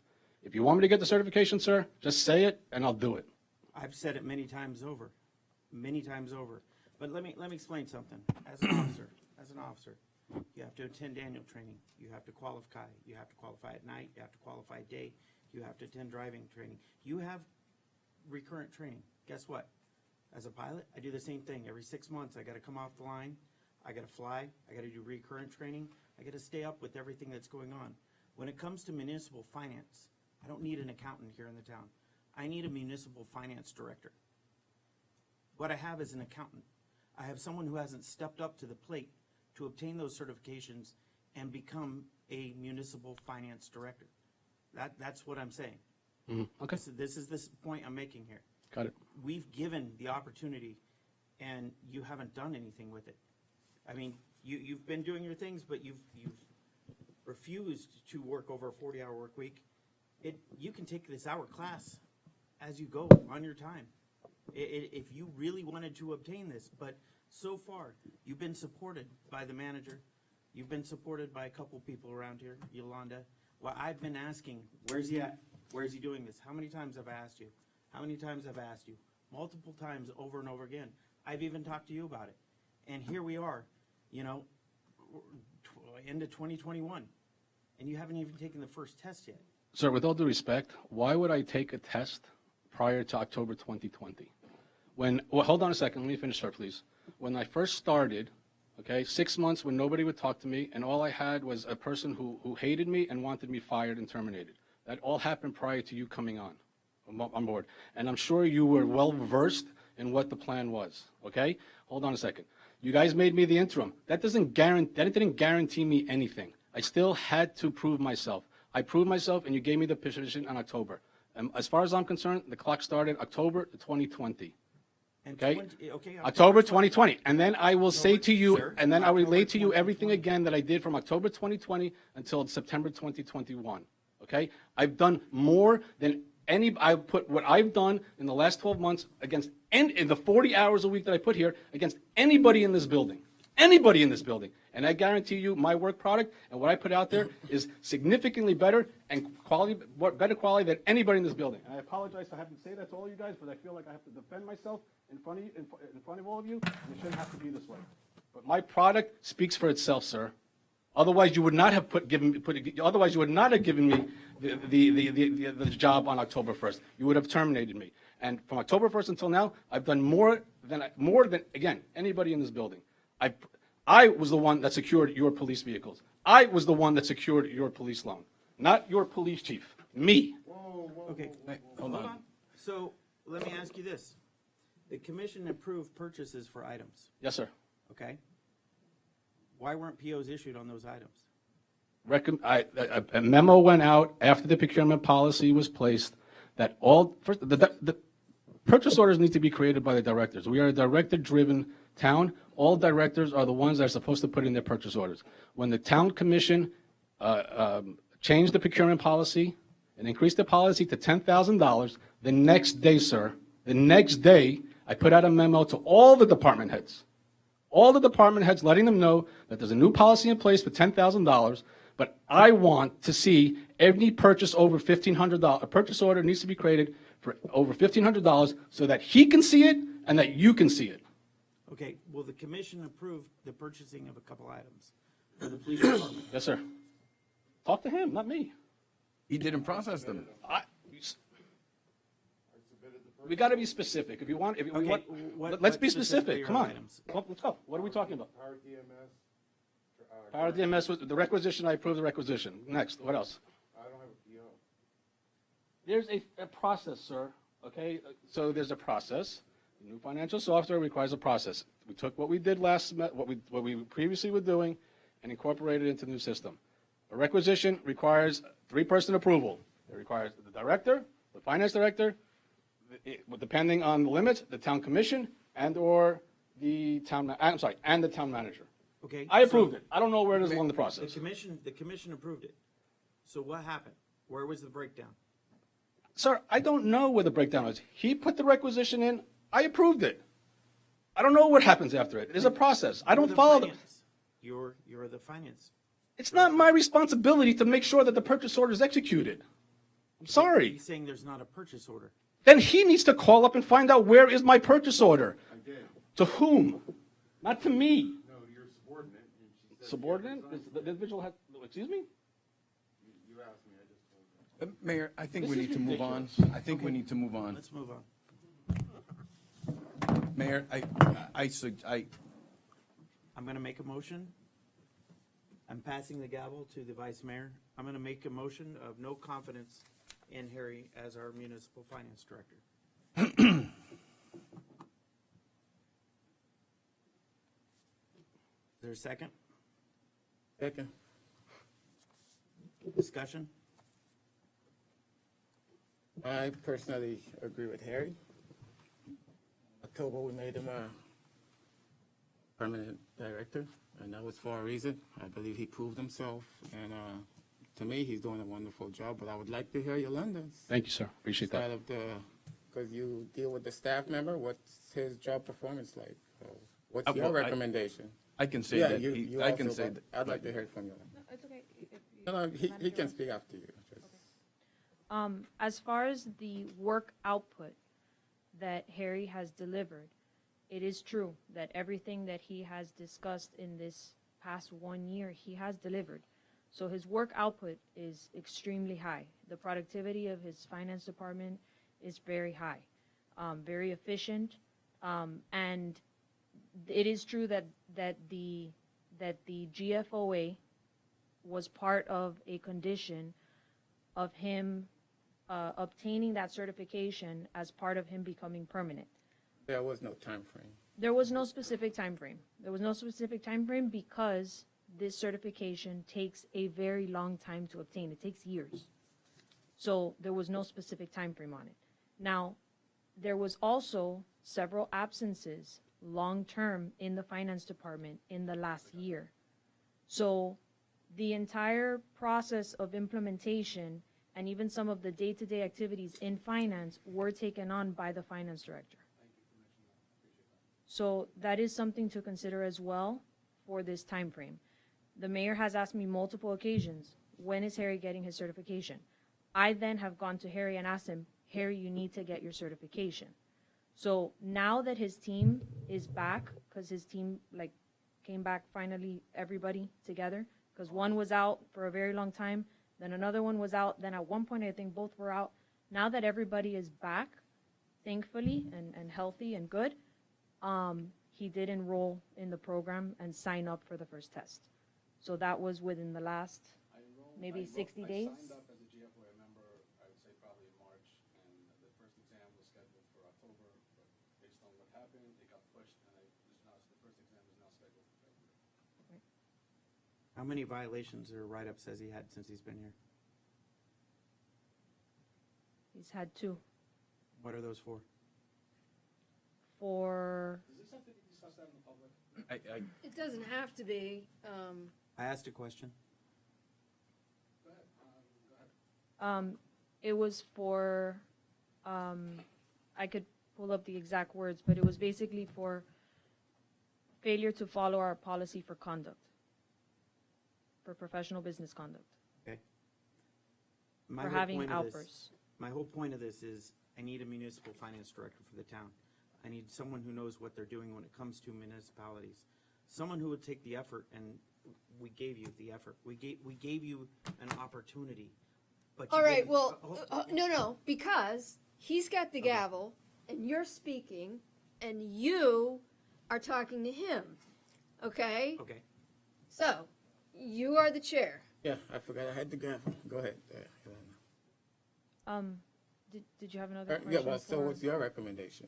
If you want me to get the certification, sir, just say it, and I'll do it. I've said it many times over. But let me explain something. As an officer, you have to attend annual training. You have to qualify. You have to qualify at night. You have to qualify at day. You have to attend driving training. You have recurrent training. Guess what? As a pilot, I do the same thing. Every 6 months, I got to come off the line. I got to fly. I got to do recurrent training. I got to stay up with everything that's going on. When it comes to municipal finance, I don't need an accountant here in the town. I need a municipal finance director. What I have is an accountant. I have someone who hasn't stepped up to the plate to obtain those certifications and become a municipal finance director. That's what I'm saying. Okay. This is the point I'm making here. Got it. We've given the opportunity, and you haven't done anything with it. I mean, you've been doing your things, but you've refused to work over a 40-hour work week. You can take this hour class as you go on your time, if you really wanted to obtain this. But so far, you've been supported by the manager. You've been supported by a couple people around here, Yolanda. Well, I've been asking, where's he at? Where's he doing this? How many times have I asked you? How many times have I asked you? Multiple times over and over again. I've even talked to you about it. And here we are, into 2021, and you haven't even taken the first test yet. Sir, with all due respect, why would I take a test prior to October 2020? Hold on a second, let me finish, sir, please. When I first started, 6 months when nobody would talk to me, and all I had was a person who hated me and wanted me fired and terminated. That all happened prior to you coming on board. And I'm sure you were well versed in what the plan was, okay? Hold on a second. You guys made me the interim. That didn't guarantee me anything. I still had to prove myself. I proved myself, and you gave me the position in October. And as far as I'm concerned, the clock started October 2020. Okay? October 2020. And then I will say to you, sir, and then I will relay to you everything again that I did from October 2020 until September 2021. Okay? I've done more than what I've done in the last 12 months against in the 40 hours a week that I put here against anybody in this building. Anybody in this building. And I guarantee you my work product and what I put out there is significantly better and better quality than anybody in this building. And I apologize for having to say that to all you guys, but I feel like I have to defend myself in front of you, in front of all of you, and it shouldn't have to be this way. But my product speaks for itself, sir. Otherwise, you would not have otherwise you would not have given me the job on October 1st. You would have terminated me. And from October 1st until now, I've done more than again anybody in this building. I was the one that secured your police vehicles. I was the one that secured your police loan, not your police chief. Me. Okay, hold on. So let me ask you this: the commission approved purchases for items. Yes, sir. Okay. Why weren't POs issued on those items? A memo went out after the procurement policy was placed that the purchase orders need to be created by the directors. We are a director-driven town. All directors are the ones that are supposed to put in their purchase orders. When the town commission changed the procurement policy and increased the policy to $10,000, the next day, sir, I put out a memo to all the department heads. All the department heads letting them know that there's a new policy in place for $10,000, but I want to see any purchase over $1,500. A purchase order needs to be created for over $1,500 so that he can see it and that you can see it. Okay, well, the commission approved the purchasing of a couple items for the police department. Yes, sir. Talk to him, not me. He didn't process them. We got to be specific. If you want, let's be specific. Come on. Let's go. What are we talking about? Power DMS was the requisition. I approve the requisition. Next, what else? I don't have a PO. There's a process, sir. Okay, so there's a process. The new financial software requires a process. We took what we did what we previously were doing, and incorporated it into the new system. A requisition requires 3-person approval. It requires the director, the finance director, depending on the limits, the town commission, and/or the town manager. Okay. I approved it. I don't know where it is along the process. The commission approved it. So what happened? Where was the breakdown? Sir, I don't know where the breakdown is. He put the requisition in. I approved it. I don't know what happens after it. There's a process. I don't follow the. You're the finance. It's not my responsibility to make sure that the purchase order is executed. I'm sorry. He's saying there's not a purchase order. Then he needs to call up and find out where is my purchase order. I did. To whom? Not to me. No, your subordinate. Subordinate? The individual has, excuse me? You asked me, I just told you. Mayor, I think we This need is to move on. ridiculous. I think we need to move on. Let's move on. Mayor, I'm going to make a motion. I'm passing the gavel to the vice mayor. I'm going to make a motion of no confidence in Harry as our municipal finance director. Is there a second? Second. Discussion? I personally agree with Harry. October, we made him a permanent director, and that was for a reason. I believe he proved himself, and to me, he's doing a wonderful job, but I would like to hear Yolanda's. Thank you, sir. Appreciate that. Because you deal with the staff member, what's his job performance like? What's your well, recommendation? I can say Yeah, that. you I can also, say but that. I'd like to hear it from you. No, it's okay. No, he can speak after you. As far as the work output that Harry has delivered, it is true that everything that he has discussed in this past 1 year, he has delivered. So his work output is extremely high. The productivity of his finance department is very high, very efficient, and it is true that the GFOA was part of a condition of him obtaining that certification as part of him becoming permanent. There was no time frame. There was no specific time frame. There was no specific time frame because this certification takes a very long time to obtain. It takes years. So there was no specific time frame on it. Now, there was also several absences long-term in the finance department in the last year. So the entire process of implementation and even some of the day-to-day activities in finance were taken on by the finance director. So that is something to consider as well for this time frame. The mayor has asked me multiple occasions, when is Harry getting his certification? I then have gone to Harry and asked him, Harry, you need to get your certification. So now that his team is back, because his team like came back finally, everybody together, because one was out for a very long time, then another one was out, then at one point I think both were out. Now that everybody is back, thankfully, and healthy and good, he did enroll in the program and sign up for the first test. So that was within the last maybe 60 days. I signed up as a GFOA member, I would say probably in March, and the first exam was scheduled for October, but based on what happened, it got pushed, and the first exam is now scheduled for February. How many violations or write-ups has he had since he's been here? He's had 2. What are those for? For, Does this have to be discussed out in the public? It doesn't have to be. I asked a question. it was for, I could pull up the exact words, but it was basically for failure to follow our policy for conduct, for professional business conduct, Okay. for having outbursts. My whole point of this is I need a municipal finance director for the town. I need someone who knows what they're doing when it comes to municipalities. Someone who would take the effort, and we gave you the effort. We gave you an opportunity. But you All right, didn't- well, oh, no, because he's got the gavel, and you're speaking, and you are talking to him, okay? Okay. So, you are the chair. Yeah, I forgot I had the gavel. Go ahead. Did you have another question? Yeah, well, so for- what's your recommendation?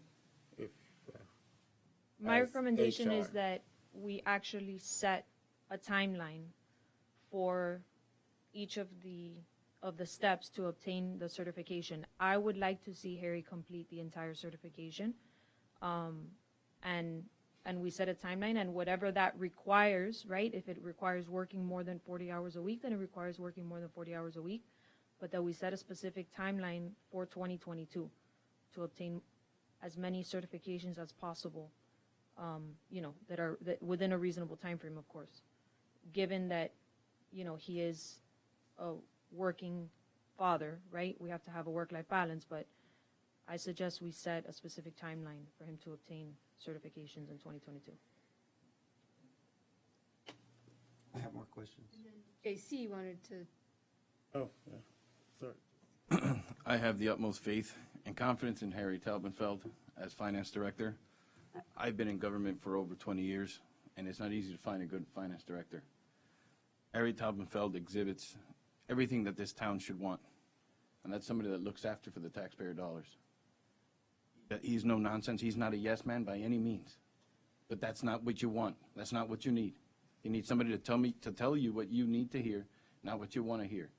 If My as recommendation is HR? that we actually set a timeline for each of the steps to obtain the certification. I would like to see Harry complete the entire certification. And we set a timeline, and whatever that requires, right? If it requires working more than 40 hours a week, then it requires working more than 40 hours a week. But that we set a specific timeline for 2022 to obtain as many certifications as possible, that within a reasonable time frame, of course. Given that, he is a working father, right? We have to have a work-life balance, but I suggest we set a specific timeline for him to obtain certifications in 2022. I have more questions. JC wanted to. Oh, yeah, sorry. I have the utmost faith and confidence in Harry Taubenfeld as finance director. I've been in government for over 20 years, and it's not easy to find a good finance director. Harry Taubenfeld exhibits everything that this town should want, and that's somebody that looks after for the taxpayer dollars. He's no nonsense. He's not a yes man by any means, but that's not what you want. That's not what you need. You need somebody to tell you what you need to hear, not what you want to hear.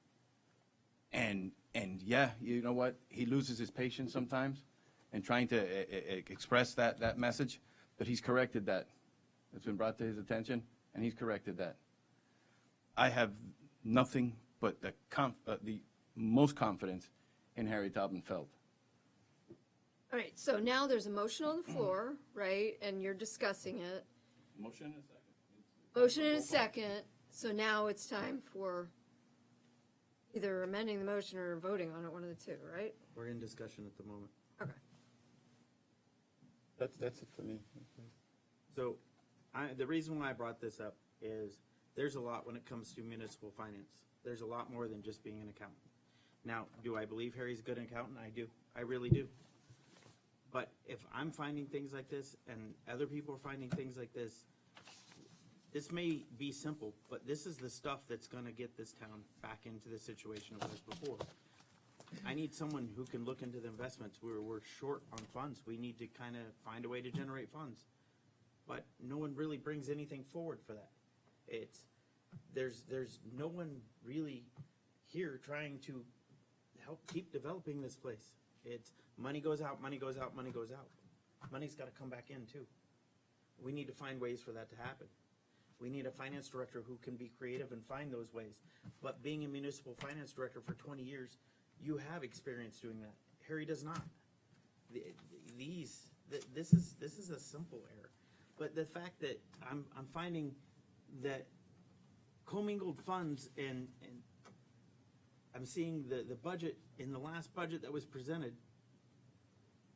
And yeah, you know what? He loses his patience sometimes in trying to express that message, but he's corrected that. It's been brought to his attention, and he's corrected that. I have nothing but the most confidence in Harry Taubenfeld. All right, so now there's a motion on the floor, right, and you're discussing it. Motion in a second. Motion in a second, so now it's time for either amending the motion or voting on it, one of the two, right? We're in discussion at the moment. Okay. That's it for me. So, the reason why I brought this up is there's a lot when it comes to municipal finance. There's a lot more than just being an accountant. Now, do I believe Harry's a good accountant? I do. I really do. But if I'm finding things like this and other people are finding things like this, this may be simple, but this is the stuff that's gonna get this town back into the situation it was before. I need someone who can look into the investments. We're short on funds. We need to kind of find a way to generate funds. But no one really brings anything forward for that. There's no one really here trying to help keep developing this place. It's money goes out, money goes out, money goes out. Money's got to come back in too. We need to find ways for that to happen. We need a finance director who can be creative and find those ways. But being a municipal finance director for 20 years, you have experience doing that. Harry does not. This is a simple error. But the fact that I'm finding that commingled funds and I'm seeing the budget, in the last budget that was presented,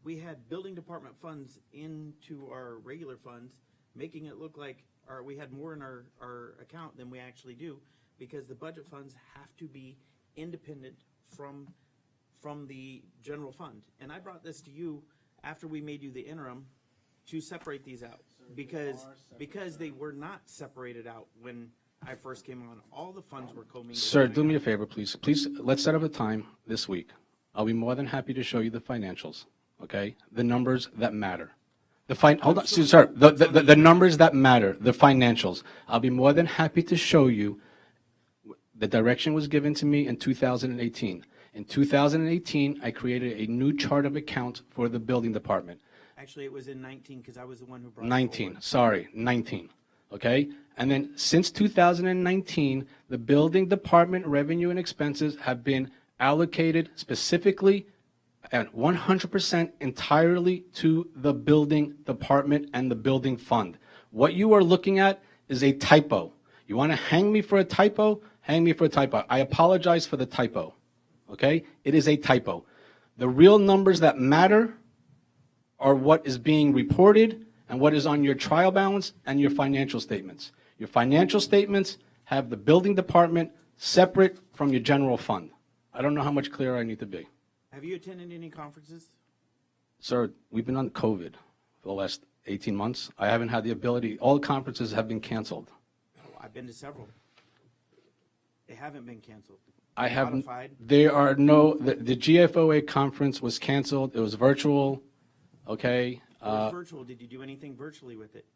we had building department funds into our regular funds, making it look like we had more in our account than we actually do, because the budget funds have to be independent from the general fund. And I brought this to you after we made you the interim to separate these out, because they were not separated out when I first came on. All the funds were commingled. Sir, do me a favor, please. Please, let's set up a time this week. I'll be more than happy to show you the financials, okay? The numbers that matter. Hold on, sir. The numbers that matter, the financials. I'll be more than happy to show you. The direction was given to me in 2018. In 2018, I created a new chart of account for the building department. Actually, it was in 19, because I was the one who brought it 19, forward. sorry, 19, okay? And then since 2019, the building department revenue and expenses have been allocated specifically at 100% entirely to the building department and the building fund. What you are looking at is a typo. You want to hang me for a typo? Hang me for a typo. I apologize for the typo, okay? It is a typo. The real numbers that matter are what is being reported and what is on your trial balance and your financial statements. Your financial statements have the building department separate from your general fund. I don't know how much clearer I need to be. Have you attended any conferences? Sir, we've been on COVID for the last 18 months. I haven't had the ability. All conferences have been canceled. Oh, I've been to several. They haven't been canceled. I have. Modified. There are no. The GFOA conference was canceled. It was virtual. Okay. It was virtual. Did you do anything virtually with it?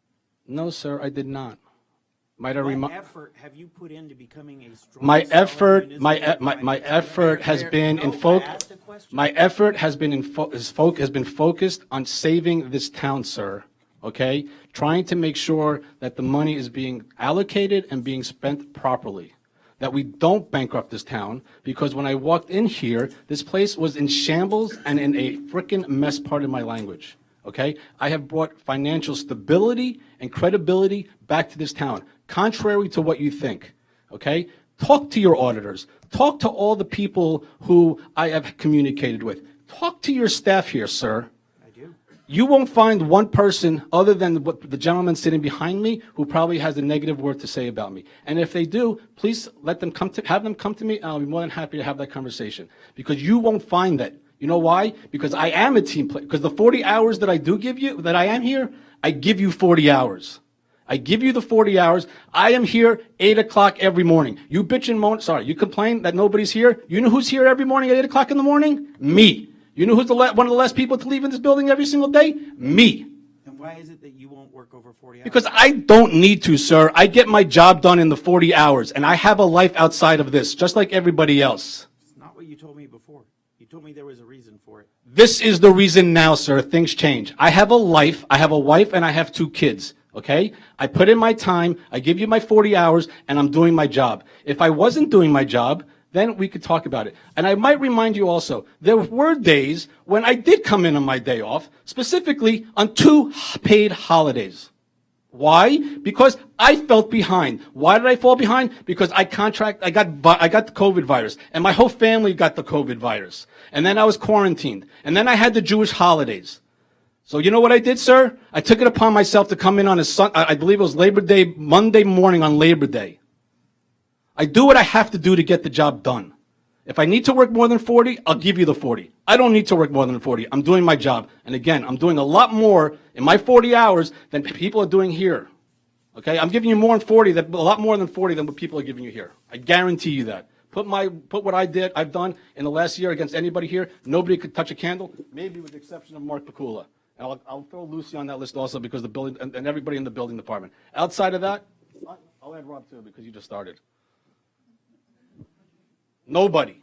No, sir, I did not. Might I What remind? effort have you put into becoming a strong? My solid effort, municipal my finance? effort has been in No, I focus. asked a question. My effort has been has been focused on saving this town, sir. Okay, trying to make sure that the money is being allocated and being spent properly. That we don't bankrupt this town, because when I walked in here, this place was in shambles and in a frickin' mess, pardon my language. Okay, I have brought financial stability and credibility back to this town, contrary to what you think. Okay, talk to your auditors, talk to all the people who I have communicated with, talk to your staff here, sir. I do. You won't find one person other than what the gentleman sitting behind me who probably has a negative word to say about me. And if they do, please have them come to me, and I'll be more than happy to have that conversation, because you won't find that. You know why? Because I am a team player. Because the 40 hours that I do give you, that I am here, I give you 40 hours. I give you the 40 hours. I am here 8 o'clock every morning. You bitch and moan, you complain that nobody's here. You know who's here every morning at 8 o'clock in the morning? Me. You know who's one of the last people to leave in this building every single day? Me. And why is it that you won't work over 40 hours? Because I don't need to, sir. I get my job done in the 40 hours, and I have a life outside of this, just like everybody else. It's not what you told me before. You told me there was a reason for it. This is the reason now, sir. Things change. I have a life, I have a wife, and I have 2 kids, okay? I put in my time, I give you my 40 hours, and I'm doing my job. If I wasn't doing my job, then we could talk about it. And I might remind you also, there were days when I did come in on my day off, specifically on 2 paid holidays. Why? Because I felt behind. Why did I fall behind? Because I got the COVID virus, and my whole family got the COVID virus. And then I was quarantined. And then I had the Jewish holidays. So you know what I did, sir? I took it upon myself to come in on I believe it was Labor Day, Monday morning on Labor Day. I do what I have to do to get the job done. If I need to work more than 40, I'll give you the 40. I don't need to work more than 40. I'm doing my job. And again, I'm doing a lot more in my 40 hours than people are doing here. Okay? I'm giving you more than 40, a lot more than 40 than what people are giving you here. I guarantee you that. Put what I've done in the last year against anybody here. Nobody could touch a candle, maybe with the exception of Mark Pakula. And I'll throw Lucy on that list also, because the building and everybody in the building department. Outside of that, I'll add Rob too, because you just started. Nobody.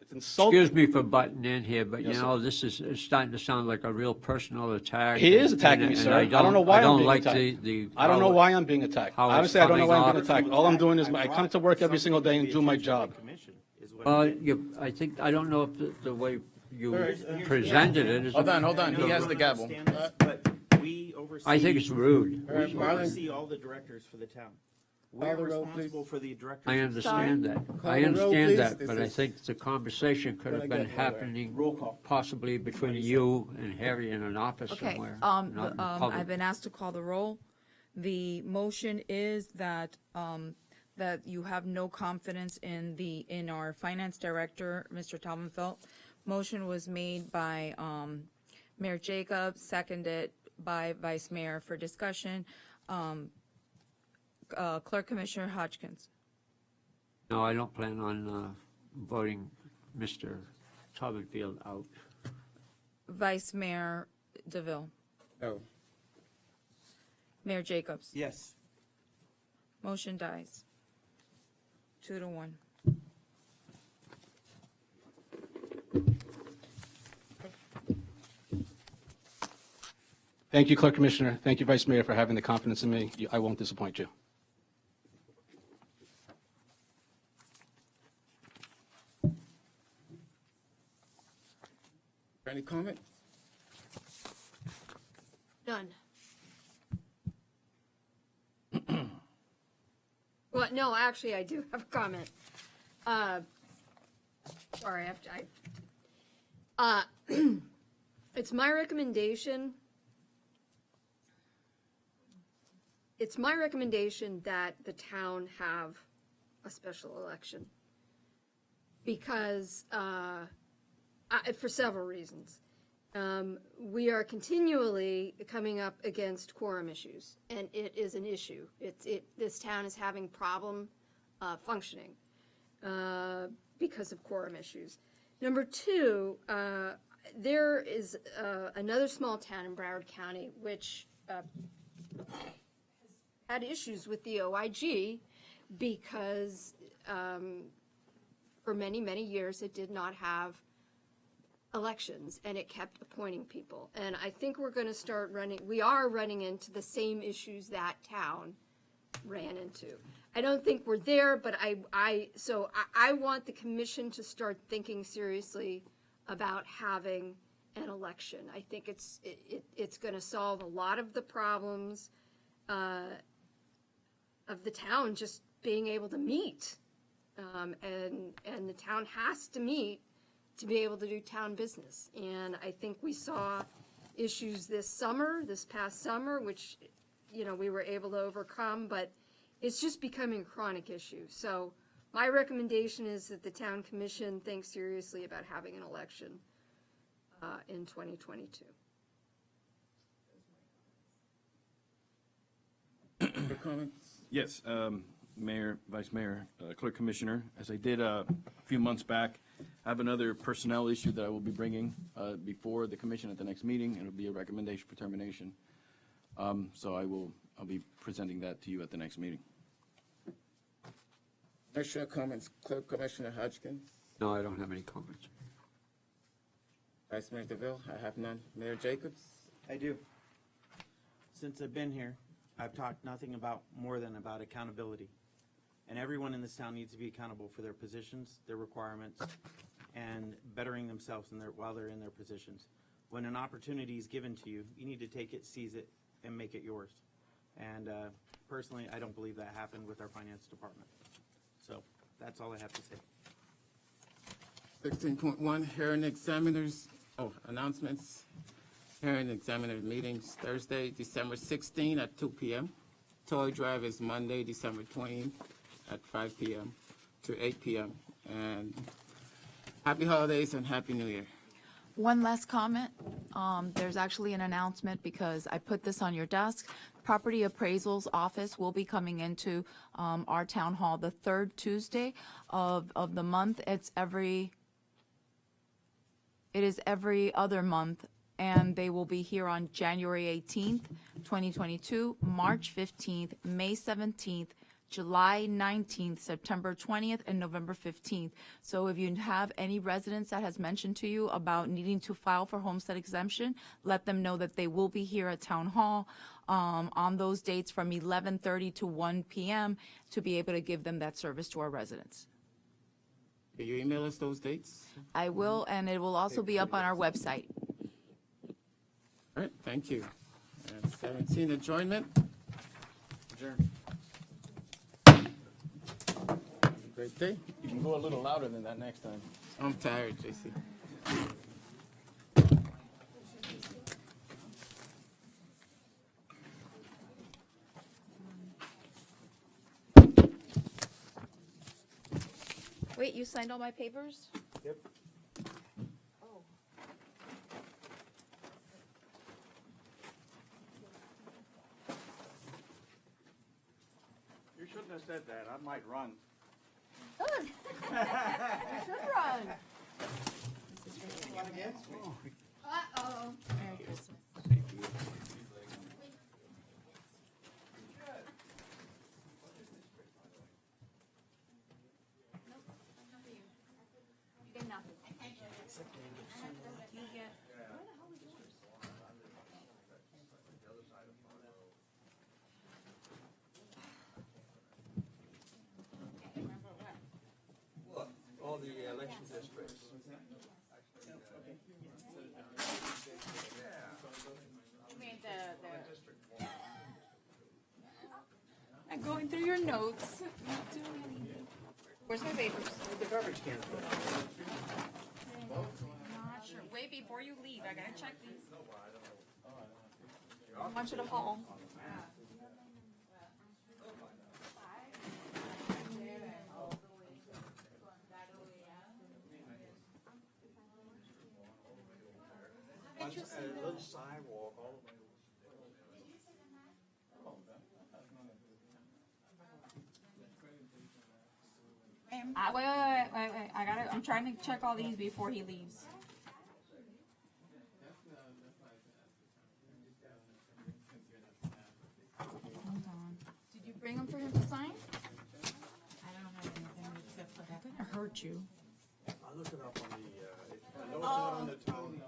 It's insulting. Excuse me for butting in here, but Yes, you know, this is starting to sound like a real personal attack. He is attacking me, sir. I don't know why I'm being attacked. I don't know why I'm being attacked. Honestly, I don't know why I'm being attacked. All I'm doing is I come to work every single day and do my job. I don't know if the way you presented it is. Hold on. He has the gavel. We oversee. I think it's rude. All right, We Marlon. oversee all the directors for the town. We Call are the roll, please. responsible for the directors. I of the town. understand that. Call I the roll, understand please. that, This but I is think the conversation could have gonna been get nowhere. happening Roll call. possibly between you and Harry in an office Okay, somewhere, not in I've been public. asked to call the roll. The motion is that, that you have no confidence in our finance director, Mr. Taubenfeld. Motion was made by, Mayor Jacobs, seconded by Vice Mayor for discussion. Clerk Commissioner Hodgkins. No, I don't plan on voting Mr. Taubenfeld out. Vice Mayor DeVille. No. Mayor Jacobs. Yes. Motion dies. 2-1. Thank you, Clerk Commissioner. Thank you, Vice Mayor, for having the confidence in me. I won't disappoint you. Any comment? None. Well, no, actually, I do have a comment. Sorry, it's my recommendation. It's my recommendation that the town have a special election. Because, for several reasons. We are continually coming up against quorum issues, and it is an issue. This town is having problem functioning because of quorum issues. Number two, there is another small town in Broward County which had issues with the OIG because for many, many years it did not have elections, and it kept appointing people. And I think we're going to we are running into the same issues that town ran into. I don't think we're there, but I want the commission to start thinking seriously about having an election. I think it's going to solve a lot of the problems of the town just being able to meet. And the town has to meet to be able to do town business. And I think we saw issues this past summer, which, we were able to overcome, but it's just becoming a chronic issue. So my recommendation is that the town commission thinks seriously about having an election in 2022. Other comments? Yes, Mayor, Vice Mayor, Clerk Commissioner, as I did a few months back, I have another personnel issue that I will be bringing before the commission at the next meeting, and it'll be a recommendation for termination. So I'll be presenting that to you at the next meeting. Commissioner comments, Clerk Commissioner Hodgkins. No, I don't have any comments. Vice Mayor DeVille, I have none. Mayor Jacobs? I do. Since I've been here, I've talked nothing more than about accountability. And everyone in this town needs to be accountable for their positions, their requirements, and bettering themselves while they're in their positions. When an opportunity is given to you, you need to take it, seize it, and make it yours. And personally, I don't believe that happened with our finance department. So that's all I have to say. 16.1, hearing examiners, announcements. Hearing examiner meetings Thursday, December 16 at 2 p.m. Toy Drive is Monday, December 20 at 5 p.m. to 8 p.m. And happy holidays and Happy New Year. One last comment. There's actually an announcement because I put this on your desk. Property Appraisal's office will be coming into our town hall the third Tuesday of the month. It is every other month, and they will be here on January 18th, 2022, March 15th, May 17th, July 19th, September 20th, and November 15th. So if you have any residents that has mentioned to you about needing to file for homestead exemption, let them know that they will be here at Town Hall on those dates from 11:30 to 1 p.m. to be able to give them that service to our residents. Can you email us those dates? I will, and it will also be up on our website. All right, thank you. And 17, adjournment. Adjourn. Great day. You can go a little louder than that next time. I'm tired, JC. Wait, you signed all my papers? Yep. Oh. You shouldn't have said that. I might run. Good. You should run. Uh-oh. Merry Christmas. You get nothing. You get. All the election districts. I'm going through your notes. Where's my papers? The garbage can. Not sure. Wait, before you leave, I gotta check these. I want you to haul. A little sidewalk all the way. Wait. I'm trying to check all these before he leaves. Hold on. Did you bring them for him to sign? I don't have anything except for that. That didn't hurt you. I'll look it up on the, I know it's not on the town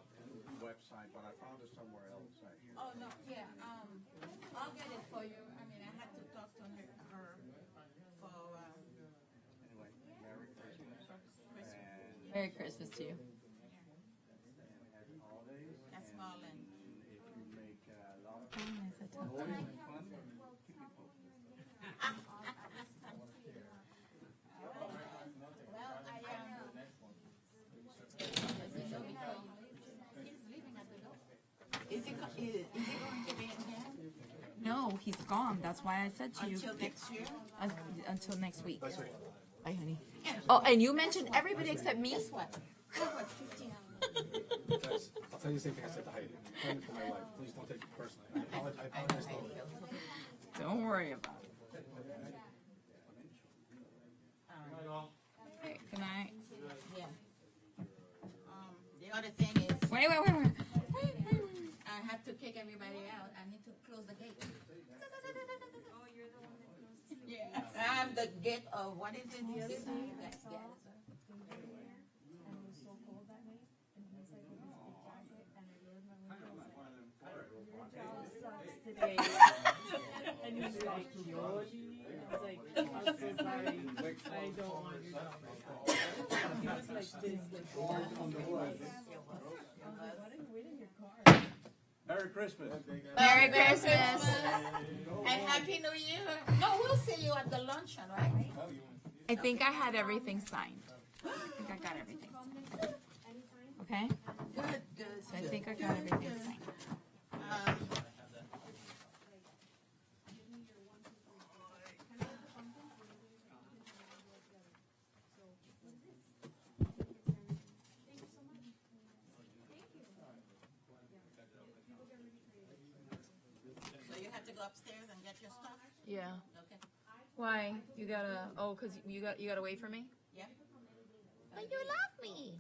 website, but I found it somewhere else. Oh, no, yeah, I'll get it for you. I mean, I had to talk to her for, Anyway, Merry Christmas. And Merry Christmas to you. happy holidays. that's Marlon. If you make a lot of Oh, noise and fun, keep me posted. Well, I am. Is he going to be in here No, he's gone. That's why I said to you. until next year? Until next week. Bye, honey. Oh, and you mentioned everybody except me? Guess what? I work 50 hours. I'll tell you the same thing I said to Heidi. I'm fighting for my life. Please don't take it personally. I apologize. Don't worry about it. Hey, good night. Yeah. The other thing is, Wait. I have to kick everybody out. I need to close the gate. Oh, you're the one that closes the. Yeah. I'm the gate of, what is it? The other thing? Yes. And it was so cold that night, and he was like with his big jacket, and I lowered my windows. Your job sucks today. And he was like, Yoli? I was like, I'm so sorry. I don't want your job right now. He was like this, like, I was like, why didn't you wait in your car? Merry Christmas. Merry Christmas. And Happy New Year. No, we'll see you at the luncheon, right? I think I had everything signed. I think I got everything signed. Okay? Good. I think I got everything signed. So you have to go upstairs and get your stuff? Yeah. Okay. Why? You gotta, oh, cause you gotta wait for me? Yeah. But you love me.